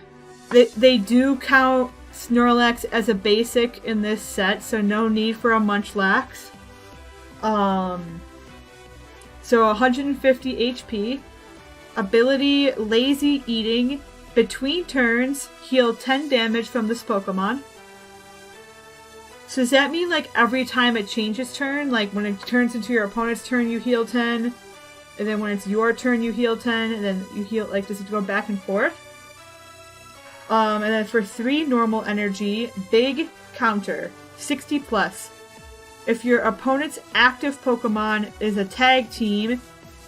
they do count Snorlax as a basic in this set, so no need for a Munchlax. So 150 HP. Ability Lazy Eating. Between turns, heal 10 damage from this Pokemon. So does that mean like every time it changes turn? Like when it turns into your opponent's turn, you heal 10? And then when it's your turn, you heal 10? And then you heal, like, does it go back and forth? And then for 3 normal energy, big counter. 60 plus. If your opponent's active Pokemon is a tag team,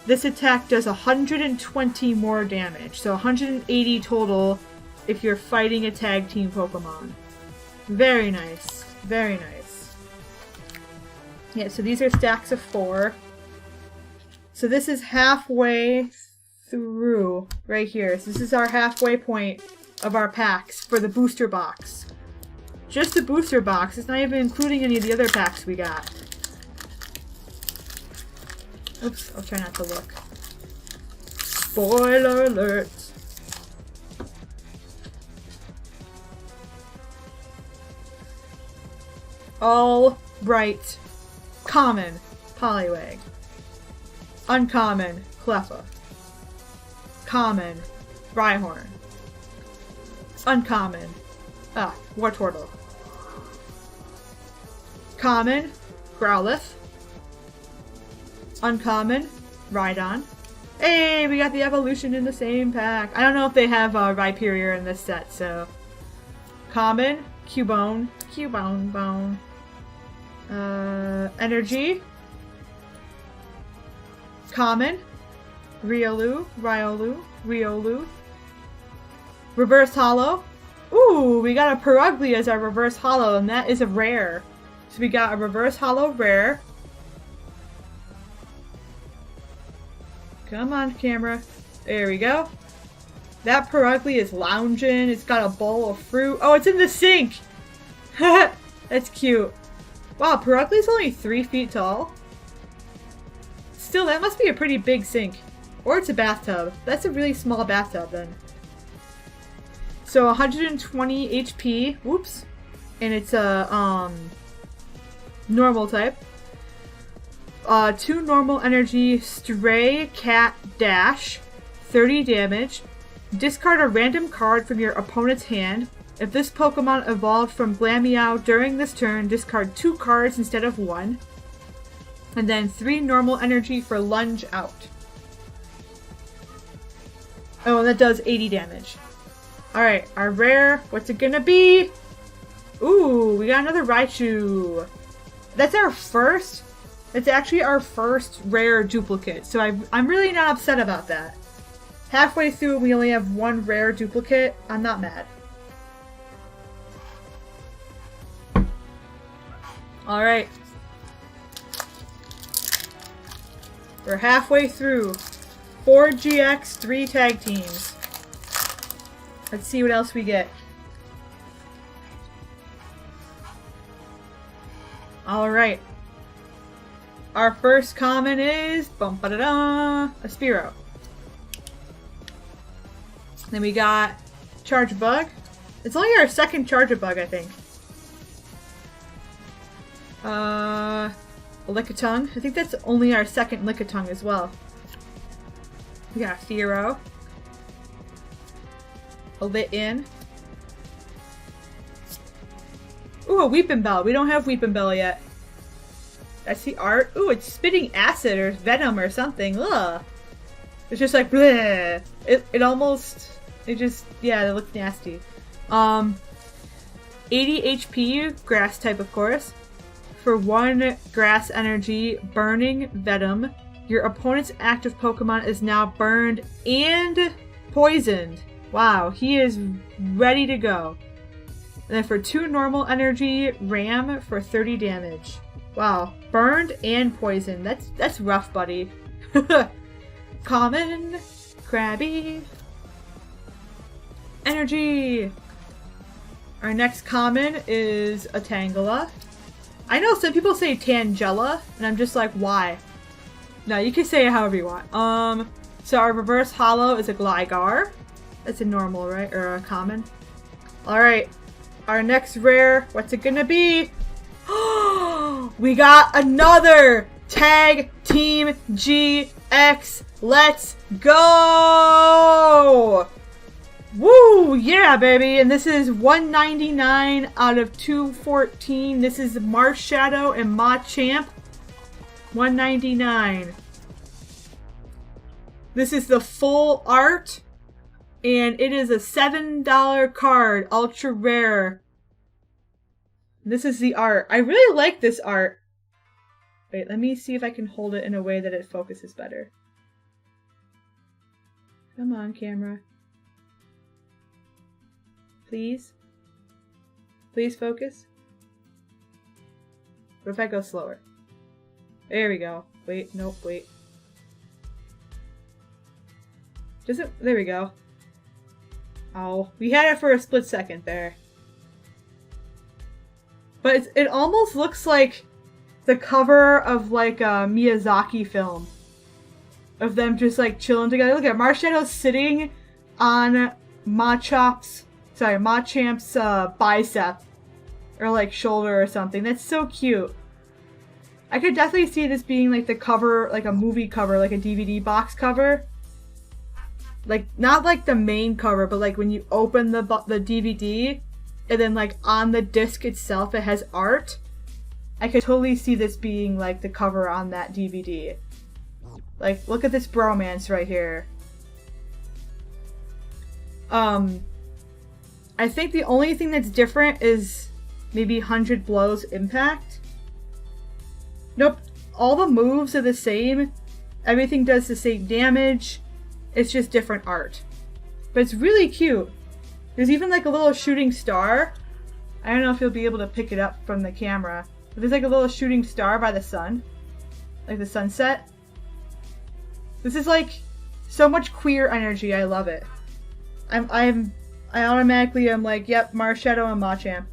this attack does 120 more damage. So 180 total if you're fighting a tag team Pokemon. Very nice. Very nice. Yeah, so these are stacks of 4. So this is halfway through right here. So this is our halfway point of our packs for the booster box. Just the booster box. It's not even including any of the other packs we got. Oops, I'll try not to look. Spoiler alert. All right. Common, Poliwag. Uncommon, Cleffa. Common, Rhyhorn. Uncommon, Wartortle. Common, Growlithe. Uncommon, Rhydon. Hey, we got the evolution in the same pack. I don't know if they have Rhyperior in this set, so. Common, Cubone. Bone. Energy. Common, Riolu. Reverse Hollow. Ooh, we got a Purugly as our Reverse Hollow, and that is a rare. So we got a Reverse Hollow rare. Come on, camera. There we go. That Purugly is lounging. It's got a bowl of fruit. Oh, it's in the sink! That's cute. Wow, Purugly's only 3 feet tall. Still, that must be a pretty big sink. Or it's a bathtub. That's a really small bathtub, then. So, 120 HP. Whoops. And it's a, normal type. 2 normal energy, Stray, Cat, Dash. 30 damage. Discard a random card from your opponent's hand. If this Pokemon evolved from Glameow during this turn, discard 2 cards instead of 1. And then 3 normal energy for Lunge Out. Oh, and that does 80 damage. Alright, our rare, what's it gonna be? Ooh, we got another Raichu. That's our first, it's actually our first rare duplicate, so I'm really not upset about that. Halfway through, we only have 1 rare duplicate. I'm not mad. Alright. We're halfway through. 4 GX, 3 tag teams. Let's see what else we get. Alright. Our first common is a Spearow. Then we got Charge Bug, It's only our second Charge-a-Bug, I think. A Lickitung. I think that's only our second Lickitung as well. We got a Fearow. A Lit-In. Ooh, a Weepinbell. We don't have Weepinbell yet. That's the art. Ooh, it's spitting acid or venom or something. Ugh. It's just like, bleh. It almost, it just, yeah, it looks nasty. 80 HP, grass type of course. For 1 grass energy, burning venom. Your opponent's active Pokemon is now burned and poisoned. Wow, he is ready to go. And then for 2 normal energy, ram for 30 damage. Wow, burned and poisoned. That's rough, buddy. Common, Krabby, energy. Our next common is a Tangela. I know some people say Tangela, and I'm just like, why? No, you can say it however you want. So our reverse holo is a Gligar. That's a normal, right? Or a common. Alright. Our next rare, what's it gonna be? We got another Tag Team GX. Let's go! Woo! Yeah, baby! And this is 199 out of 214. This is Marshadow and Machamp. 199. This is the full art. And it is a $7 card. Ultra rare. This is the art. I really like this art. Wait, let me see if I can hold it in a way that it focuses better. Come on, camera. Please? Please focus? What if I go slower? There we go. Wait, nope, wait. There we go. Oh, we had it for a split second there. But it almost looks like the cover of like a Miyazaki film. Of them just like chilling together. Look at Marshadow sitting on Machamp's bicep. Or like shoulder or something. That's so cute. I could definitely see this being like the cover, like a movie cover, like a DVD box cover. Like, not like the main cover, but like when you open the DVD, and then like on the disc itself it has art. I could totally see this being like the cover on that DVD. Like, look at this bromance right here. I think the only thing that's different is maybe 100 Blows impact. Nope, all the moves are the same. Everything does the same damage. It's just different art. But it's really cute. There's even like a little shooting star. I don't know if you'll be able to pick it up from the camera. But there's like a little shooting star by the sun. Like the sunset. This is like so much queer energy. I love it. I automatically am like, yep, Marshadow and Machamp.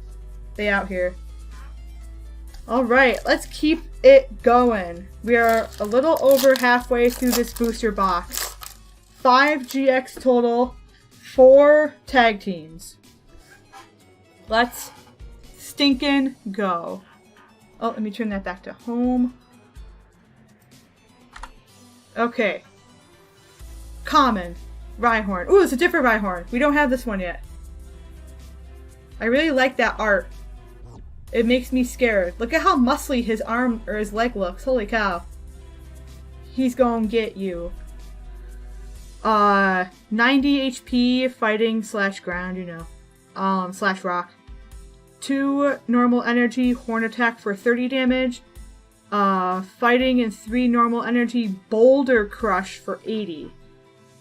They out here. Alright, let's keep it going. We are a little over halfway through this booster box. 5 GX total, 4 tag teams. Let's stinkin' go. Oh, let me turn that back to home. Okay. Common. Rhyhorn. Ooh, it's a different Rhyhorn. We don't have this one yet. I really like that art. It makes me scared. Look at how muscly his arm or his leg looks. Holy cow. He's gonna get you. 90 HP, fighting / ground, you know. / rock. 2 normal energy, horn attack for 30 damage. Fighting and 3 normal energy, boulder crush for 80.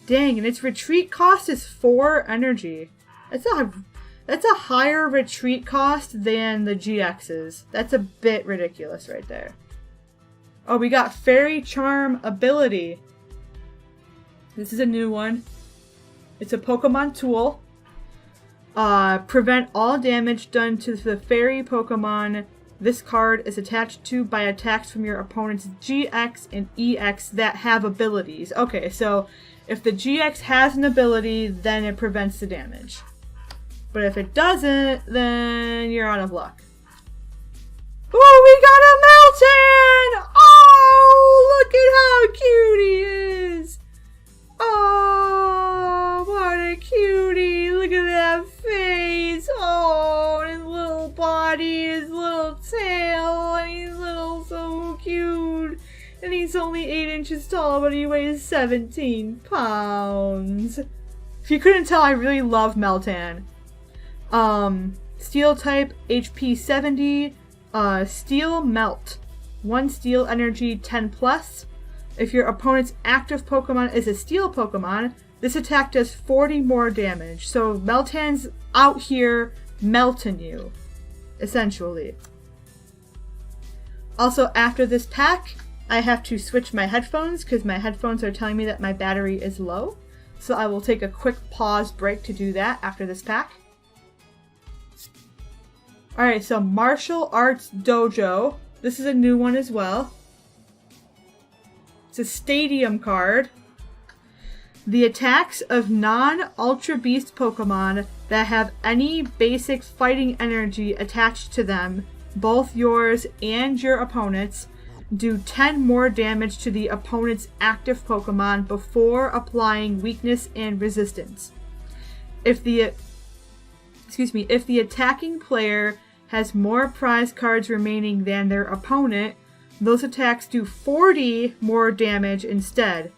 Dang, and its retreat cost is 4 energy. That's a higher retreat cost than the GX's. That's a bit ridiculous right there. Oh, we got Fairy Charm ability. This is a new one. It's a Pokemon tool. Prevent all damage done to the fairy Pokemon this card is attached to by attacks from your opponent's GX and EX that have abilities. Okay, so if the GX has an ability, then it prevents the damage. But if it doesn't, then you're out of luck. Oh, we got a Meltan! Oh, look at how cute he is! Oh, what a cutie! Look at that face! Oh, his little body, his little tail, and he's so cute! And he's only 8 inches tall, but he weighs 17 pounds. If you couldn't tell, I really love Meltan. Steel type, HP 70, Steel Melt. 1 Steel Energy 10 plus. If your opponent's active Pokemon is a Steel Pokemon, this attack does 40 more damage. So Meltan's out here melting you, essentially. Also, after this pack, I have to switch my headphones because my headphones are telling me that my battery is low. So I will take a quick pause break to do that after this pack. Alright, so Martial Arts Dojo. This is a new one as well. It's a stadium card. The attacks of non-Ultra Beast Pokemon that have any basic fighting energy attached to them, both yours and your opponent's, do 10 more damage to the opponent's active Pokemon before applying weakness and resistance. If the attacking player has more prize cards remaining than their opponent, those attacks do 40 more damage instead.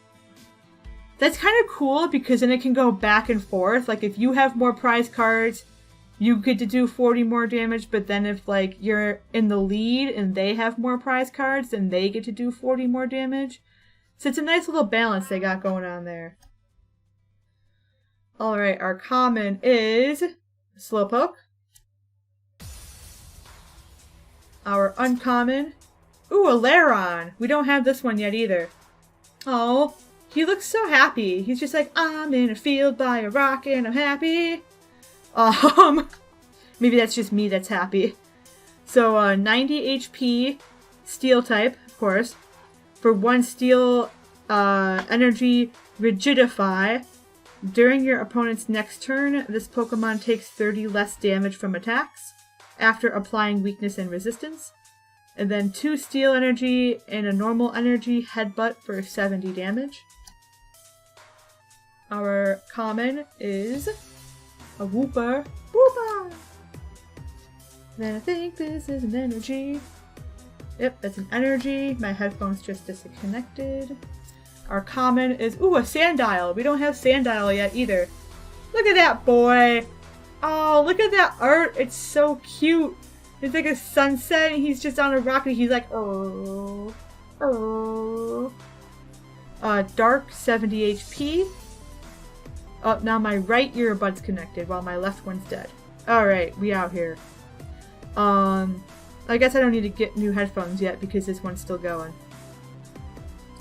That's kind of cool because then it can go back and forth. Like if you have more prize cards, you get to do 40 more damage, but then if like you're in the lead and they have more prize cards, then they get to do 40 more damage. So it's a nice little balance they got going on there. Alright, our common is Slowpoke. Our uncommon, ooh, a Lairon. We don't have this one yet either. Oh, he looks so happy. He's just like, I'm in a field by a rock and I'm happy. Maybe that's just me that's happy. So, 90 HP, Steel type, of course. For 1 Steel Energy Rigidify. During your opponent's next turn, this Pokemon takes 30 less damage from attacks after applying weakness and resistance. And then 2 Steel Energy and a normal energy Headbutt for 70 damage. Our common is a Wooper. Wooper! Then I think this is an energy. Yep, that's an energy. My headphones just disconnected. Our common is, ooh, a Sandile. We don't have Sandile yet either. Look at that boy. Oh, look at that art. It's so cute. It's like a sunset and he's just on a rock and he's like, oh, oh. Dark, 70 HP. Oh, now my right earbud's connected while my left one's dead. Alright, we out here. I guess I don't need to get new headphones yet because this one's still going.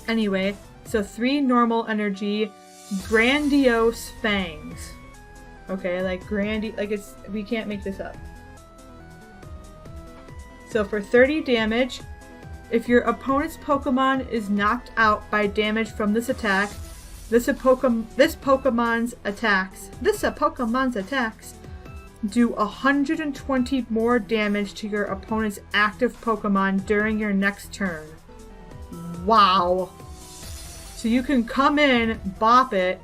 Anyway, so 3 normal energy, Grandiose Fangs. Okay, like we can't make this up. So for 30 damage, if your opponent's Pokemon is knocked out by damage from this attack, this Pokemon's attacks do 120 more damage to your opponent's active Pokemon during your next turn. Wow. So you can come in, bop it,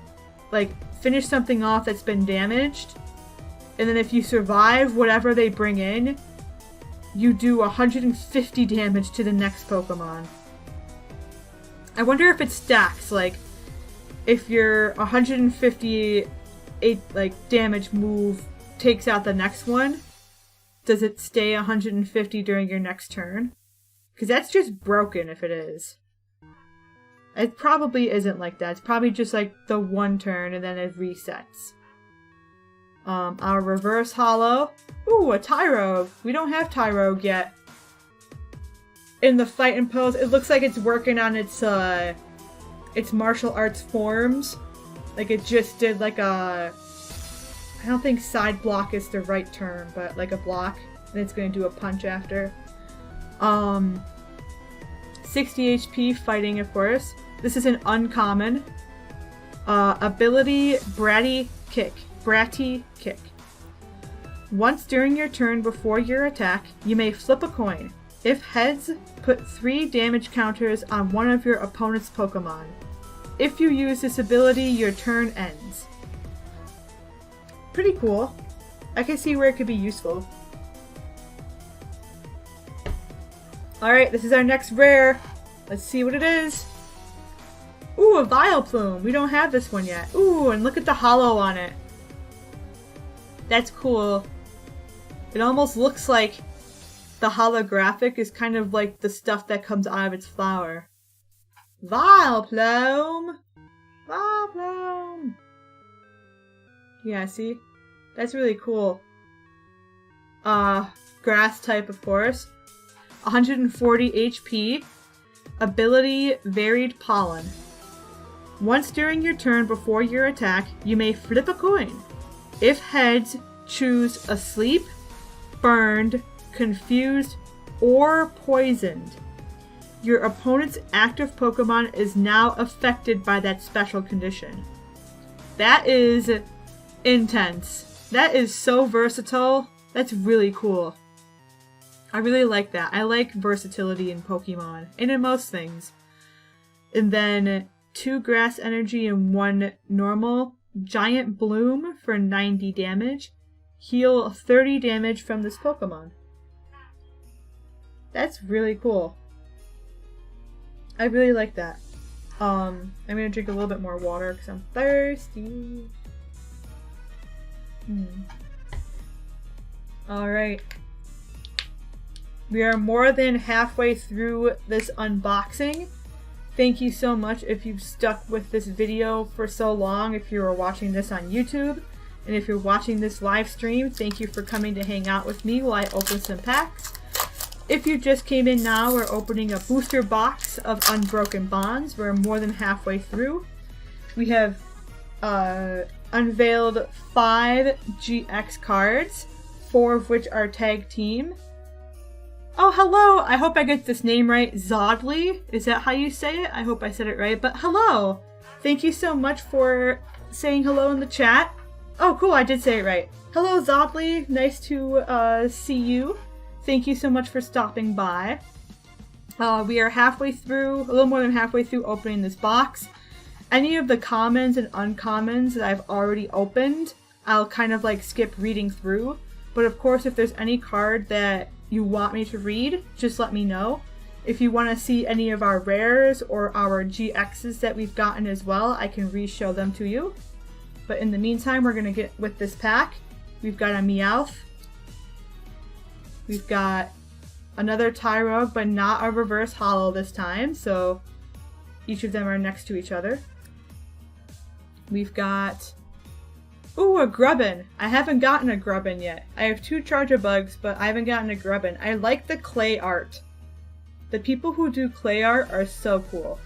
like finish something off that's been damaged, and then if you survive whatever they bring in, you do 150 damage to the next Pokemon. I wonder if it stacks, like if your 150 damage move takes out the next one, does it stay 150 during your next turn? Because that's just broken if it is. It probably isn't like that. It's probably just like the one turn and then it resets. Our reverse holo. Ooh, a Tyrogue. We don't have Tyrogue yet. In the fight and pose, it looks like it's working on its martial arts forms. Like it just did like a, I don't think side block is the right term, but like a block. And it's going to do a punch after. 60 HP fighting, of course. This is an uncommon. Ability Bratty Kick. Once during your turn before your attack, you may flip a coin. If heads, put 3 damage counters on one of your opponent's Pokemon. If you use this ability, your turn ends. Pretty cool. I can see where it could be useful. Alright, this is our next rare. Let's see what it is. Ooh, a Vileplume. We don't have this one yet. Ooh, and look at the holo on it. That's cool. It almost looks like the holographic is kind of like the stuff that comes out of its flower. Vileplume! Vileplume! Yeah, see? That's really cool. Grass type, of course. 140 HP. Ability, Varied Pollen. Once during your turn before your attack, you may flip a coin. If heads, choose Asleep, Burned, Confused, or Poisoned. Your opponent's active Pokemon is now affected by that special condition. That is intense. That is so versatile. That's really cool. I really like that. I like versatility in Pokemon, and in most things. And then 2 grass energy and 1 normal. Giant Bloom for 90 damage. Heal 30 damage from this Pokemon. That's really cool. I really like that. I'm gonna drink a little bit more water because I'm thirsty. Alright. We are more than halfway through this unboxing. Thank you so much if you've stuck with this video for so long, if you were watching this on YouTube. And if you're watching this live stream, thank you for coming to hang out with me while I open some packs. If you just came in now, we're opening a booster box of Unbroken Bonds. We're more than halfway through. We have unveiled 5 GX cards, 4 of which are tag team. Oh, hello! I hope I get this name right. Zodley? Is that how you say it? I hope I said it right. But hello! Thank you so much for saying hello in the chat. Oh, cool, I did say it right. Hello, Zodley. Nice to see you. Thank you so much for stopping by. We are halfway through, a little more than halfway through opening this box. Any of the commons and uncommons that I've already opened, I'll kind of like skip reading through. But of course, if there's any card that you want me to read, just let me know. If you want to see any of our rares or our GXs that we've gotten as well, I can re-show them to you. But in the meantime, we're going to get with this pack. We've got a Meowth. We've got another Tyrogue, but not a reverse holo this time, so each of them are next to each other. We've got... Ooh, a Grubbin! I haven't gotten a Grubbin yet. I have 2 Charjabugs, but I haven't gotten a Grubbin. I like the clay art. The people who do clay art are so cool.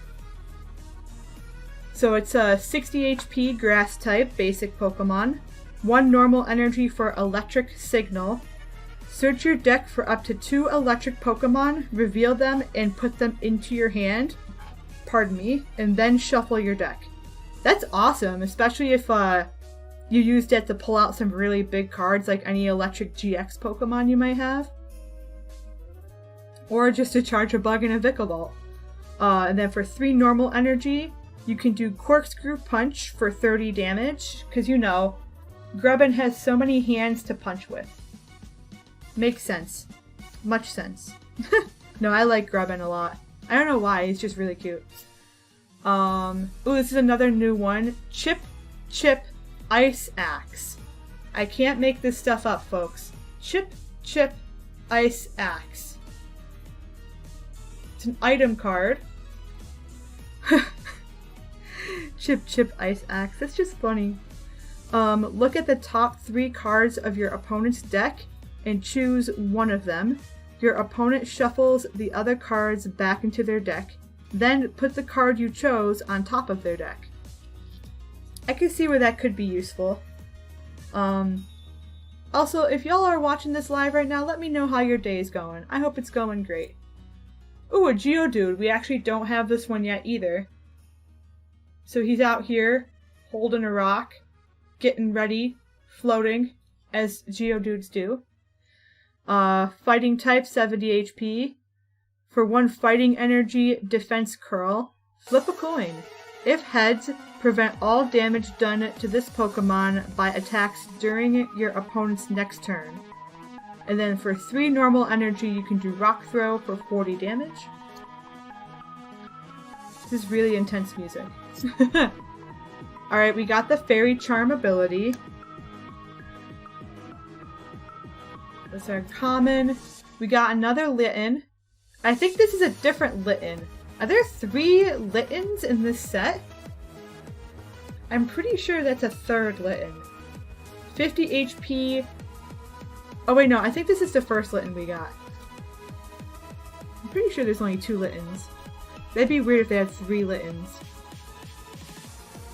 So it's a 60 HP grass type, basic Pokemon. 1 normal energy for electric signal. Search your deck for up to 2 electric Pokemon, reveal them, and put them into your hand. Pardon me. And then shuffle your deck. That's awesome, especially if you used it to pull out some really big cards like any electric GX Pokemon you might have. Or just to charge a bug in a Vikavolt. And then for 3 normal energy, you can do Corkscrew Punch for 30 damage. Because you know, Grubbin has so many hands to punch with. Makes sense. Much sense. No, I like Grubbin a lot. I don't know why, he's just really cute. Ooh, this is another new one. Chip, Ice Axe. I can't make this stuff up, folks. Chip, Ice Axe. It's an item card. Chip, Ice Axe. That's just funny. Look at the top 3 cards of your opponent's deck and choose one of them. Your opponent shuffles the other cards back into their deck. Then put the card you chose on top of their deck. I can see where that could be useful. Also, if y'all are watching this live right now, let me know how your day is going. I hope it's going great. Ooh, a Geodude. We actually don't have this one yet either. So he's out here, holding a rock, getting ready, floating, as Geodudes do. Fighting type, 70 HP. For 1 fighting energy defense curl, flip a coin. If heads, prevent all damage done to this Pokemon by attacks during your opponent's next turn. And then for 3 normal energy, you can do Rock Throw for 40 damage. This is really intense music. Alright, we got the Fairy Charm ability. That's our common. We got another Litten. I think this is a different Litten. Are there 3 Littens in this set? I'm pretty sure that's a 3rd Litten. 50 HP. Oh wait, no, I think this is the first Litten we got. I'm pretty sure there's only 2 Littens. That'd be weird if they had 3 Littens.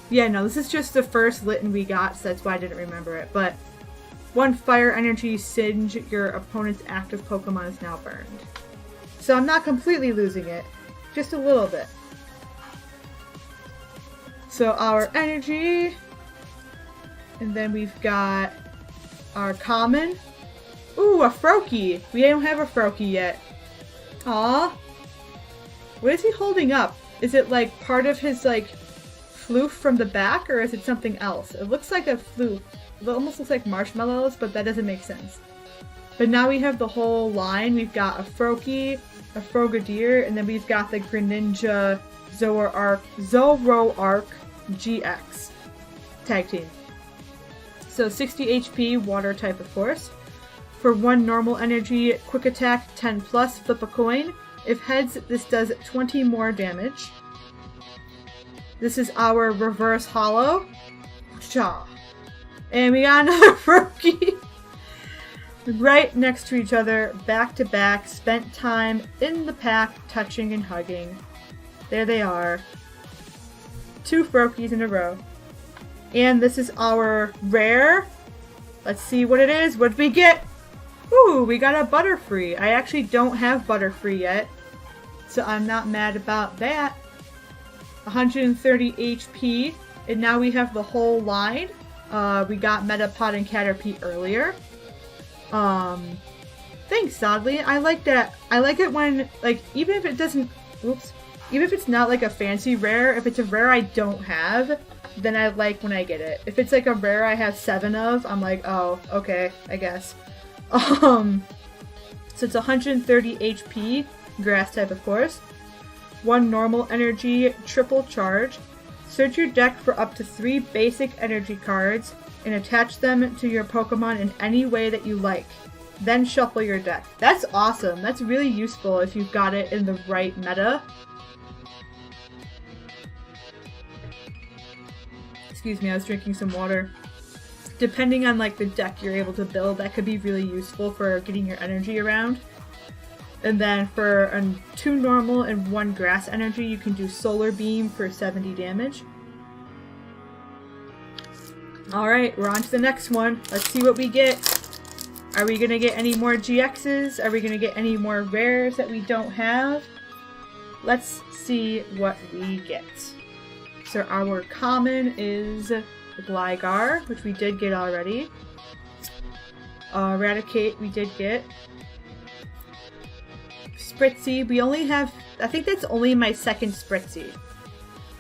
Yeah, no, this is just the first Litten we got, so that's why I didn't remember it. But 1 fire energy singe, your opponent's active Pokemon is now burned. So I'm not completely losing it, just a little bit. So our energy, and then we've got our common. Ooh, a Froakie! We don't have a Froakie yet. Aww. What is he holding up? Is it like part of his like floof from the back, or is it something else? It looks like a floof. It almost looks like marshmallows, but that doesn't make sense. But now we have the whole line. We've got a Froakie, a Frogadier, and then we've got the Greninja Zoroark GX tag team. So 60 HP, water type of course. For 1 normal energy, quick attack, 10 plus, flip a coin. If heads, this does 20 more damage. This is our reverse hollow. Shaw. And we got another Froakie. Right next to each other, back to back, spent time in the pack, touching and hugging. There they are. 2 Froakies in a row. And this is our rare. Let's see what it is. What did we get? Ooh, we got a Butterfree. I actually don't have Butterfree yet, so I'm not mad about that. 130 HP, and now we have the whole line. We got Metapod and Caterpie earlier. Thanks, Sadly. I like that. I like it when, like, even if it doesn't, even if it's not like a fancy rare, if it's a rare I don't have, then I like when I get it. If it's like a rare I have 7 of, I'm like, oh, okay, I guess. So it's 130 HP, grass type of course. 1 normal energy, triple charge. Search your deck for up to 3 basic energy cards and attach them to your Pokemon in any way that you like. Then shuffle your deck. That's awesome. That's really useful if you've got it in the right meta. Excuse me, I was drinking some water. Depending on like the deck you're able to build, that could be really useful for getting your energy around. And then for 2 normal and 1 grass energy, you can do Solar Beam for 70 damage. Alright, we're on to the next one. Let's see what we get. Are we going to get any more GXs? Are we going to get any more rares that we don't have? Let's see what we get. So our common is the Gligar, which we did get already. Eradicate, we did get. Spritzy, we only have, I think that's only my 2nd Spritzy.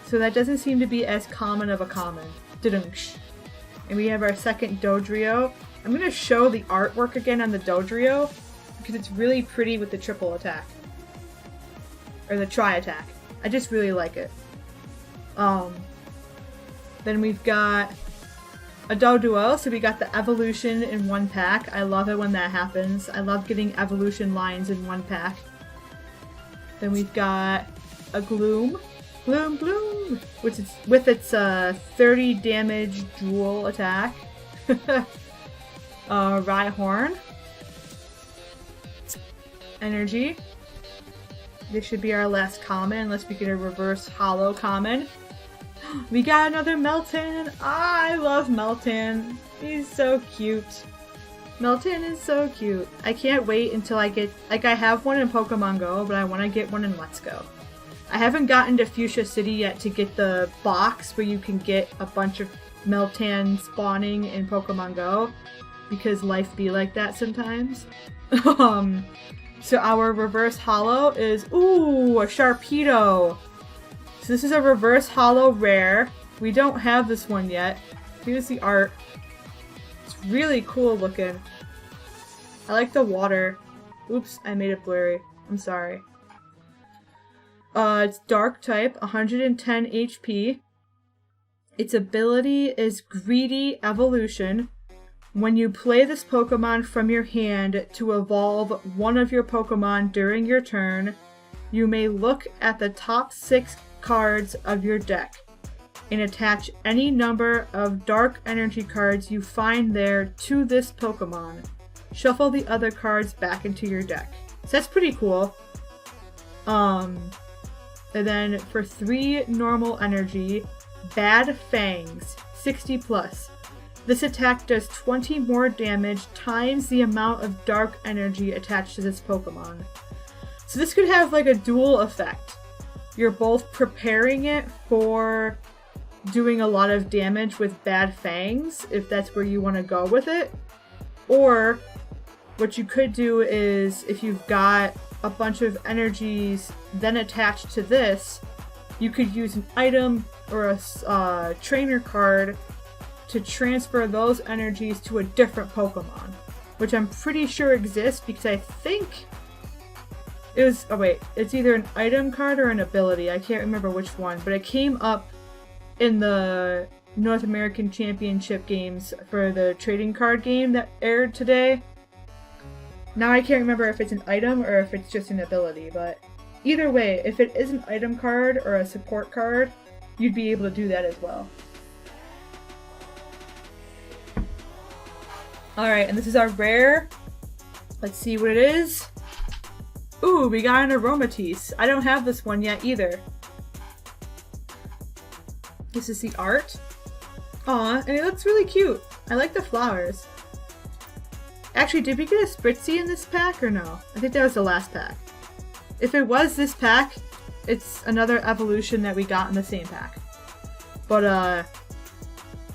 So that doesn't seem to be as common of a common. Da-dunksh. And we have our 2nd Dodrio. I'm going to show the artwork again on the Dodrio because it's really pretty with the triple attack. Or the tri-attack. I just really like it. Then we've got a Doduo, so we got the evolution in 1 pack. I love it when that happens. I love getting evolution lines in 1 pack. Then we've got a Gloom. Gloom, which is with its 30 damage dual attack. Rhyhorn. Energy. This should be our last common, unless we get a reverse hollow common. We got another Meltan! Ah, I love Meltan. He's so cute. Meltan is so cute. I can't wait until I get, like, I have one in Pokemon Go, but I want to get one in Let's Go. I haven't gotten to Fuchsia City yet to get the box where you can get a bunch of Meltan spawning in Pokemon Go. because life be like that sometimes. So our reverse holo is, ooh, a Sharpedo. So this is a reverse holo rare. We don't have this one yet. Here's the art. It's really cool looking. I like the water. Oops, I made it blurry. I'm sorry. It's dark type, 110 HP. Its ability is Greedy Evolution. When you play this Pokemon from your hand to evolve one of your Pokemon during your turn, you may look at the top 6 cards of your deck and attach any number of dark energy cards you find there to this Pokemon. Shuffle the other cards back into your deck. So that's pretty cool. And then for 3 normal energy, Bad Fangs, 60 plus. This attack does 20 more damage times the amount of dark energy attached to this Pokemon. So this could have like a dual effect. You're both preparing it for doing a lot of damage with Bad Fangs, if that's where you want to go with it. Or what you could do is, if you've got a bunch of energies then attached to this, you could use an item or a trainer card to transfer those energies to a different Pokemon, which I'm pretty sure exists because I think it was, oh wait, it's either an item card or an ability. I can't remember which one, but it came up in the North American Championship games for the trading card game that aired today. Now I can't remember if it's an item or if it's just an ability, but either way, if it is an item card or a support card, you'd be able to do that as well. Alright, and this is our rare. Let's see what it is. Ooh, we got an Aromatisse. I don't have this one yet either. This is the art. Aw, and it looks really cute. I like the flowers. Actually, did we get a Spritzee in this pack or no? I think that was the last pack. If it was this pack, it's another evolution that we got in the same pack. But,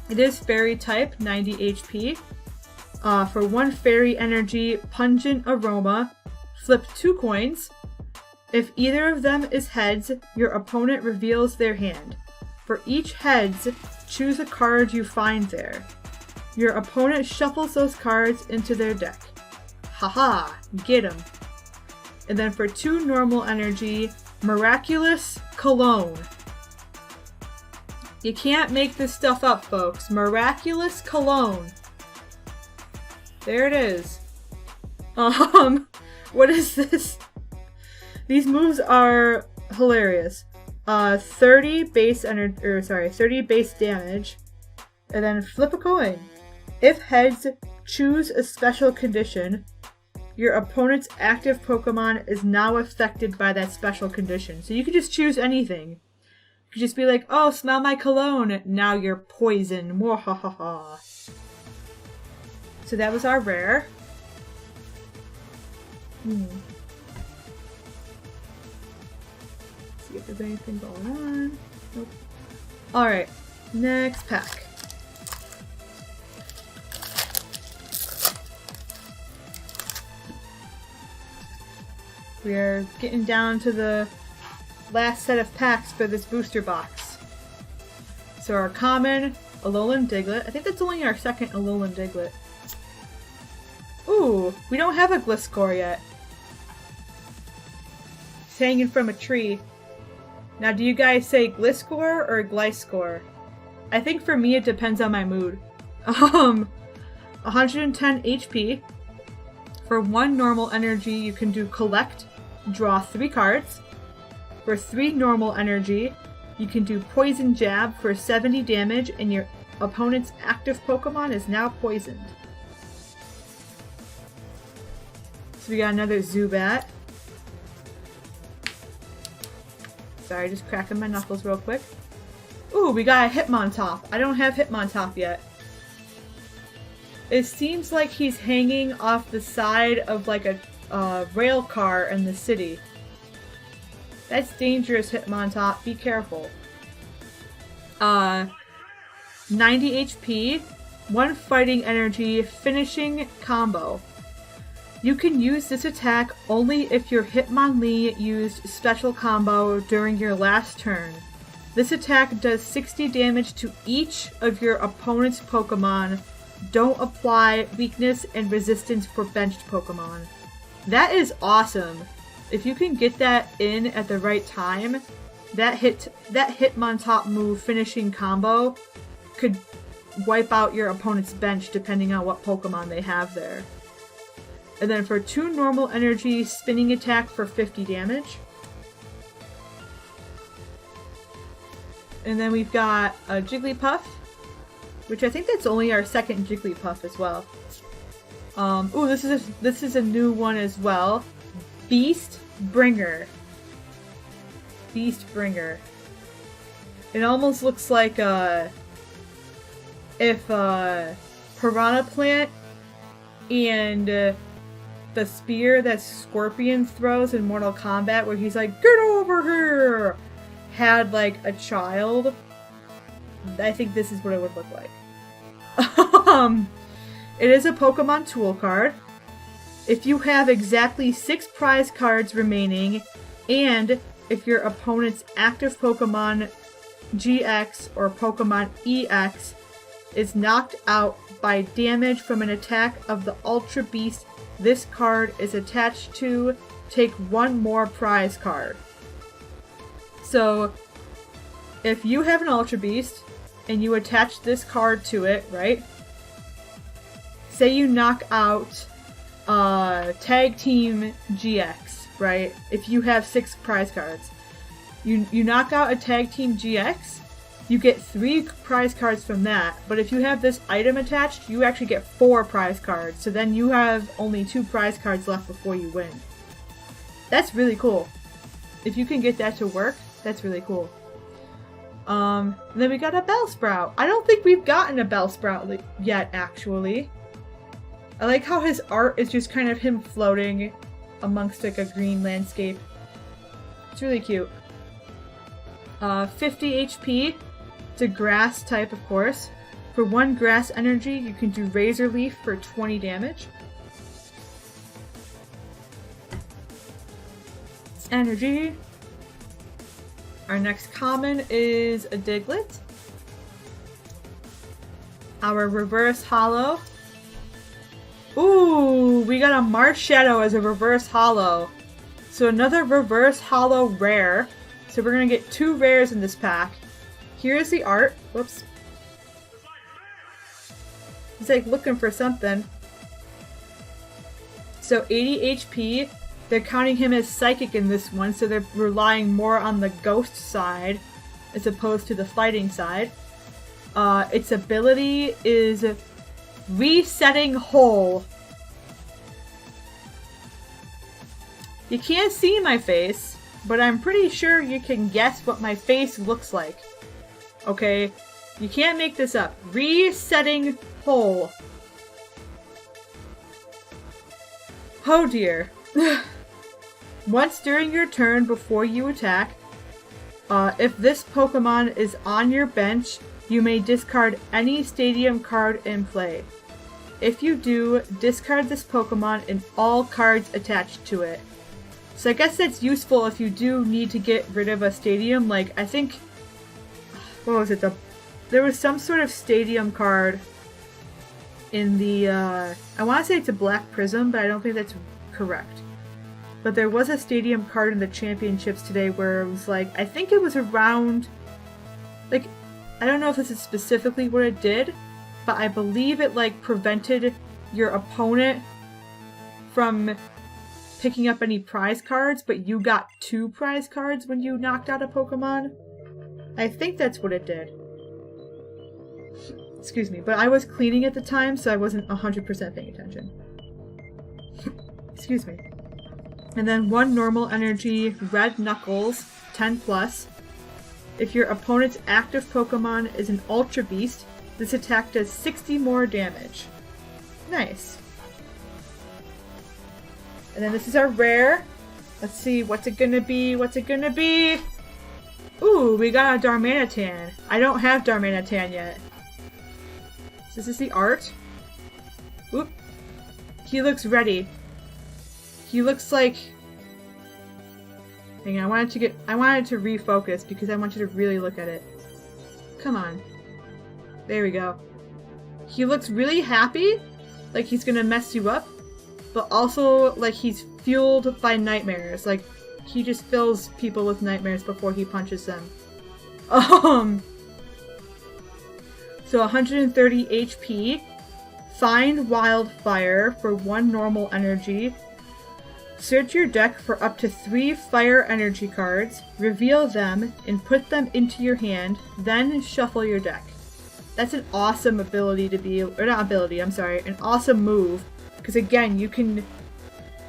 it is fairy type, 90 HP. For 1 fairy energy, Pungent Aroma, flip 2 coins. If either of them is heads, your opponent reveals their hand. For each heads, choose a card you find there. Your opponent shuffles those cards into their deck. Haha, get 'em. And then for 2 normal energy, Miraculous Cologne. You can't make this stuff up, folks. Miraculous Cologne. There it is. What is this? These moves are hilarious. 30 base 30 base damage, and then flip a coin. If heads, choose a special condition. Your opponent's active Pokemon is now affected by that special condition. So you can just choose anything. You could just be like, oh, smell my cologne. Now you're poisoned. Mwahaha. So that was our rare. See if there's anything going on. Nope. Alright, next pack. We are getting down to the last set of packs for this booster box. So our common Alolan Diglett. I think that's only our second Alolan Diglett. Ooh, we don't have a Gliscor yet. It's hanging from a tree. Now, do you guys say Gliscor or Gliscor? I think for me it depends on my mood. 110 HP. For 1 normal energy, you can do Collect, draw 3 cards. For 3 normal energy, you can do Poison Jab for 70 damage, and your opponent's active Pokemon is now poisoned. So we got another Zubat. Sorry, just cracking my knuckles real quick. Ooh, we got a Hitmontop. I don't have Hitmontop yet. It seems like he's hanging off the side of like a rail car in the city. That's dangerous, Hitmontop. Be careful. 90 HP. 1 fighting energy finishing combo. You can use this attack only if your Hitmonlee used special combo during your last turn. This attack does 60 damage to each of your opponent's Pokemon. Don't apply weakness and resistance for benched Pokemon. That is awesome. If you can get that in at the right time, that Hitmontop move finishing combo could wipe out your opponent's bench depending on what Pokemon they have there. And then for 2 normal energy, spinning attack for 50 damage. And then we've got a Jigglypuff, which I think that's only our second Jigglypuff as well. Ooh, this is a new one as well. Beast Bringer. Beast Bringer. It almost looks like if Piranha Plant and the spear that Scorpion throws in Mortal Kombat, where he's like, "Get over here!" had like a child. I think this is what it would look like. It is a Pokemon tool card. If you have exactly 6 prize cards remaining, and if your opponent's active Pokemon GX or Pokemon EX is knocked out by damage from an attack of the Ultra Beast this card is attached to, take 1 more prize card. So, if you have an Ultra Beast, and you attach this card to it, right? Say you knock out Tag Team GX, right? If you have 6 prize cards. You knock out a Tag Team GX, you get 3 prize cards from that, but if you have this item attached, you actually get 4 prize cards, so then you have only 2 prize cards left before you win. That's really cool. If you can get that to work, that's really cool. Then we got a Bellsprout. I don't think we've gotten a Bellsprout yet, actually. I like how his art is just kind of him floating amongst like a green landscape. It's really cute. 50 HP. It's a grass type, of course. For 1 grass energy, you can do Razor Leaf for 20 damage. Energy. Our next common is a Diglett. Our reverse holo. Ooh, we got a Marshadow as a reverse holo. So another reverse holo rare. So we're gonna get 2 rares in this pack. Here's the art. Whoops. He's like looking for something. So 80 HP. They're counting him as psychic in this one, so they're relying more on the ghost side as opposed to the fighting side. Its ability is Resetting Hole. You can't see my face, but I'm pretty sure you can guess what my face looks like. Okay? You can't make this up. Resetting Hole. Oh dear. Once during your turn before you attack, if this Pokemon is on your bench, you may discard any stadium card in play. If you do, discard this Pokemon and all cards attached to it. So I guess that's useful if you do need to get rid of a stadium. Like, I think, what was it? There was some sort of stadium card in the, I want to say it's a Black Prism, but I don't think that's correct. But there was a stadium card in the championships today where it was like, I think it was around, like, I don't know if this is specifically what it did, but I believe it like prevented your opponent from picking up any prize cards, but you got 2 prize cards when you knocked out a Pokemon. I think that's what it did. Excuse me, but I was cleaning at the time, so I wasn't 100% paying attention. Excuse me. And then 1 normal energy, Red Knuckles, 10+. If your opponent's active Pokemon is an Ultra Beast, this attack does 60 more damage. Nice. And then this is our rare. Let's see, what's it gonna be? What's it gonna be? Ooh, we got a Darmanitan. I don't have Darmanitan yet. This is the art. Oop. He looks ready. He looks like... Hang on, I wanted to refocus because I want you to really look at it. Come on. There we go. He looks really happy, like he's gonna mess you up, but also like he's fueled by nightmares. Like he just fills people with nightmares before he punches them. So 130 HP. Find Wildfire for 1 normal energy. Search your deck for up to 3 fire energy cards, reveal them, and put them into your hand, then shuffle your deck. That's an awesome ability to be, or not ability, I'm sorry, an awesome move. Because again, you can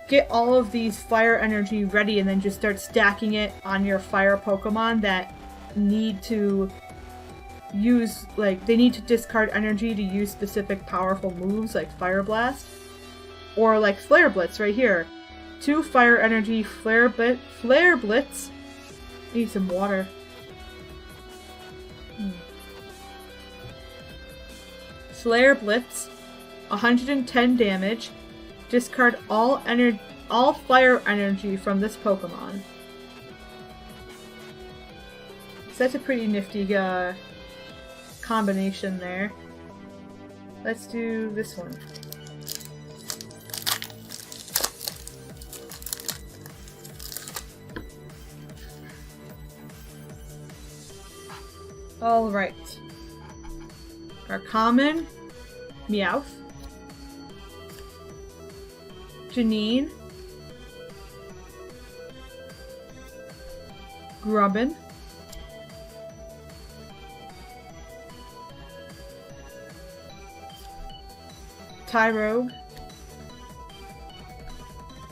get all of these fire energy ready and then just start stacking it on your fire Pokemon that need to use, like, they need to discard energy to use specific powerful moves like Fire Blast. Or like Flare Blitz right here. 2 fire energy Flare Blitz. I need some water. Flare Blitz, 110 damage. Discard all fire energy from this Pokemon. So that's a pretty nifty combination there. Let's do this one. Alright. Our common, Meowth. Janine. Grubbin. Tyrogue.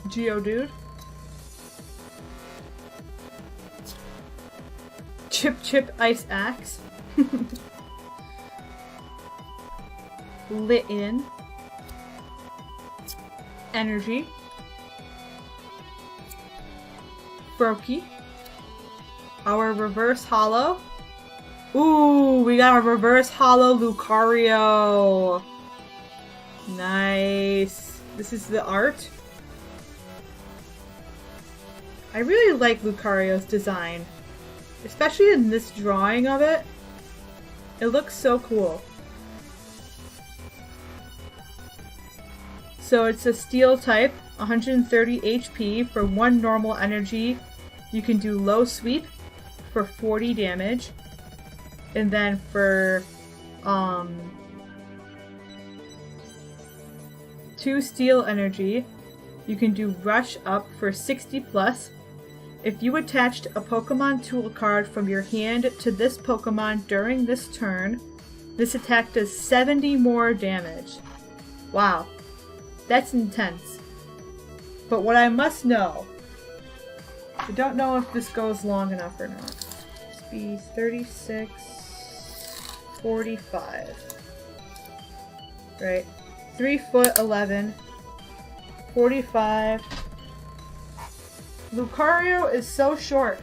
Geodude. Chip Ice Axe. Lit-In. Energy. Brokey. Our reverse holo. Ooh, we got a reverse holo Lucario. Nice. This is the art. I really like Lucario's design. Especially in this drawing of it. It looks so cool. So it's a steel type, 130 HP for 1 normal energy. You can do low sweep for 40 damage. And then for 2 steel energy, you can do rush up for 60 plus. If you attached a Pokemon tool card from your hand to this Pokemon during this turn, this attack does 70 more damage. Wow. That's intense. But what I must know, I don't know if this goes long enough or not. Speed 36, 45. Right. 3'11", 45. Lucario is so short.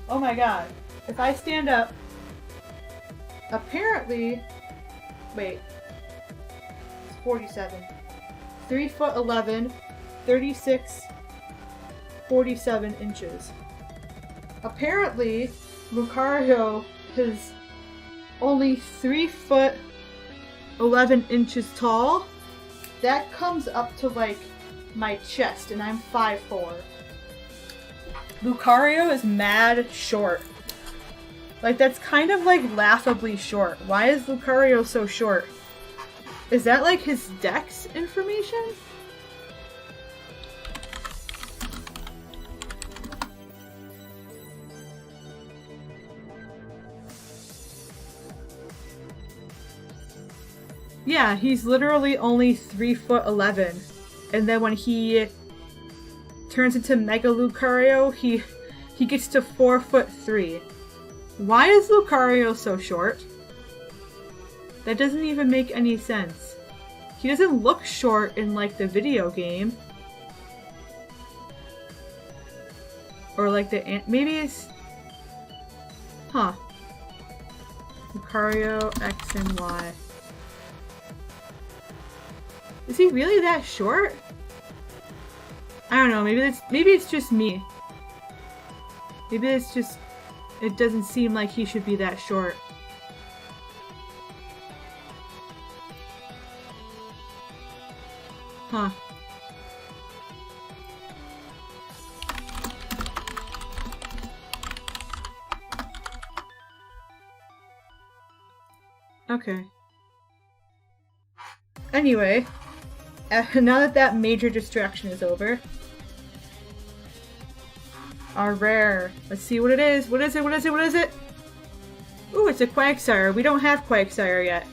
Oh my god. If I stand up, apparently, wait, it's 47. 3'11", 36, 47 inches. Apparently, Lucario is only 3'11" tall. That comes up to like my chest, and I'm 5'4". Lucario is mad short. Like, that's kind of like laughably short. Why is Lucario so short? Is that like his dex information? Yeah, he's literally only 3'11". And then when he turns into Mega Lucario, he gets to 4'3". Why is Lucario so short? That doesn't even make any sense. He doesn't look short in like the video game. Or like the maybe it's Lucario X and Y. Is he really that short? I don't know, maybe it's just me. Maybe it's just, it doesn't seem like he should be that short. Huh. Okay. Anyway, now that that major distraction is over, our rare. Let's see what it is. What is it? What is it? What is it? Ooh, it's a Quagsire. We don't have Quagsire yet.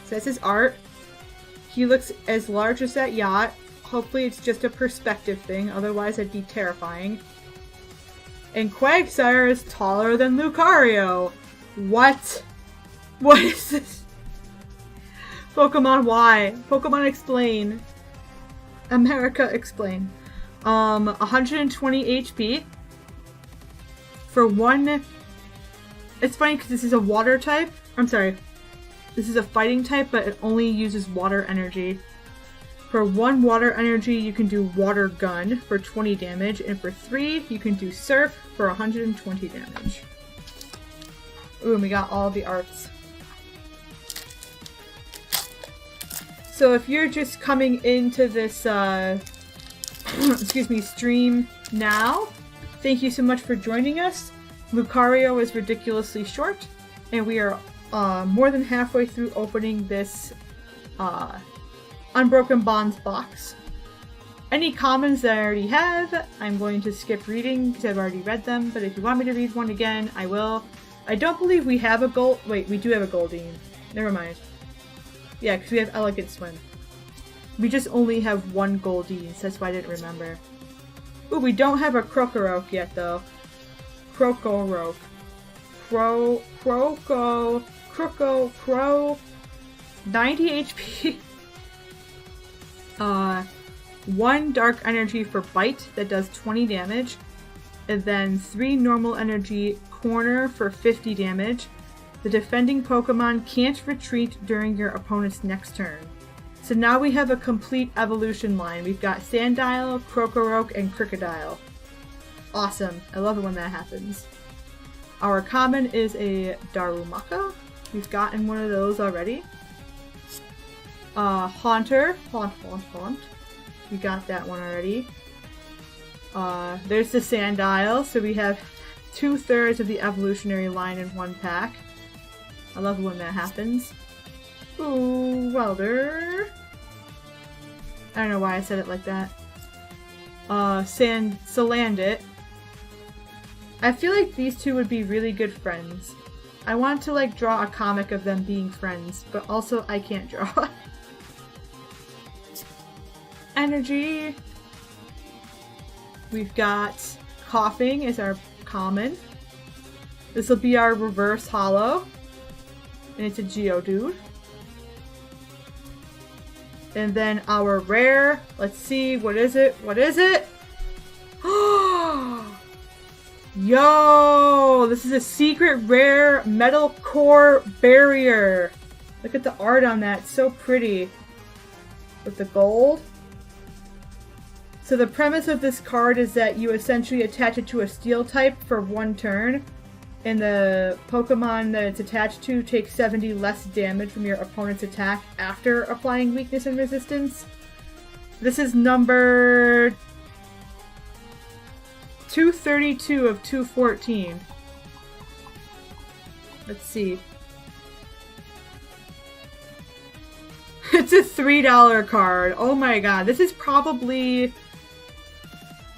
So that's his art. He looks as large as that yacht. Hopefully it's just a perspective thing, otherwise it'd be terrifying. And Quagsire is taller than Lucario. What? What is this? Pokemon, why? Pokemon explain. America explain. 120 HP. For one... It's funny because this is a water type. I'm sorry. This is a fighting type, but it only uses water energy. For 1 water energy, you can do Water Gun for 20 damage, and for 3, you can do Surf for 120 damage. Ooh, and we got all the arts. So if you're just coming into this, excuse me, stream now, thank you so much for joining us. Lucario is ridiculously short, and we are more than halfway through opening this Unbroken Bonds box. Any comments that I already have, I'm going to skip reading because I've already read them, but if you want me to read one again, I will. I don't believe we have a gold... Wait, we do have a Goldeen. Never mind. Yeah, because we have Elegant Swim. We just only have 1 Goldeen, so that's why I didn't remember. Ooh, we don't have a Crocoroke yet, though. Crocoroke. Crow... 90 HP. 1 Dark Energy for Bite that does 20 damage. And then 3 Normal Energy Corner for 50 damage. The defending Pokemon can't retreat during your opponent's next turn. So now we have a complete evolution line. We've got Sandile, Crocoroke, and Crocodile. Awesome. I love it when that happens. Our common is a Darumaka. We've gotten one of those already. Haunter. Haunt. We got that one already. There's the Sandile. So we have 2/3 of the evolutionary line in one pack. I love it when that happens. Ooh, Welder. I don't know why I said it like that. Salandit. I feel like these two would be really good friends. I want to like draw a comic of them being friends, but also I can't draw. Energy. We've got Coughing as our common. This will be our reverse holo. And it's a Geodude. And then our rare. Let's see, what is it? What is it? Yo! This is a secret rare Metal Core Barrier. Look at the art on that. It's so pretty. With the gold. So the premise of this card is that you essentially attach it to a steel type for 1 turn. And the Pokemon that it's attached to takes 70 less damage from your opponent's attack after applying weakness and resistance. This is number 232 of 214. Let's see. It's a $3 card. Oh my god. This is probably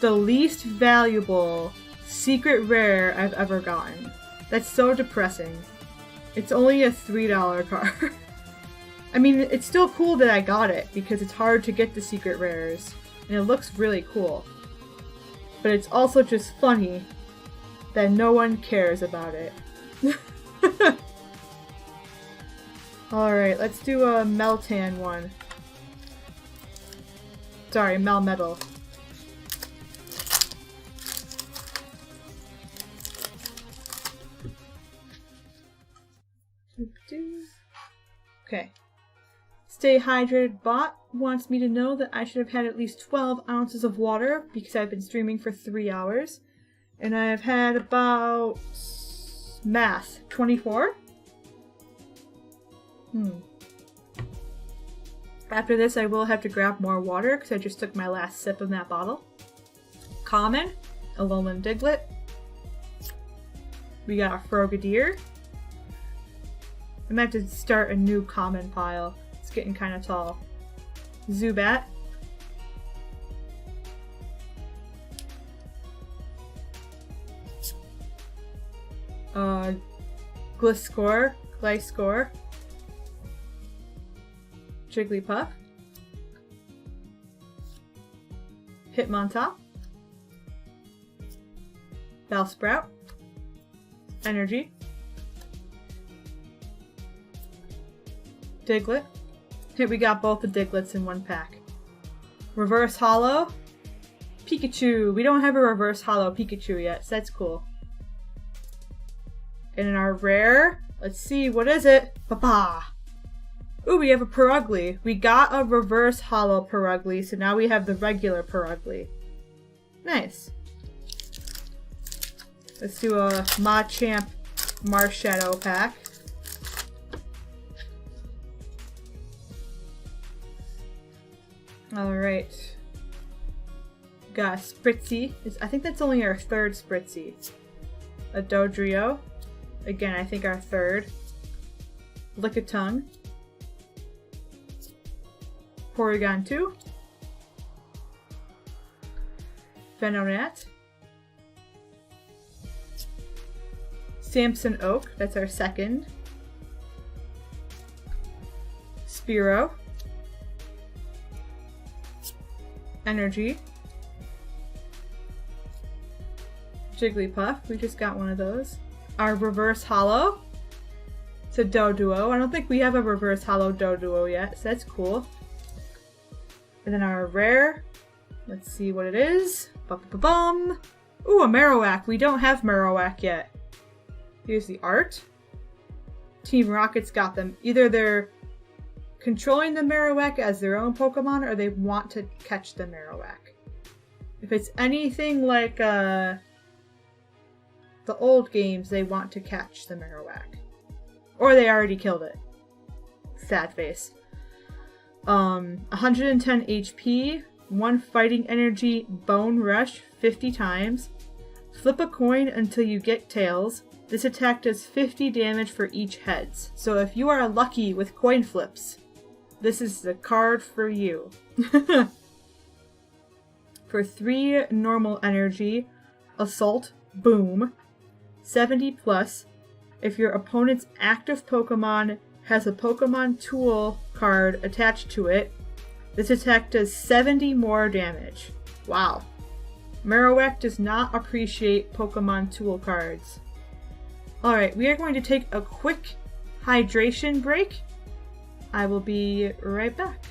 the least valuable secret rare I've ever gotten. That's so depressing. It's only a $3 card. I mean, it's still cool that I got it because it's hard to get the secret rares. And it looks really cool. But it's also just funny that no one cares about it. Alright, let's do a Meltan one. Sorry, Melmetal. Okay. Stay Hydrated Bot wants me to know that I should have had at least 12 ounces of water because I've been streaming for 3 hours. And I've had about... math. 24? After this, I will have to grab more water because I just took my last sip of that bottle. Common, Alolan Diglett. We got a Frogadier. I'm going to have to start a new common pile. It's getting kind of tall. Zubat. Gliscor. Jigglypuff. Hitmontop. Bellsprout. Energy. Diglett. Here we got both the Diglets in one pack. Reverse Holo. Pikachu. We don't have a Reverse Holo Pikachu yet, so that's cool. And in our rare, let's see, what is it? Ba-ba! Ooh, we have a Purugly. We got a Reverse Holo Purugly, so now we have the regular Purugly. Nice. Let's do a Machamp Marshadow pack. Alright. Got a Spritzy. I think that's only our third Spritzy. A Dodrio. Again, I think our third. Lickitung. Porygon 2. Venonat. Samson Oak, that's our second. Spearow. Energy. Jigglypuff, we just got one of those. Our Reverse Holo. It's a Doduo. I don't think we have a Reverse Holo Doduo yet, so that's cool. And then our rare. Let's see what it is. Bum-bum-bum. Ooh, a Marowak. We don't have Marowak yet. Here's the art. Team Rocket's got them. Either they're controlling the Marowak as their own Pokemon, or they want to catch the Marowak. If it's anything like the old games, they want to catch the Marowak. Or they already killed it. Sad face. 110 HP, 1 fighting energy, Bone Rush 50 times. Flip a coin until you get tails. This attack does 50 damage for each heads. So if you are lucky with coin flips, this is the card for you. For 3 normal energy, Assault, Boom, 70 plus. If your opponent's active Pokemon has a Pokemon Tool card attached to it, this attack does 70 more damage. Wow. Marowak does not appreciate Pokemon Tool cards. Alright, we are going to take a quick hydration break. I will be right back.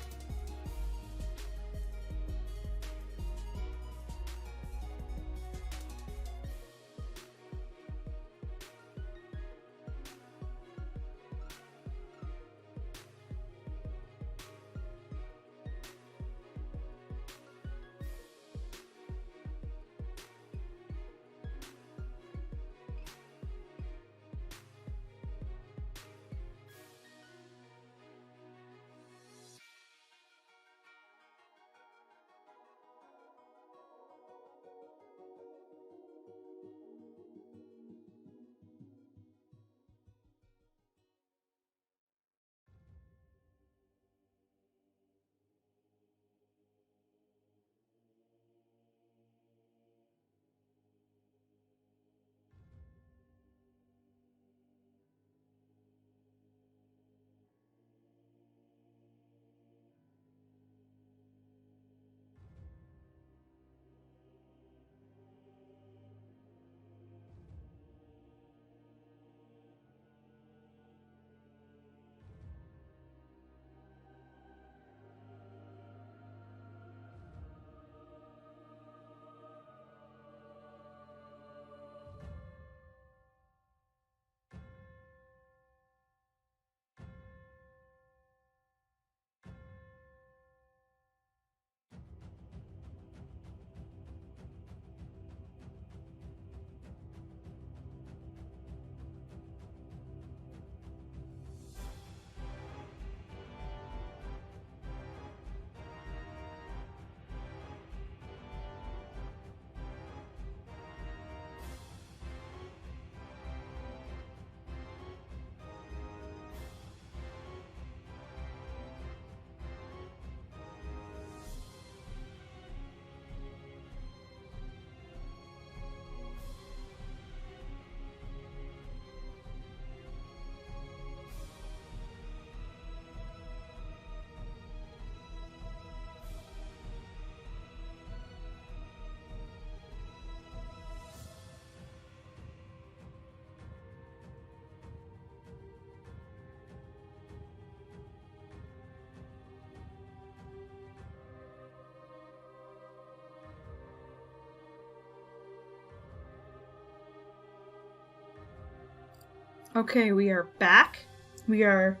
Okay, we are back. We are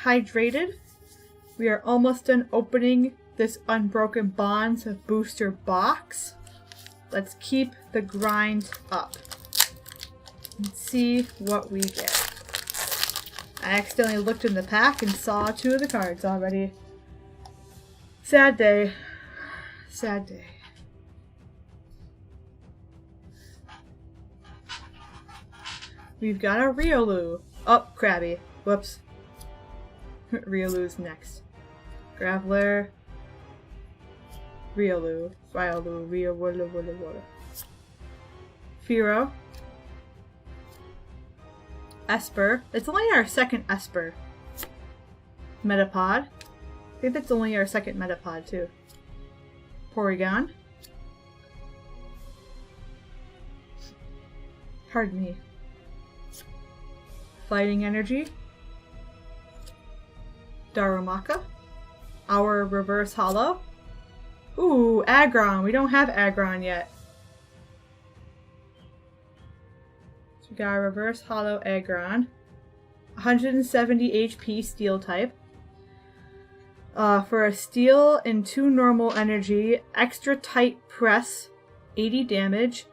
hydrated. We are almost done opening this Unbroken Bonds booster box. Let's keep the grind up and see what we get. I accidentally looked in the pack and saw 2 of the cards already. Sad day. Sad day. We've got a Riolu. Oh, Krabby. Whoops. Riolu's next. Graveler. Riolu. Riolu. Firo. Esper. It's only our second Esper. Metapod. I think that's only our second Metapod, too. Porygon. Pardon me. Fighting Energy. Darumaka. Our Reverse Holo. Ooh, Aggron. We don't have Aggron yet. So we got our Reverse Holo Aggron. 170 HP Steel type. For a Steel and 2 normal energy, extra tight press, 80 damage.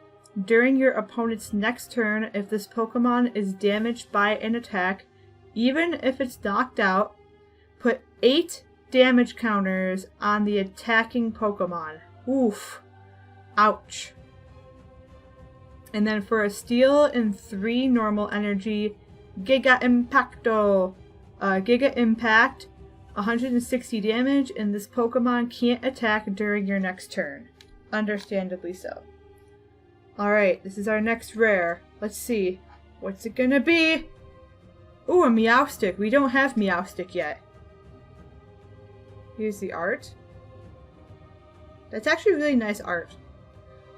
During your opponent's next turn, if this Pokemon is damaged by an attack, even if it's knocked out, put 8 damage counters on the attacking Pokemon. Oof. Ouch. And then for a Steel and 3 normal energy, Giga Impacto. Giga Impact, 160 damage, and this Pokemon can't attack during your next turn. Understandably so. Alright, this is our next rare. Let's see. What's it gonna be? Ooh, a Meowstic. We don't have Meowstic yet. Here's the art. That's actually really nice art.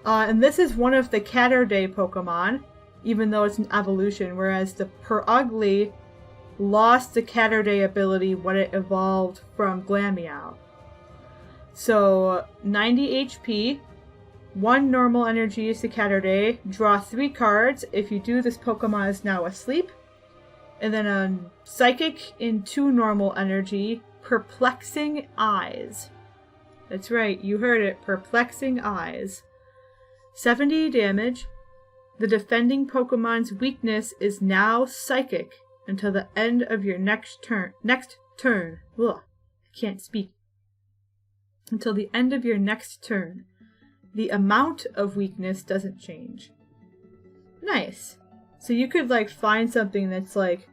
And this is one of the Catterday Pokemon, even though it's an evolution, whereas the Purugly lost the Catterday ability when it evolved from Glameow. So, 90 HP, 1 normal energy is the Catterday, draw 3 cards. If you do, this Pokemon is now asleep. And then a Psychic in 2 normal energy, Perplexing Eyes. That's right, you heard it, Perplexing Eyes. 70 damage. The defending Pokemon's weakness is now Psychic until the end of your next turn. Ugh, I can't speak. Until the end of your next turn. The amount of weakness doesn't change. Nice. So you could, like, find something that's, like...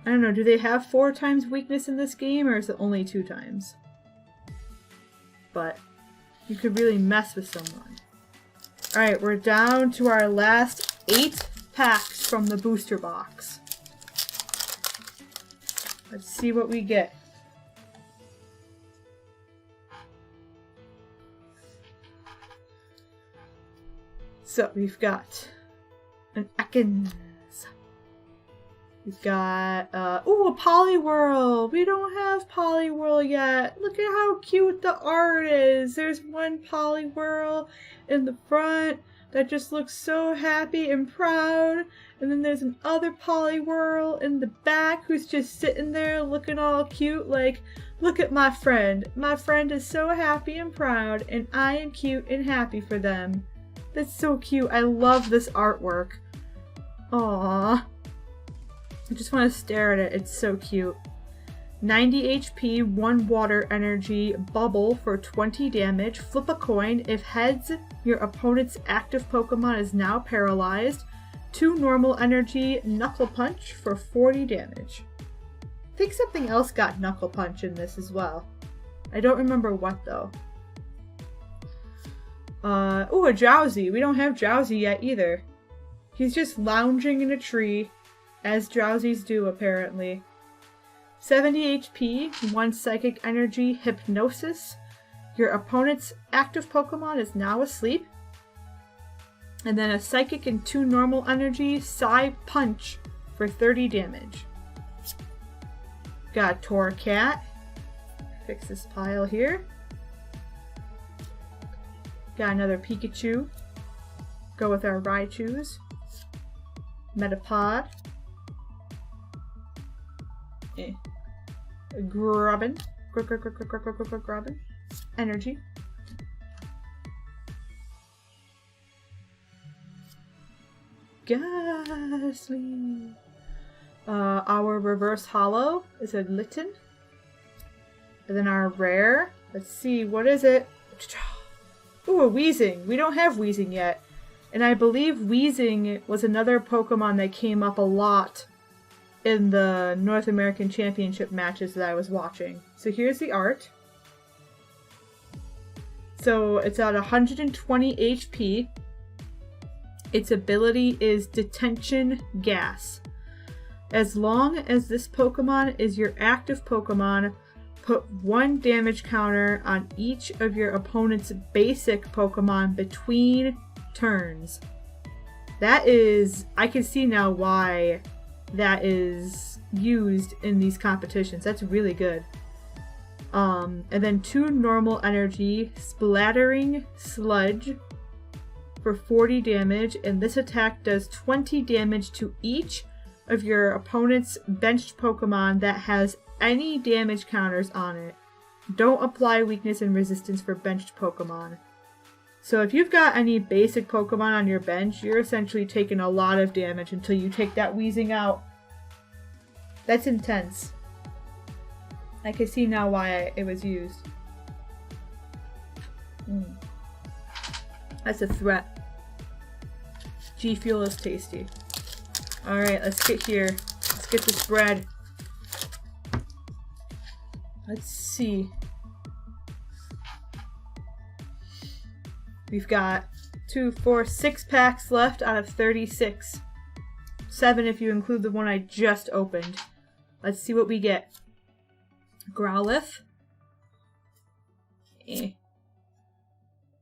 I don't know, do they have 4 times weakness in this game, or is it only 2 times? But you could really mess with someone. Alright, we're down to our last 8 packs from the booster box. Let's see what we get. So we've got an Ekans. We've got, ooh, a Poliwhirl. We don't have Poliwhirl yet. Look at how cute the art is. There's one Poliwhirl in the front that just looks so happy and proud. And then there's another Poliwhirl in the back who's just sitting there looking all cute like, look at my friend. My friend is so happy and proud, and I am cute and happy for them. That's so cute. I love this artwork. Aww. I just want to stare at it. It's so cute. 90 HP, 1 water energy, bubble for 20 damage. Flip a coin. If heads, your opponent's active Pokemon is now paralyzed. 2 normal energy, Knuckle Punch for 40 damage. I think something else got Knuckle Punch in this as well. I don't remember what though. Ooh, a Drowsy. We don't have Drowsy yet either. He's just lounging in a tree, as Drowsies do apparently. 70 HP, 1 psychic energy, Hypnosis. Your opponent's active Pokemon is now asleep. And then a psychic and 2 normal energy, Psy Punch for 30 damage. Got a Torracat. Fix this pile here. Got another Pikachu. Go with our Raichus. Metapod. Grubbin. Grubbin. Energy. Ghastly. Our reverse hollow is a Litten. And then our rare. Let's see, what is it? Ooh, a Weezing. We don't have Weezing yet. And I believe Weezing was another Pokemon that came up a lot in the North American Championship matches that I was watching. So here's the art. So it's at 120 HP. Its ability is Detention Gas. As long as this Pokemon is your active Pokemon, put 1 damage counter on each of your opponent's basic Pokemon between turns. That is, I can see now why that is used in these competitions. That's really good. And then 2 normal energy, Splattering Sludge for 40 damage, and this attack does 20 damage to each of your opponent's benched Pokemon that has any damage counters on it. Don't apply weakness and resistance for benched Pokemon. So if you've got any basic Pokemon on your bench, you're essentially taking a lot of damage until you take that Weezing out. That's intense. I can see now why it was used. That's a threat. G Fuel is tasty. Alright, let's get here. Let's get this bread. Let's see. We've got 2, 4, 6 packs left out of 36. 7 if you include the one I just opened. Let's see what we get. Growlithe.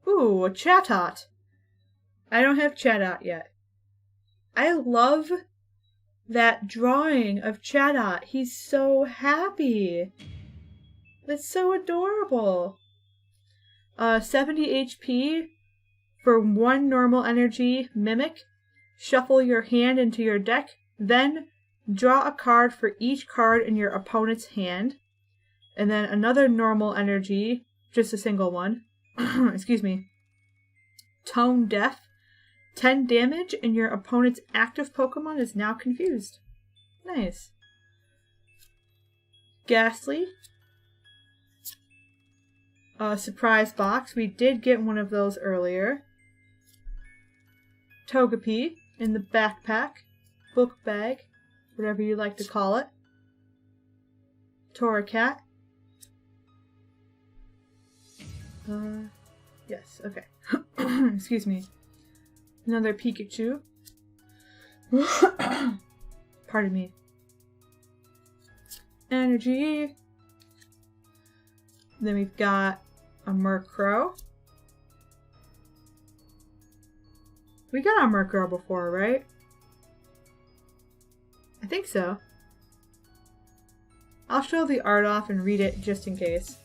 Ooh, a Chatot. I don't have Chatot yet. I love that drawing of Chatot. He's so happy. That's so adorable. 70 HP for 1 normal energy Mimic. Shuffle your hand into your deck. Then draw a card for each card in your opponent's hand. And then another normal energy, just a single one. Excuse me. Tone Deaf. 10 damage and your opponent's active Pokemon is now confused. Nice. Ghastly. Surprise box. We did get one of those earlier. Togepi in the backpack. Book bag. Whatever you like to call it. Torracat. Yes, okay. Excuse me. Another Pikachu. Pardon me. Energy. Then we've got a Murkrow. We got a Murkrow before, right? I think so. I'll show the art off and read it just in case.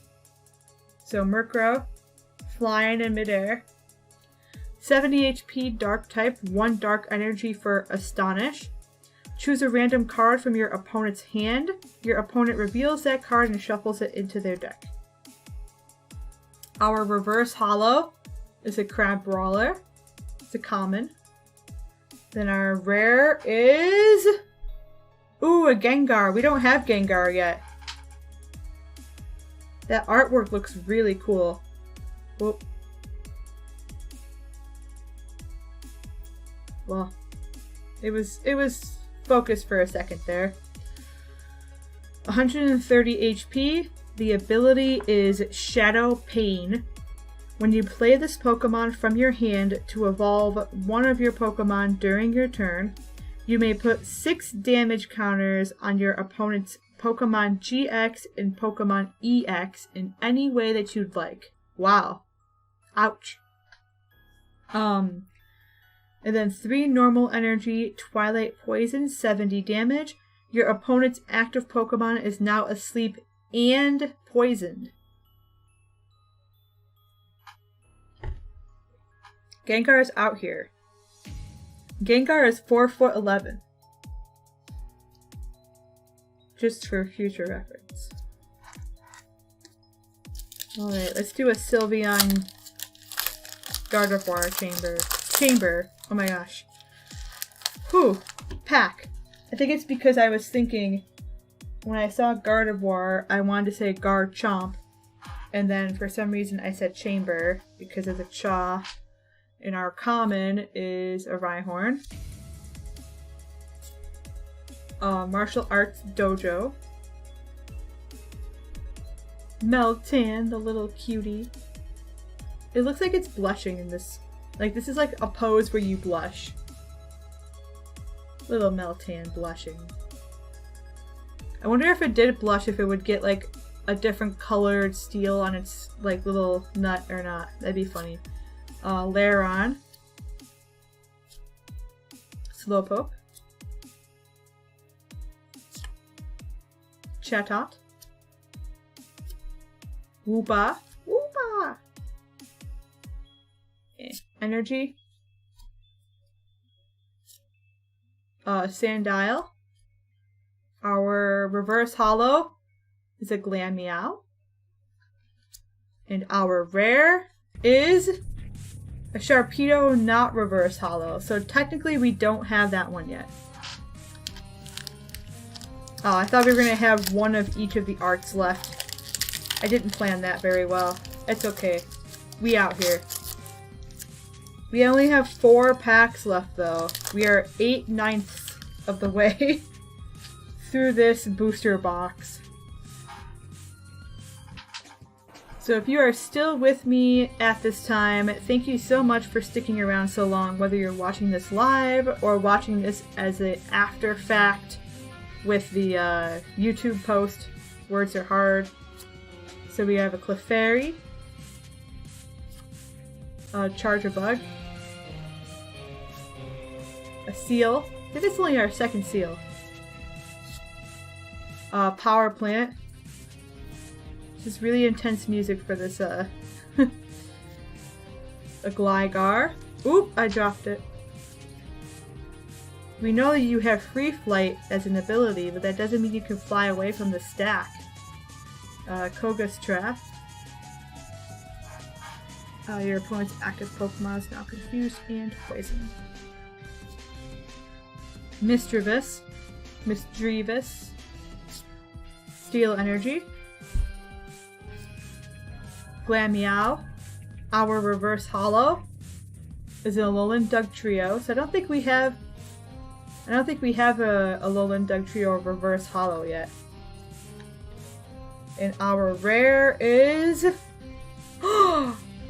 So Murkrow, flying in midair. 70 HP dark type, 1 dark energy for Astonish. Choose a random card from your opponent's hand. Your opponent reveals that card and shuffles it into their deck. Our reverse hollow is a Crabrawler. It's a common. Then our rare is... Ooh, a Gengar. We don't have Gengar yet. That artwork looks really cool. Whoop. Well, it was focused for a second there. 130 HP. The ability is Shadow Pain. When you play this Pokemon from your hand to evolve one of your Pokemon during your turn, you may put 6 damage counters on your opponent's Pokemon GX and Pokemon EX in any way that you'd like. Wow. Ouch. And then 3 normal energy, Twilight Poison, 70 damage. Your opponent's active Pokemon is now asleep and poisoned. Gengar is out here. Gengar is 4'11". Just for future reference. Alright, let's do a Sylveon Gardevoir chamber. Oh my gosh. Whew. Pack. I think it's because I was thinking when I saw Gardevoir, I wanted to say Garchomp. And then for some reason I said chamber because of the Cha. And our common is a Rhyhorn. Martial Arts Dojo. Meltan, the little cutie. It looks like it's blushing in this. Like, this is like a pose where you blush. Little Meltan blushing. I wonder if it did blush, if it would get like a different colored steel on its like little nut or not. That'd be funny. Lairon. Slowpoke. Chatot. Woopa. Woopa! Energy. Sandile. Our reverse holo is a Glameow. And our rare is a Sharpedo not reverse holo. So technically we don't have that one yet. Oh, I thought we were going to have one of each of the arts left. I didn't plan that very well. It's okay. We out here. We only have 4 packs left though. We are 8/9 of the way through this booster box. So if you are still with me at this time, thank you so much for sticking around so long, whether you're watching this live or watching this as an after fact with the YouTube post. Words are hard. So we have a Clefairy, a Charjabug, a Seal. I think it's only our second Seal. Power Plant. This is really intense music for this, a Gligar. Oop, I dropped it. We know that you have Free Flight as an ability, but that doesn't mean you can fly away from the stack. Koga's Trap. Your opponent's active Pokemon is now confused and poisoned. Misdreavus. Steel Energy. Glameow. Our reverse holo is an Alolan Dugtrio. So I don't think we have a Alolan Dugtrio reverse holo yet. And our rare is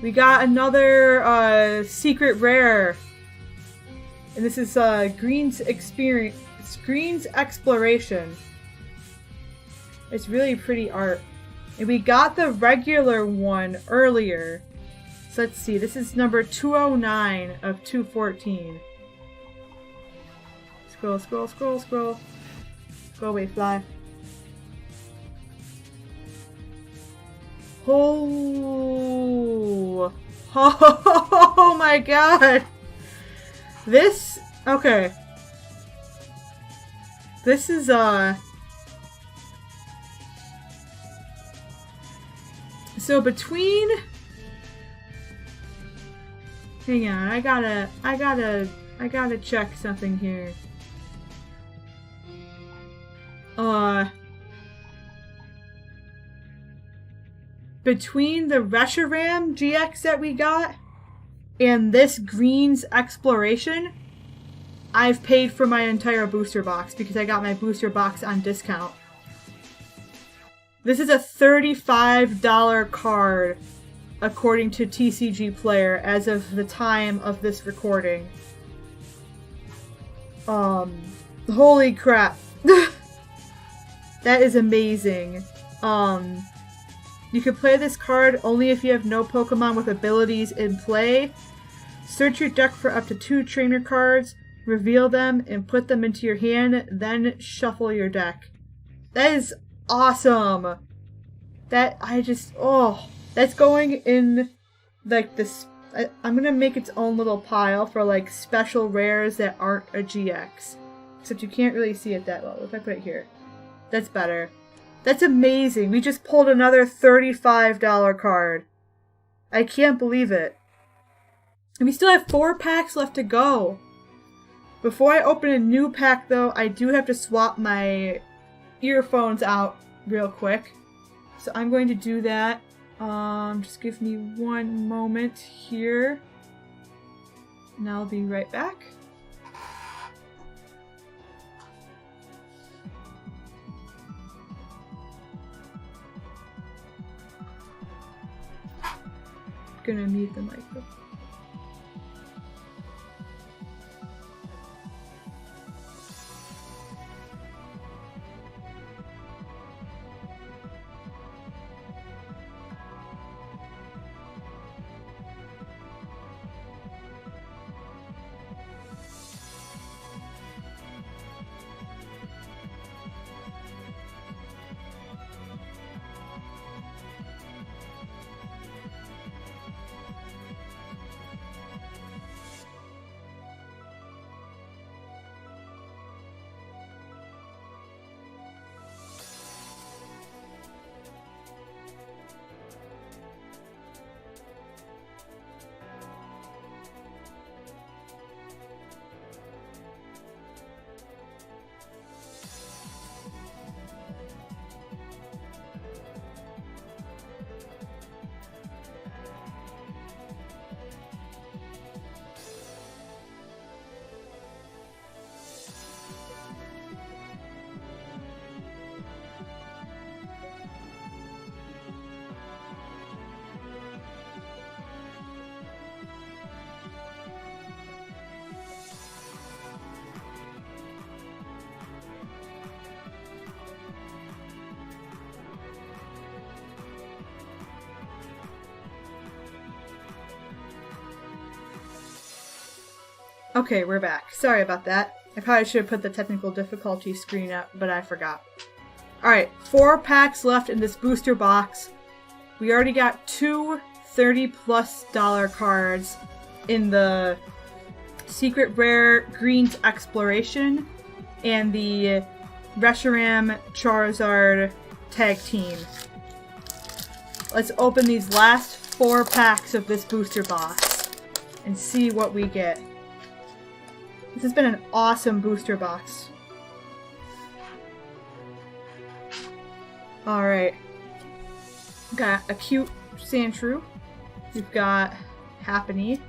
we got another secret rare. And this is Green's Exploration. It's really pretty art. And we got the regular one earlier. So let's see, this is number 209 of 214. Scroll, scroll, scroll, scroll. Go away, fly. Oh, oh my god. This, okay. This is, so between, hang on, I gotta check something here. Between the Reshiram GX that we got and this Green's Exploration, I've paid for my entire booster box because I got my booster box on discount. This is a $35 card according to TCG Player as of the time of this recording. Holy crap. That is amazing. You can play this card only if you have no Pokemon with abilities in play. Search your deck for up to 2 trainer cards, reveal them, and put them into your hand, then shuffle your deck. That is awesome! That, that's going in, like, this, I'm gonna make its own little pile for like special rares that aren't a GX. Except you can't really see it that well. If I put it here. That's better. That's amazing. We just pulled another $35 card. I can't believe it. And we still have 4 packs left to go. Before I open a new pack though, I do have to swap my earphones out real quick. So I'm going to do that. Just give me one moment here. And I'll be right back. Gonna mute the microphone. Okay, we're back. Sorry about that. I probably should have put the technical difficulty screen up, but I forgot. Alright, 4 packs left in this booster box. We already got 2 $30+ cards in the Secret Rare Greens Exploration and the Reshiram Charizard Tag Team. Let's open these last 4 packs of this booster box and see what we get. This has been an awesome booster box. Alright. Got a cute Sandshrew. We've got Happiny.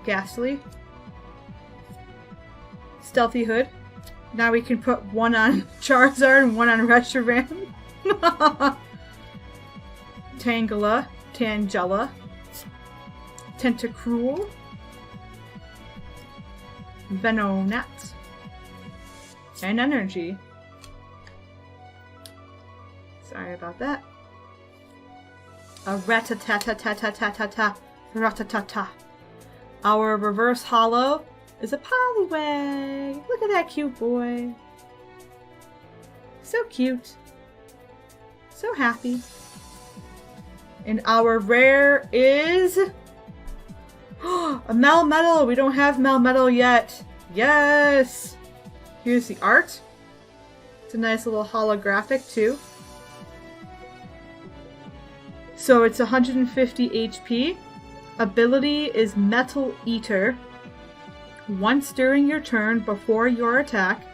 Ghastly. Stealthy Hood. Now we can put one on Charizard and one on Reshiram. Tangela. Tangela. Tentacruel. Venonat. And Energy. Sorry about that. A Ratatatatatatatata. Ratatata. Our reverse holo is a Poliwag. Look at that cute boy. So cute. So happy. And our rare is a Melmetal! We don't have Melmetal yet. Yes! Here's the art. It's a nice little holographic too. So it's 150 HP. Ability is Metal Eater. Once during your turn before your attack,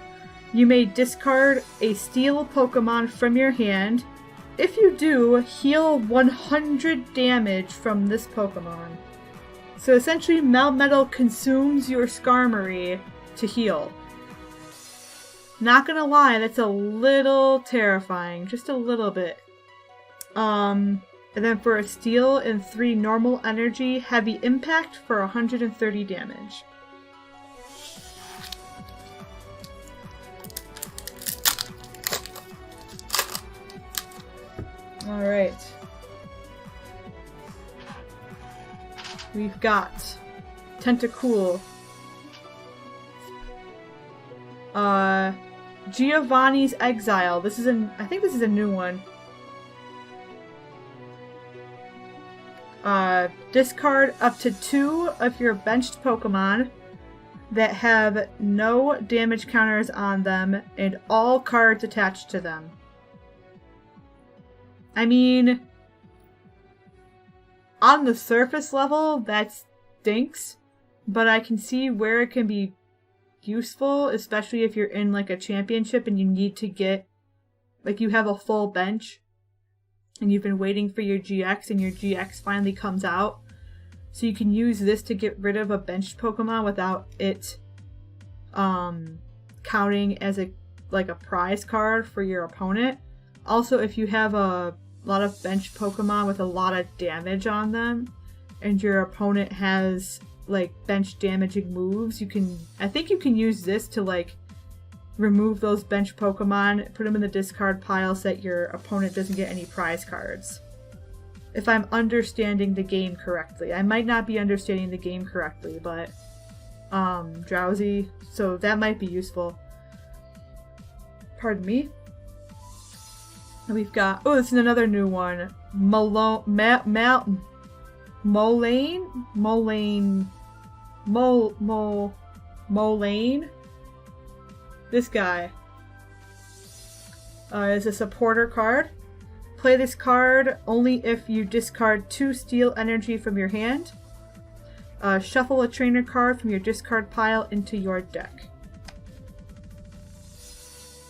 you may discard a steel Pokemon from your hand. If you do, heal 100 damage from this Pokemon. So essentially, Melmetal consumes your Skarmory to heal. Not gonna lie, that's a little terrifying. Just a little bit. And then for a Steel and 3 normal energy, Heavy Impact for 130 damage. Alright. We've got Tentacool. Giovanni's Exile. This is I think this is a new one. Discard up to 2 of your benched Pokemon that have no damage counters on them and all cards attached to them. I mean, on the surface level, that stinks, but I can see where it can be useful, especially if you're in like a championship and you need to get, like, you have a full bench and you've been waiting for your GX and your GX finally comes out. So you can use this to get rid of a benched Pokemon without it counting as a prize card for your opponent. Also, if you have a lot of benched Pokemon with a lot of damage on them and your opponent has like bench damaging moves, I think you can use this to like remove those bench Pokemon, put them in the discard pile so that your opponent doesn't get any prize cards. If I'm understanding the game correctly. I might not be understanding the game correctly, but drowsy, so that might be useful. Pardon me. And we've got, oh, this is another new one. Molayne? This guy is a supporter card. Play this card only if you discard 2 steel energy from your hand. Shuffle a trainer card from your discard pile into your deck.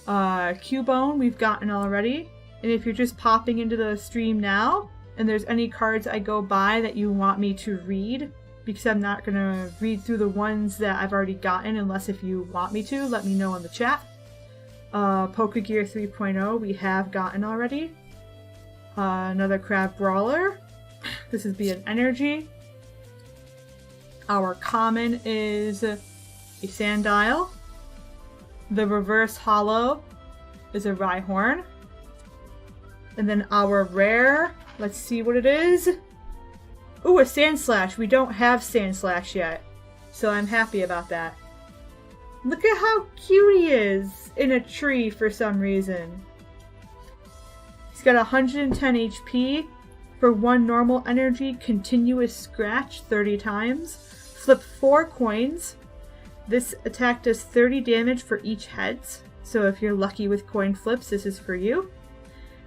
Cubone we've gotten already. And if you're just popping into the stream now, and there's any cards I go by that you want me to read, because I'm not going to read through the ones that I've already gotten unless if you want me to, let me know in the chat. Pokegear 3.0 we have gotten already. Another Crab Brawler. This is be an energy. Our common is a Sandile. The reverse hollow is a Rhyhorn. And then our rare, let's see what it is. Ooh, a Sandslash. We don't have Sandslash yet, so I'm happy about that. Look at how cute he is in a tree for some reason. He's got 110 HP. For 1 normal energy, continuous scratch 30 times. Flip 4 coins. This attack does 30 damage for each heads. So if you're lucky with coin flips, this is for you.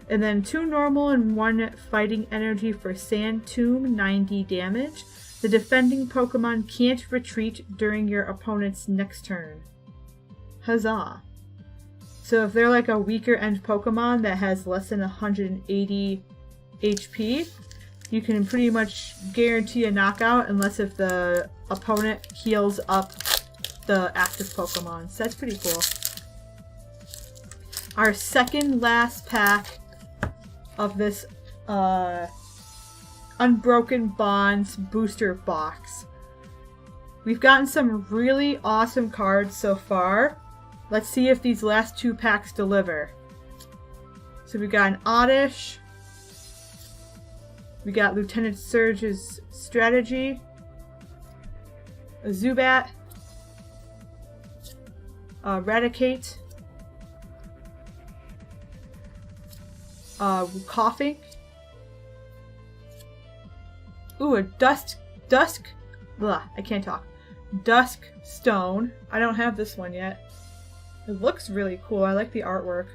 And then 2 normal and 1 fighting energy for Sand Tomb, 90 damage. The defending Pokemon can't retreat during your opponent's next turn. Huzzah. So if they're like a weaker end Pokemon that has less than 180 HP, you can pretty much guarantee a knockout unless if the opponent heals up the active Pokemon. So that's pretty cool. Our second last pack of this Unbroken Bonds booster box. We've gotten some really awesome cards so far. Let's see if these last 2 packs deliver. So we got an Oddish. We got Lieutenant Surge's Strategy. A Zubat. Eradicate. Coughing. Ooh, a Dusk, blah, I can't talk. Dusk Stone. I don't have this one yet. It looks really cool. I like the artwork.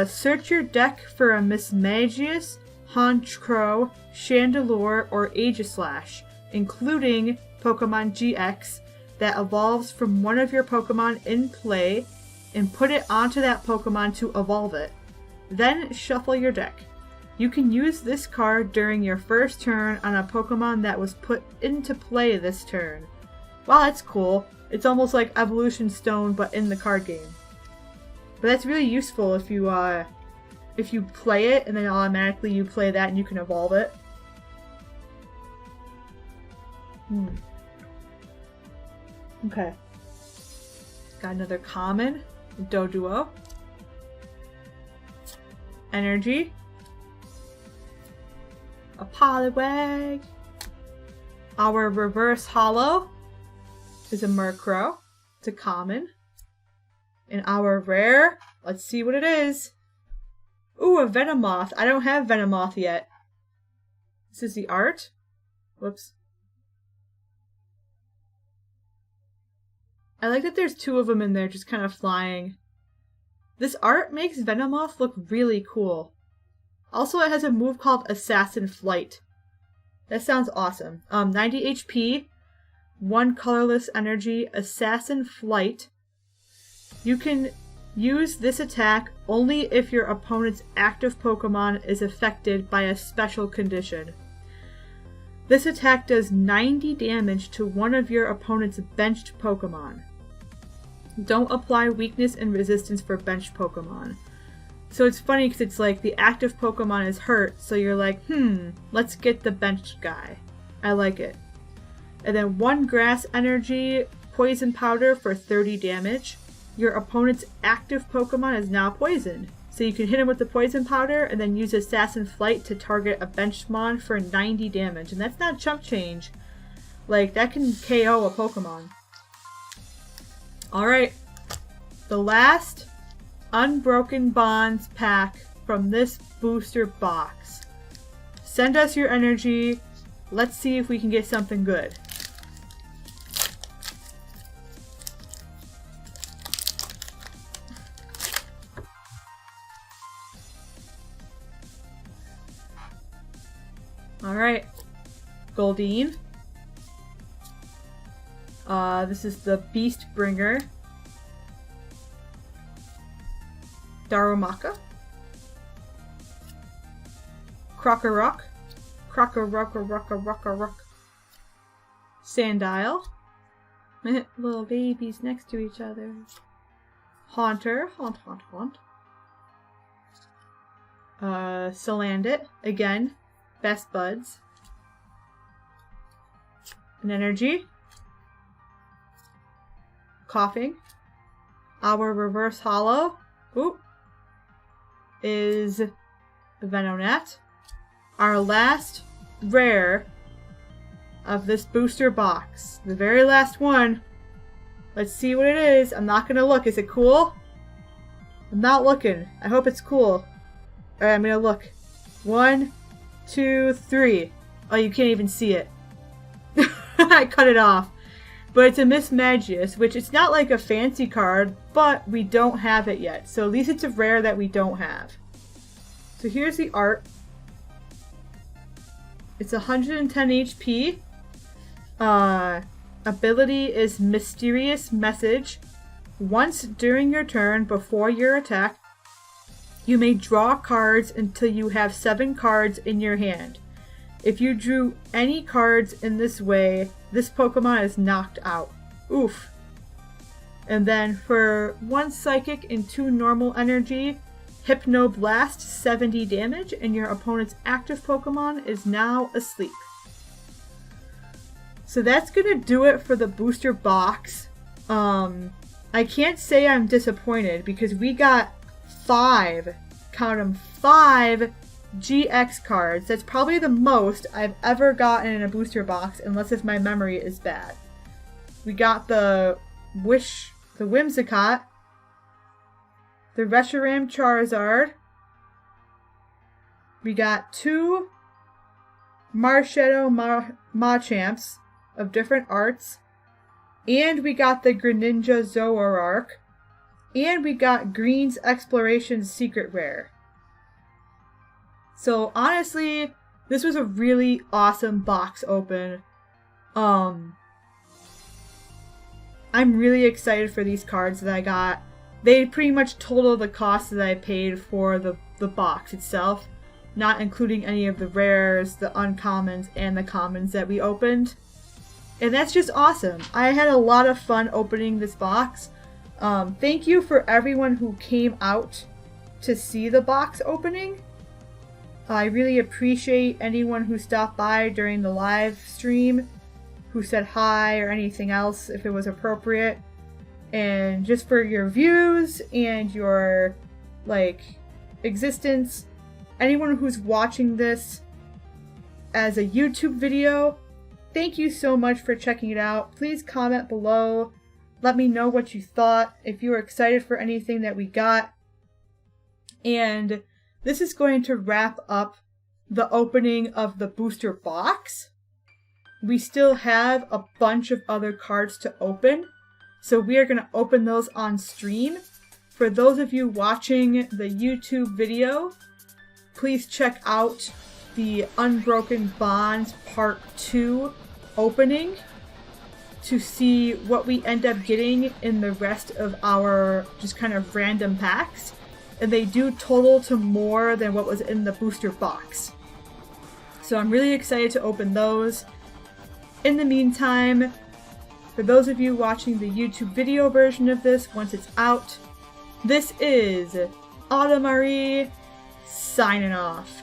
Search your deck for a Mismagius, Honchkrow, Chandelure, or Aegislash, including Pokemon GX, that evolves from one of your Pokemon in play, and put it onto that Pokemon to evolve it. Then shuffle your deck. You can use this card during your first turn on a Pokemon that was put into play this turn. Wow, that's cool. It's almost like Evolution Stone, but in the card game. But that's really useful if you play it, and then automatically you play that and you can evolve it. Okay. Got another common, Doduo. Energy. A Poliwag. Our reverse hollow is a Murkrow. It's a common. And our rare, let's see what it is. Ooh, a Venomoth. I don't have Venomoth yet. This is the art. Whoops. I like that there's two of them in there just kind of flying. This art makes Venomoth look really cool. Also, it has a move called Assassin Flight. That sounds awesome. 90 HP, 1 colorless energy, Assassin Flight. You can use this attack only if your opponent's active Pokemon is affected by a special condition. This attack does 90 damage to one of your opponent's benched Pokemon. Don't apply weakness and resistance for benched Pokemon. So it's funny because it's like the active Pokemon is hurt, so you're like, let's get the benched guy. I like it. And then 1 grass energy, poison powder for 30 damage. Your opponent's active Pokemon is now poisoned. So you can hit him with the poison powder and then use Assassin Flight to target a benched mon for 90 damage. And that's not chump change. Like, that can KO a Pokemon. Alright. The last Unbroken Bonds pack from this booster box. Send us your energy. Let's see if we can get something good. Alright. Goldeen. This is the Beast Bringer. Darumaka. Krokorok. Krokorok. Sandile. Little babies next to each other. Haunter. Haunt. Salandit. Again. Best Buds. An energy. Coughing. Our reverse hollow. Oop. Is Venonat. Our last rare of this booster box. The very last one. Let's see what it is. I'm not gonna look. Is it cool? I'm not looking. I hope it's cool. Alright, I'm gonna look. 1, 2, 3. Oh, you can't even see it. I cut it off. But it's a Miss Magius, which it's not like a fancy card, but we don't have it yet. So at least it's a rare that we don't have. So here's the art. It's 110 HP. Ability is Mysterious Message. Once during your turn, before your attack, you may draw cards until you have 7 cards in your hand. If you drew any cards in this way, this Pokemon is knocked out. Oof. And then for 1 Psychic and 2 Normal Energy, Hypnoblast 70 damage, and your opponent's active Pokemon is now asleep. So that's gonna do it for the booster box. I can't say I'm disappointed because we got 5, count them, 5 GX cards. That's probably the most I've ever gotten in a booster box, unless if my memory is bad. We got the Whimsicott, the Reshiram Charizard. We got 2 Marshadow Machamps of different arts. And we got the Greninja Zoroark. And we got Green's Exploration Secret Rare. So honestly, this was a really awesome box open. I'm really excited for these cards that I got. They pretty much total the cost that I paid for the box itself, not including any of the rares, the uncommons, and the commons that we opened. And that's just awesome. I had a lot of fun opening this box. Thank you for everyone who came out to see the box opening. I really appreciate anyone who stopped by during the live stream, who said hi or anything else if it was appropriate. And just for your views and your, existence. Anyone who's watching this as a YouTube video, thank you so much for checking it out. Please comment below. Let me know what you thought, if you were excited for anything that we got. And this is going to wrap up the opening of the booster box. We still have a bunch of other cards to open, so we are going to open those on stream. For those of you watching the YouTube video, please check out the Unbroken Bonds Part 2 opening to see what we end up getting in the rest of our just kind of random packs. And they do total to more than what was in the booster box. So I'm really excited to open those. In the meantime, for those of you watching the YouTube video version of this, once it's out, this is Autumn Marie signing off.